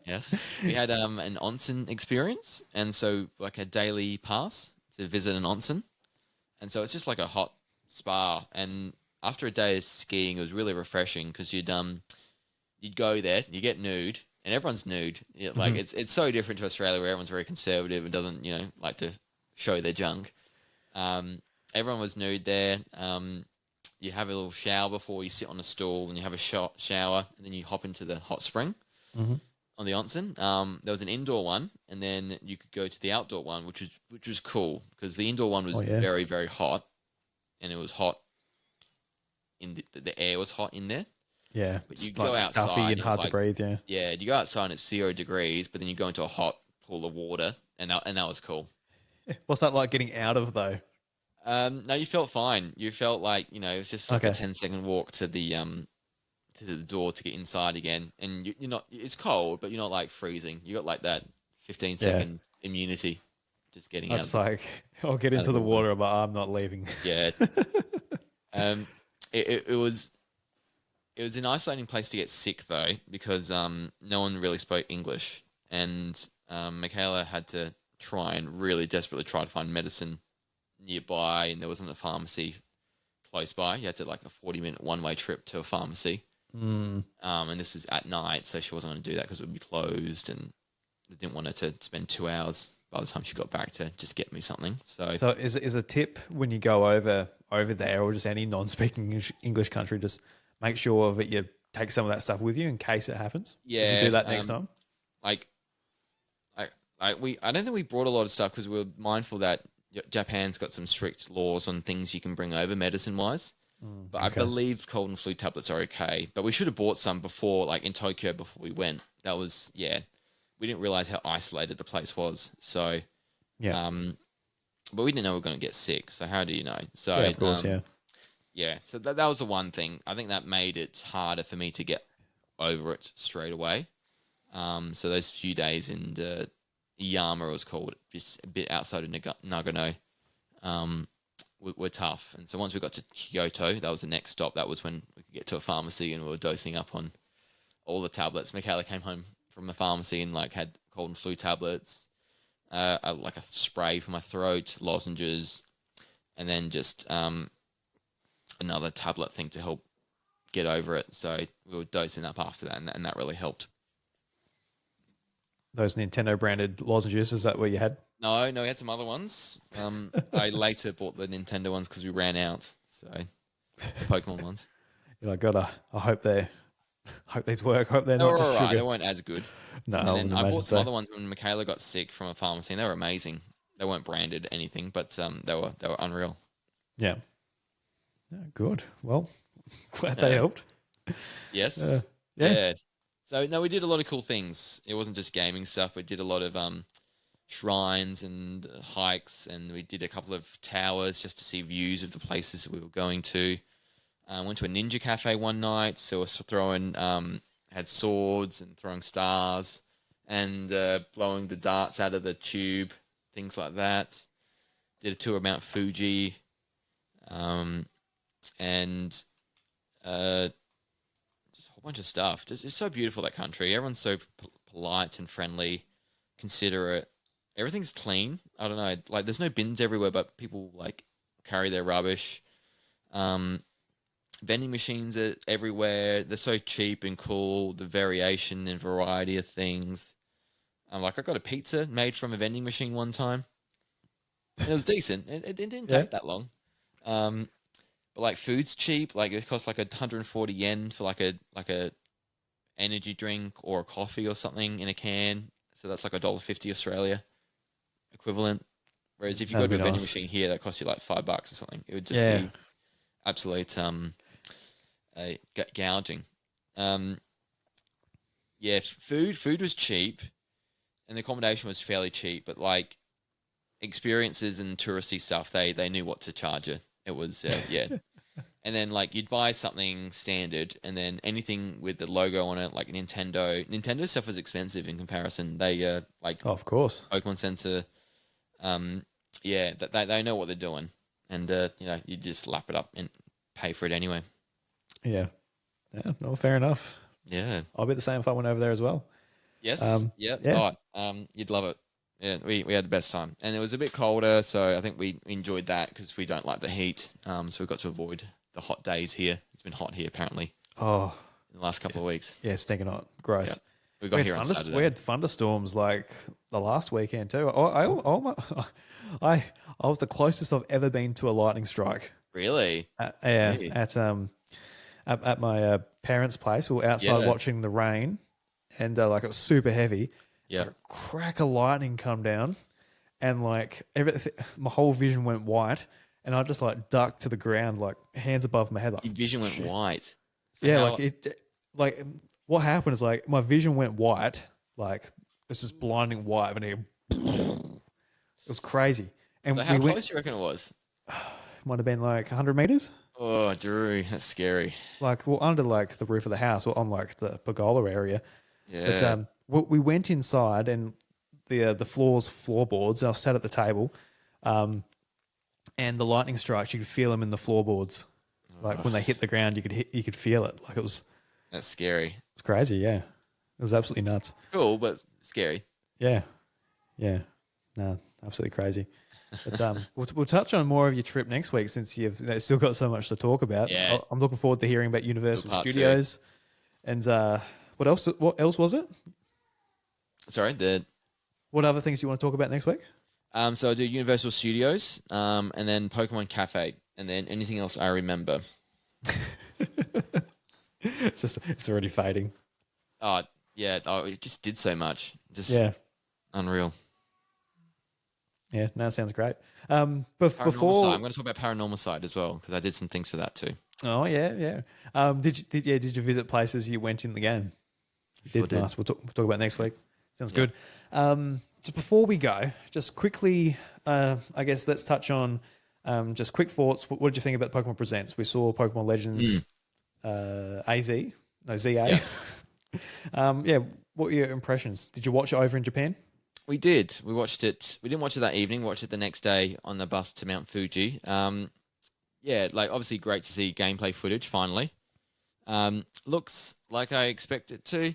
Yes, we had an onsen experience, and so like a daily pass to visit an onsen, and so it's just like a hot spa. And after a day of skiing, it was really refreshing because you'd go there, you get nude, and everyone's nude. Like it's so different to Australia where everyone's very conservative and doesn't like to show their junk. Everyone was nude there. You have a little shower before you sit on a stool, and you have a shower, and then you hop into the hot spring. On the onsen. There was an indoor one, and then you could go to the outdoor one, which was cool because the indoor one was very, very hot, and it was hot in the air was hot in there. Yeah, but you go outside, stuffy and hard to breathe. Yeah, you go outside and it's 0 degrees, but then you go into a hot pool of water, and that was cool. What's that like getting out of though? No, you felt fine. You felt like it was just like a 10-second walk to the door to get inside again, and you're not. It's cold, but you're not like freezing. You got like that 15-second immunity, just getting out. It's like I'll get into the water, but I'm not leaving. Yeah. It was It was an isolating place to get sick though, because no one really spoke English, and Michaela had to try and really desperately try to find medicine nearby, and there wasn't a pharmacy close by. You had to like a 40-minute one-way trip to a pharmacy. And this was at night, so she wasn't going to do that because it would be closed, and they didn't want her to spend 2 hours by the time she got back to just get me something. So is a tip when you go over there, or just any non-speaking English country, just make sure that you take some of that stuff with you in case it happens. Yeah, Did you do that next time? Like, I don't think we brought a lot of stuff because we were mindful that Japan's got some strict laws on things you can bring over medicine wise. But I believe cold and flu tablets are okay. But we should have bought some before, like in Tokyo, before we went. That was, yeah. We didn't realize how isolated the place was. So, yeah. But we didn't know we were going to get sick. So how do you know? So, yeah, of course, yeah. Yeah. So that was the one thing. I think that made it harder for me to get over it straight away. So those few days in Yama, it was called, just a bit outside of Nagano, were tough. And so once we got to Kyoto, that was the next stop. That was when we could get to a pharmacy and we were dosing up on all the tablets. Michaela came home from the pharmacy and like had cold and flu tablets, like a spray for my throat, lozenges, and then just another tablet thing to help get over it. So we were dosing up after that, and that really helped. Those Nintendo branded lozenges, is that what you had? No, we had some other ones. I later bought the Nintendo ones because we ran out. So the Pokemon ones. You're like, I hope these work. Hope they're not just sugar. They weren't as good. No, and then I bought some other ones when Michaela got sick from a pharmacy, and they were amazing. They weren't branded anything, but they were unreal. Yeah. Good. Well, glad they helped. Yes. Yeah. So no, we did a lot of cool things. It wasn't just gaming stuff. We did a lot of shrines and hikes, and we did a couple of towers just to see views of the places we were going to. Went to a ninja cafe one night, so we were throwing, had swords and throwing stars and blowing the darts out of the tube, things like that. Did a tour of Mount Fuji, and just a whole bunch of stuff. It's so beautiful, that country. Everyone's so polite and friendly, considerate. Everything's clean. I don't know. Like, there's no bins everywhere, but people like carry their rubbish. Vending machines are everywhere. They're so cheap and cool. The variation and variety of things. Like, I got a pizza made from a vending machine one time. It was decent. It didn't take that long. But like, food's cheap. Like, it costs like 140 yen for like a energy drink or a coffee or something in a can. So that's like $1.50 Australia equivalent. Whereas if you go to a vending machine here, that costs you like $5 or something. It would just be absolute gouging. Food was cheap, and the accommodation was fairly cheap. But like, experiences and touristy stuff, they knew what to charge you. It was And then like, you'd buy something standard, and then anything with the logo on it, like Nintendo stuff was expensive in comparison. They like, of course, Pokémon Centre. They know what they're doing, and you just lap it up and pay for it anyway. Yeah, no, fair enough. Yeah, I'll be the same if I went over there as well. Yes. You'd love it. Yeah, we had the best time, and it was a bit colder, so I think we enjoyed that because we don't like the heat. So we got to avoid the hot days here. It's been hot here apparently. Oh, in the last couple of weeks. Yeah, stinking hot. Gross. Yeah. We got here on Saturday. We had thunderstorms like the last weekend too. I was the closest I've ever been to a lightning strike. Really? At my parents' place. We were outside watching the rain, and like, it was super heavy. Yeah. A crack of lightning come down, and like, everything, my whole vision went white, and I just like ducked to the ground, like hands above my head. Like, your vision went white. So what happened is, like, my vision went white, like it's just blinding white, and it was crazy. And so how close do you reckon it was? Might have been like 100 meters. Oh, Drew, that's scary. Like, well, under like the roof of the house, or on like the pergola area. Yeah. But we went inside, and the floorboards. I was sat at the table, and the lightning strikes, you could feel them in the floorboards. Like when they hit the ground, you could feel it. Like That's scary. it's crazy. Yeah, it was absolutely nuts. Cool, but scary. Yeah, yeah, no, absolutely crazy. But we'll touch on more of your trip next week since you've still got so much to talk about. Yeah. I'm looking forward to hearing about Universal Part two. Studios and what else? What else was it? Sorry, What other things do you want to talk about next week? so I do Universal Studios, and then Pokemon Cafe, and then anything else I remember. It's already fading. Oh, yeah. Oh, it just did so much. Just Yeah. unreal. Yeah, no, sounds great. Paranormal Before, side. I'm going to talk about Paranormal Side as well because I did some things for that too. oh yeah. Did you visit places you went in the game? You Sure did. Nice. We'll talk about next week. Sounds good. Just before we go, just quickly, I guess let's touch on just quick thoughts. What did you think about Pokemon Presents? We saw Pokemon Legends ZA. Yes. What were your impressions? Did you watch it over in Japan? We did. We watched it. We didn't watch it that evening. Watched it the next day on the bus to Mount Fuji. Like obviously great to see gameplay footage finally. Looks like I expect it to.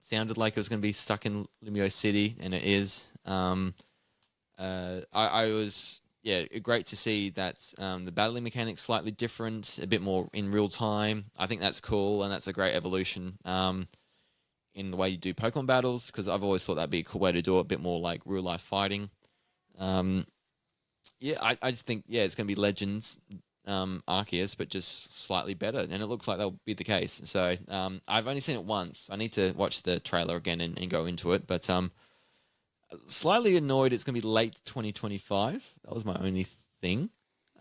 Sounded like it was going to be stuck in Lumio City, and it is. I was great to see that the battling mechanics slightly different, a bit more in real time. I think that's cool, and that's a great evolution. In the way you do Pokemon battles, because I've always thought that'd be a cool way to do it, a bit more like real life fighting. I just think it's going to be Legends Arceus, but just slightly better, and it looks like that'll be the case. So I've only seen it once. I need to watch the trailer again and go into it, but slightly annoyed it's going to be late 2025. That was my only thing.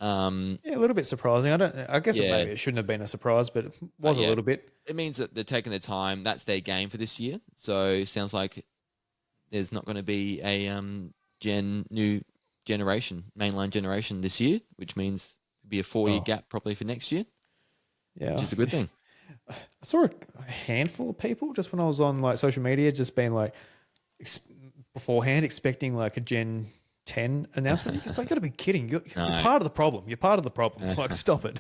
A little bit surprising. I guess maybe it shouldn't have been a surprise, but it was a little bit. It means that they're taking their time. That's their game for this year. So it sounds like there's not going to be a new generation, mainline generation this year, which means it'll be a 4-year gap probably for next year. Yeah, which is a good thing. I saw a handful of people just when I was on like social media, just being like beforehand expecting like a Gen 10 announcement. It's like, you got to be kidding. You're part of the problem. You're part of the problem. Like, stop it.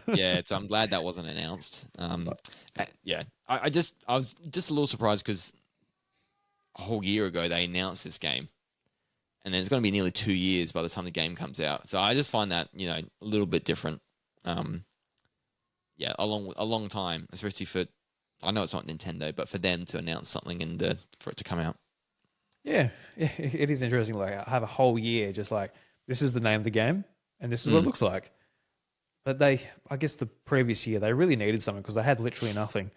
I'm glad that wasn't announced. I was just a little surprised because a whole year ago they announced this game, and then it's going to be nearly 2 years by the time the game comes out. So I just find that a little bit different. A long time, especially for, I know it's not Nintendo, but for them to announce something and for it to come out. Yeah, it is interesting. Like, I have a whole year just like, this is the name of the game and this is what it looks like. But I guess the previous year, they really needed something because they had literally nothing.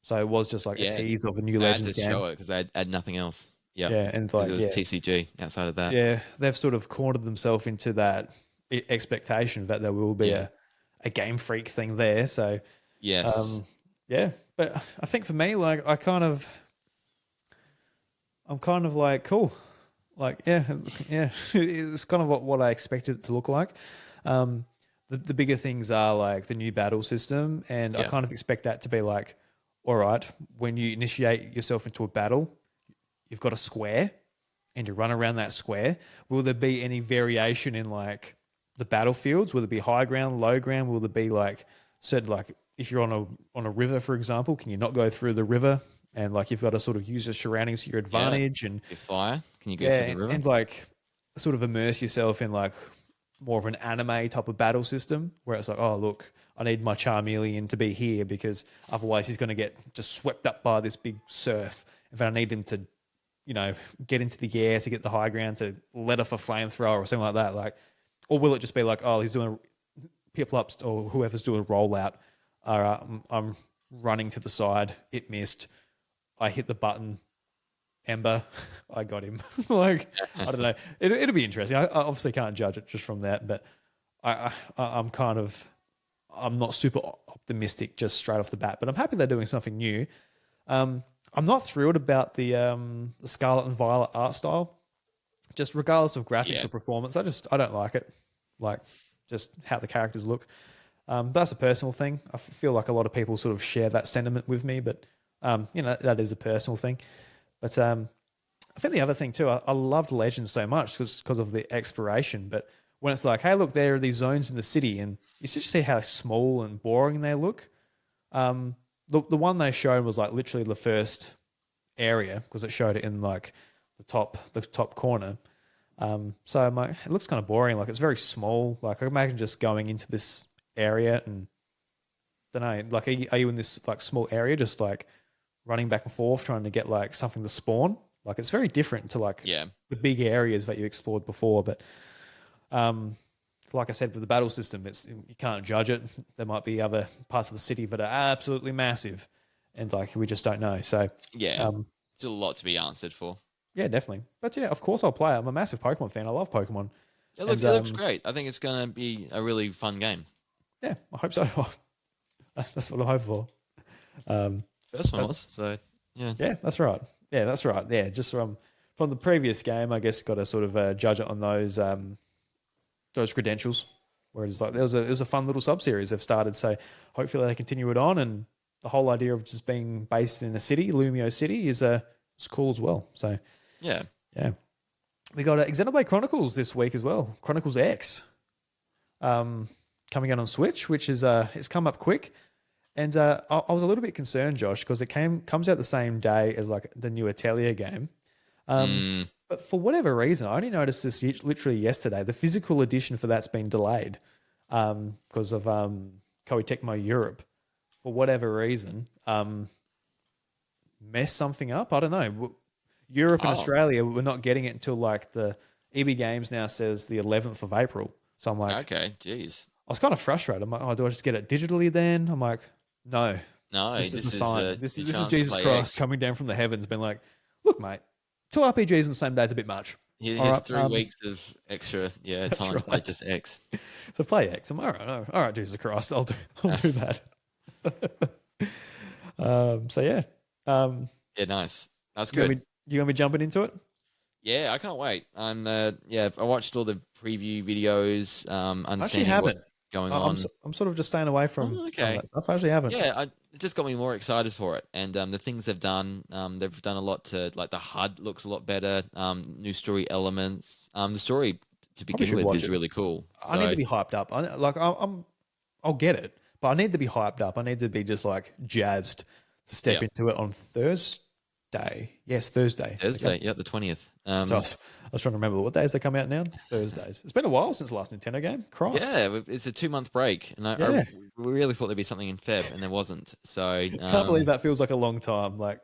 So it was just like a tease of a new Legends game. Show it because they had nothing else. Yeah, and like, it was TCG outside of that. Yeah, they've sort of cornered themselves into that expectation that there will be a Game Freak thing there. So yes, but I think for me, like, I'm kind of like, cool. Like, it's kind of what I expected it to look like. The bigger things are like the new battle system, and I kind of expect that to be like, all right, when you initiate yourself into a battle, you've got a square and you run around that square. Will there be any variation in like the battlefields? Will there be high ground, low ground? Will there be like certain, like if you're on a river, for example, can you not go through the river? And like you've got to sort of use the surroundings to your advantage. And your fire, can you go through the river? And like sort of immerse yourself in like more of an anime type of battle system where it's like, oh look, I need my Charmeleon to be here because otherwise he's going to get just swept up by this big surf. If I need him to, get into the air to get the high ground, to let off a flamethrower or something like that, like, or will it just be like, oh, he's doing Piplups or whoever's doing a rollout. All right, I'm running to the side. It missed. I hit the button. Ember, I got him. Like, I don't know. It'll be interesting. I obviously can't judge it just from that, but I'm not super optimistic just straight off the bat. But I'm happy they're doing something new. I'm not thrilled about the Scarlet and Violet art style. Just regardless of graphics or performance, I don't like it. Like, just how the characters look. But that's a personal thing. I feel like a lot of people sort of share that sentiment with me, but that is a personal thing. But I think the other thing too, I loved Legends so much because of the exploration. But when it's like, hey, look, there are these zones in the city, and you just see how small and boring they look. The one they showed was like literally the first area because it showed it in like the top corner. So I'm like, it looks kind of boring. Like it's very small. Like I imagine just going into this area and don't know. Like, are you in this like small area, just like running back and forth trying to get like something to spawn? Like it's very different to like Yeah. the big areas that you explored before. But like I said, with the battle system, you can't judge it. There might be other parts of the city that are absolutely massive, and like we just don't know. So Yeah. Still a lot to be answered for. yeah, definitely. But yeah, of course I'll play it. I'm a massive Pokemon fan. I love Pokemon. It looks great. I think it's going to be a really fun game. Yeah, I hope so. That's what I hope for. First one was, so yeah. Yeah, that's right. Yeah, that's right. Yeah, just from the previous game, I guess got to sort of judge it on those credentials. Whereas like there was a fun little sub series they've started, so hopefully they continue it on. And the whole idea of just being based in a city, Lumio City, is cool as well. So Yeah. we got Xenoblade Chronicles this week as well. Chronicles X, coming out on Switch, which is it's come up quick. And I was a little bit concerned, Josh, because it comes out the same day as like the new Atelier game. But for whatever reason, I only noticed this literally yesterday. The physical edition for that's been delayed because of Koei Tecmo Europe. For whatever reason, messed something up. I don't know. Europe and Australia, we're not getting it until like the EB Games now says the 11th of April. So I'm like, okay, jeez. I was kind of frustrated. I'm like, oh, do I just get it digitally then? I'm like, no. No, this is a sign. This is chance to Jesus play Christ X. coming down from the heavens, being like, look, mate, 2 RPGs on the same day is a bit much. Here's All right, 3 weeks of extra, time to play right. just X. So play X. I'm all right, Jesus Christ, I'll do that. So yeah. Yeah, nice. That's You good. gonna be jumping into it? Yeah, I can't wait. I watched all the preview videos, understanding haven't. what's going on. I'm sort of just staying away from some of that stuff. I actually haven't. Yeah, it just got me more excited for it. And the things they've done a lot to, like, the HUD looks a lot better, new story elements. The story, to begin with, is really cool. I need to be hyped up. I'll get it, but I need to be hyped up. I need to be just like jazzed to step into it on Thursday. Yes, Thursday. Thursday, the 20th. So I was trying to remember what days they come out now. Thursdays. It's been a while since the last Nintendo game. Christ. Yeah, it's a 2-month break, and I really thought there'd be something in Feb, and there wasn't. So I can't believe that feels like a long time. Like,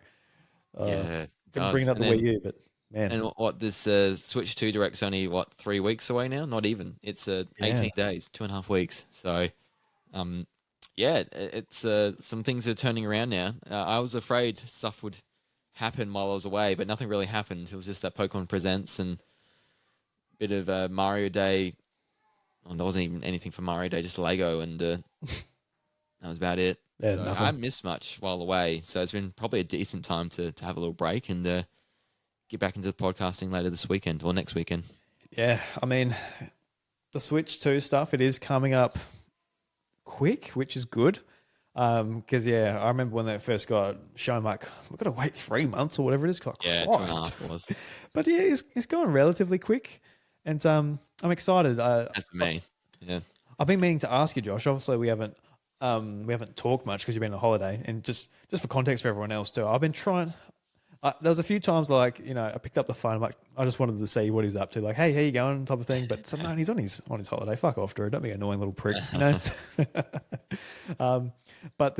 bringing up the Wii U, but man. And what this Switch 2 Direct's only 3 weeks away now? Not even. It's 18 days, 2.5 weeks. So, it's some things are turning around now. I was afraid stuff would happen while I was away, but nothing really happened. It was just that Pokemon Presents and a bit of Mario Day. Oh, there wasn't even anything for Mario Day, just Lego, and that was about it. Yeah, so I haven't missed much while away, so it's been probably a decent time to have a little break and get back into the podcasting later this weekend or next weekend. Yeah, I mean, the Switch 2 stuff, it is coming up quick, which is good. Because I remember when they first got shown, like, we've got to wait 3 months or whatever it is. Like, yeah, 2.5 it was. But yeah, it's going relatively quick, and I'm excited. As for me, yeah. I've been meaning to ask you, Josh. Obviously, we haven't talked much because you've been on holiday, and just for context for everyone else too. I've been trying. There was a few times like I picked up the phone, like I just wanted to see what he's up to, like, hey, how you going, type of thing. But no, he's on his holiday. Fuck off, Drew. Don't be an annoying little prick, But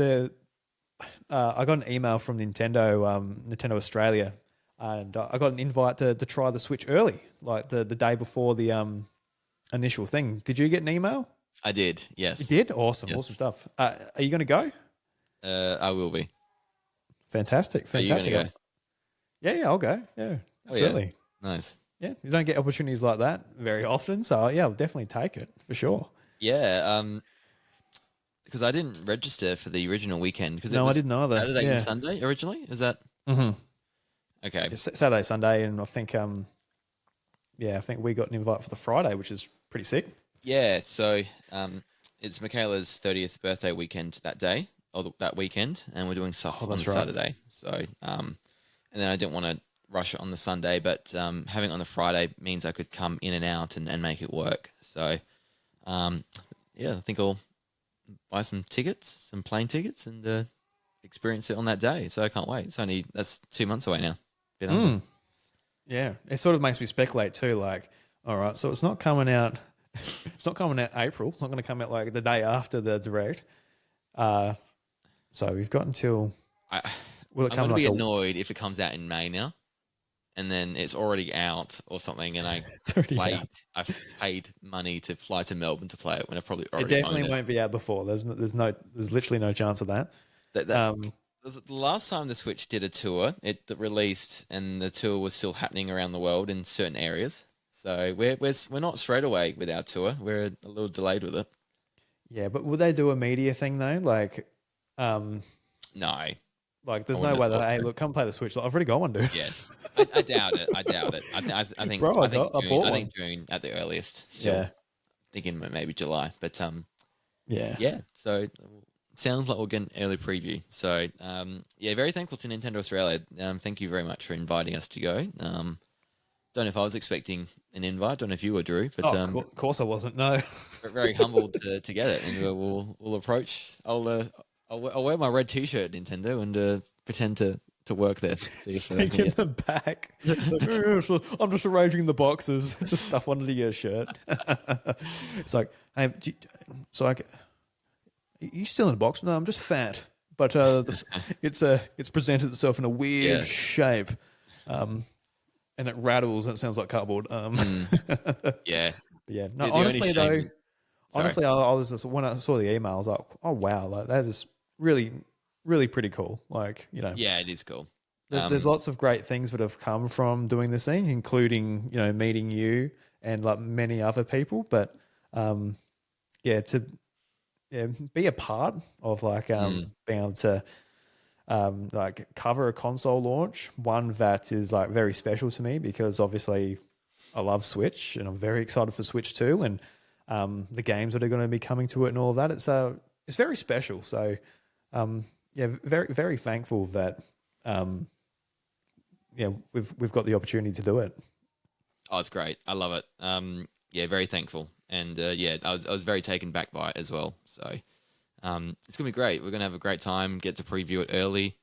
I got an email from Nintendo Australia, and I got an invite to try the Switch early, like the day before the initial thing. Did you get an email? I did, yes. You did? Awesome, yes. Awesome stuff. Are you going to go? I will be. Fantastic. Are you going to go? Yeah, I'll go. Yeah, absolutely. Yeah. Nice. Yeah, you don't get opportunities like that very often, so yeah, I'll definitely take it for sure. Yeah, because I didn't register for the original weekend. No, I didn't either. Saturday and Sunday originally. Is that? Mm-hmm. Okay. Yeah, Saturday, Sunday, and I think I think we got an invite for the Friday, which is pretty sick. Yeah, so it's Michaela's 30th birthday weekend that day, or that weekend, and we're doing stuff on Saturday. So, and then I didn't want to rush it on the Sunday, but having it on the Friday means I could come in and out and make it work. So, yeah, I think I'll buy some tickets, some plane tickets, and experience it on that day. So I can't wait. That's 2 months away now. Bit under. Yeah, it sort of makes me speculate too. Like, all right, so it's not coming out. It's not coming out April. It's not going to come out like the day after the direct. So we've got until. Will it I'm come going to like be annoyed if it comes out in May now, and then it's already out or something, and It's already out. I've paid money to fly to Melbourne to play it when I probably It already definitely own it. won't be out before. There's literally no chance of that. The last time the Switch did a tour, it released, and the tour was still happening around the world in certain areas. So we're not straight away with our tour. We're a little delayed with it. Yeah, but would they do a media thing though? Like, No, like there's I no wouldn't way have that thought hey, so. look, come play the Switch. Like, I've already got one, dude. Yeah, I doubt it. I doubt it. I think Bro, I think I June. bought I one. think June at the earliest. Still Yeah, thinking maybe July, but yeah. yeah. So sounds like we'll get an early preview. So yeah, very thankful to Nintendo Australia. Thank you very much for inviting us to go. Don't know if I was expecting an invite. Don't know if you were, Drew, but Of course I wasn't. No. very humbled to get it, and we'll approach. I'll wear my red T-shirt, Nintendo, and pretend to work there. See if I Sneak can in the back. Like, "Oh, so I'm just arranging the boxes. Just stuff under your shirt. It's like, hey, are you still in a box? No, I'm just fat. But it's presented itself in a weird Yeah. shape, and it rattles and it sounds like cardboard. Yeah. But yeah, no. The only Honestly shame though, is- sorry. I was just when I saw the email, I was like, oh wow, like that is really, really pretty cool. Like Yeah, it is cool. there's lots of great things that have come from doing this thing, including meeting you and like many other people. But yeah, to be a part of like being able to like cover a console launch, one that is like very special to me because obviously I love Switch and I'm very excited for Switch 2 and the games that are going to be coming to it and all of that. It's very special. So yeah, very very thankful that we've got the opportunity to do it. Oh, it's great. I love it. Yeah, very thankful, and yeah, I was very taken back by it as well. So it's gonna be great. We're gonna have a great time. Get to preview it early.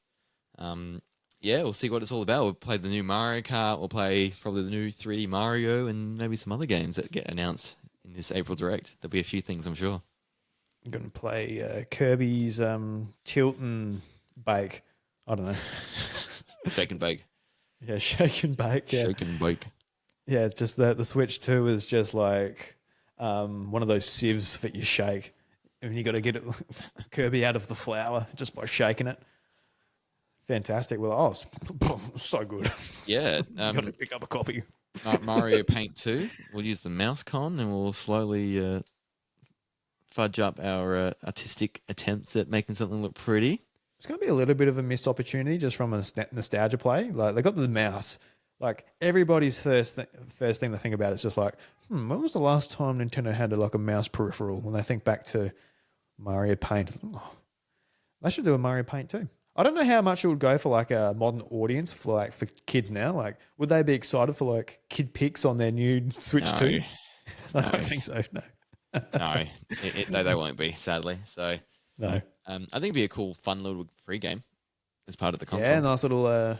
Yeah, we'll see what it's all about. We'll play the new Mario Kart. We'll play probably the new 3D Mario and maybe some other games that get announced in this April Direct. There'll be a few things, I'm sure. I'm going to play Kirby's Tilt and Bake. I don't know. Shake and bake. Yeah, Shake and Bake. Yeah, Shake and bake. yeah. It's just that the Switch 2 is just like one of those sieves that you shake, and you got to get it, Kirby out of the flour just by shaking it. Fantastic. Well, it's so good. Yeah. Got to pick up a copy. Mario Paint 2. We'll use the mouse con and we'll slowly fudge up our artistic attempts at making something look pretty. It's going to be a little bit of a missed opportunity just from a nostalgia play. Like they got the mouse. Like everybody's first thing they think about is just like, when was the last time Nintendo had like a mouse peripheral? When they think back to Mario Paint, they should do a Mario Paint too. I don't know how much it would go for like a modern audience for kids now. Like, would they be excited for like kid pics on their new Switch 2? I don't think so. No. No, they won't be, sadly. So No. I think it'd be a cool, fun little free game as part of the console. Yeah, nice little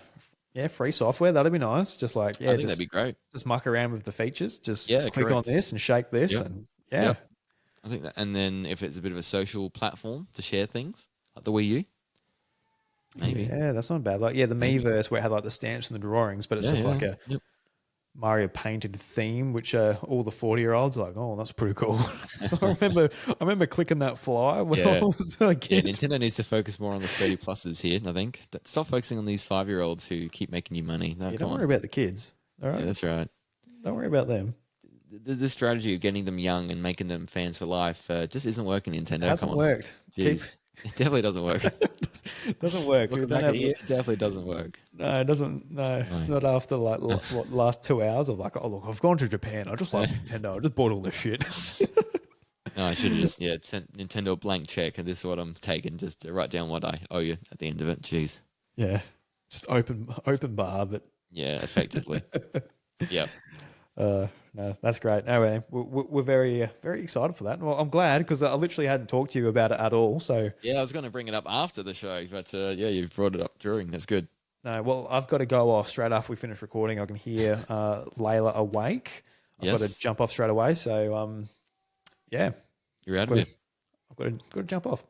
free software. That'd be nice. Just like I think that'd be great. Just muck around with the features. Just Yeah, click on this and shake this, Yep. and yeah. Yep. I think that, and then if it's a bit of a social platform to share things, like the Wii U, maybe. Yeah, that's not bad. Like, yeah, the Miiverse where it had like the stamps and the drawings, but it's just like a Yep. Mario painted theme, which all the 40-year-olds are like, oh, that's pretty cool. I remember clicking that flyer when I was a Yeah, kid. Nintendo needs to focus more on the 30 pluses here, I think. Stop focusing on these 5-year-olds who keep making you money. No, Yeah, come don't on. worry about the kids. All right, Yeah, that's right. don't worry about them. The strategy of getting them young and making them fans for life just isn't working, Nintendo. It hasn't Come on. worked. Jeez. It definitely doesn't work. It doesn't work. Looking We don't back have- at it definitely doesn't work. No, it doesn't. No, not after like what, last 2 hours of like, oh look, I've gone to Japan. I just love Nintendo. I just bought all this shit. No, I should have just sent Nintendo a blank check, and this is what I'm taking. Just to write down what I owe you at the end of it. Jeez. Yeah, just open bar, but Yeah, effectively. Yep. No, that's great. Anyway, we're very, very excited for that. Well, I'm glad because I literally hadn't talked to you about it at all. So, Yeah, I was going to bring it up after the show, but yeah, you brought it up during. That's good. no, well, I've got to go off straight after we finish recording. I can hear Layla awake. I've got to Yes. jump off straight away. So, yeah, You're out I've of got here. to, got to jump off.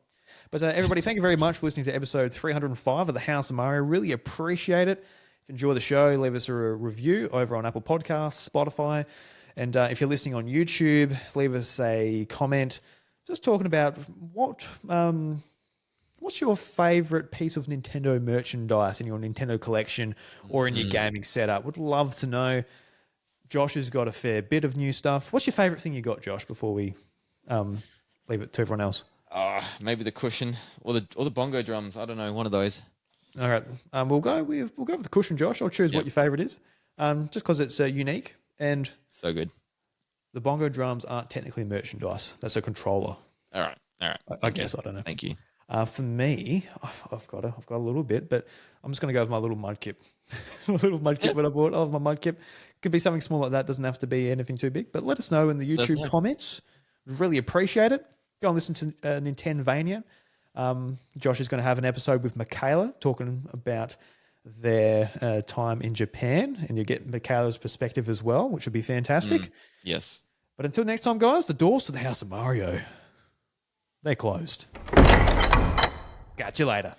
But everybody, thank you very much for listening to episode 305 of the House of Mario. Really appreciate it. If you enjoy the show, leave us a review over on Apple Podcasts, Spotify. And if you're listening on YouTube, leave us a comment just talking about what's your favorite piece of Nintendo merchandise in your Nintendo collection or in your gaming setup. Would love to know. Josh has got a fair bit of new stuff. What's your favorite thing you got, Josh, before we leave it to everyone else? Maybe the cushion or the bongo drums. I don't know, one of those. All right, we'll go with the cushion, Josh. I'll choose what your favorite is, just because it's unique and So good. the bongo drums aren't technically merchandise. That's a controller. All right. I guess I don't know. Thank you. For me, I've got a little bit, but I'm just going to go with my little mudkip. My little mudkip that I bought. I love my mudkip. Could be something small like that. Doesn't have to be anything too big. But let us know in the YouTube comments. Really appreciate it. Go and listen to Nintendvania. Josh is going to have an episode with Michaela talking about their time in Japan, and you get Michaela's perspective as well, which would be fantastic. Yes. But until next time, guys, the doors to the House of Mario, they're closed. Catch you later.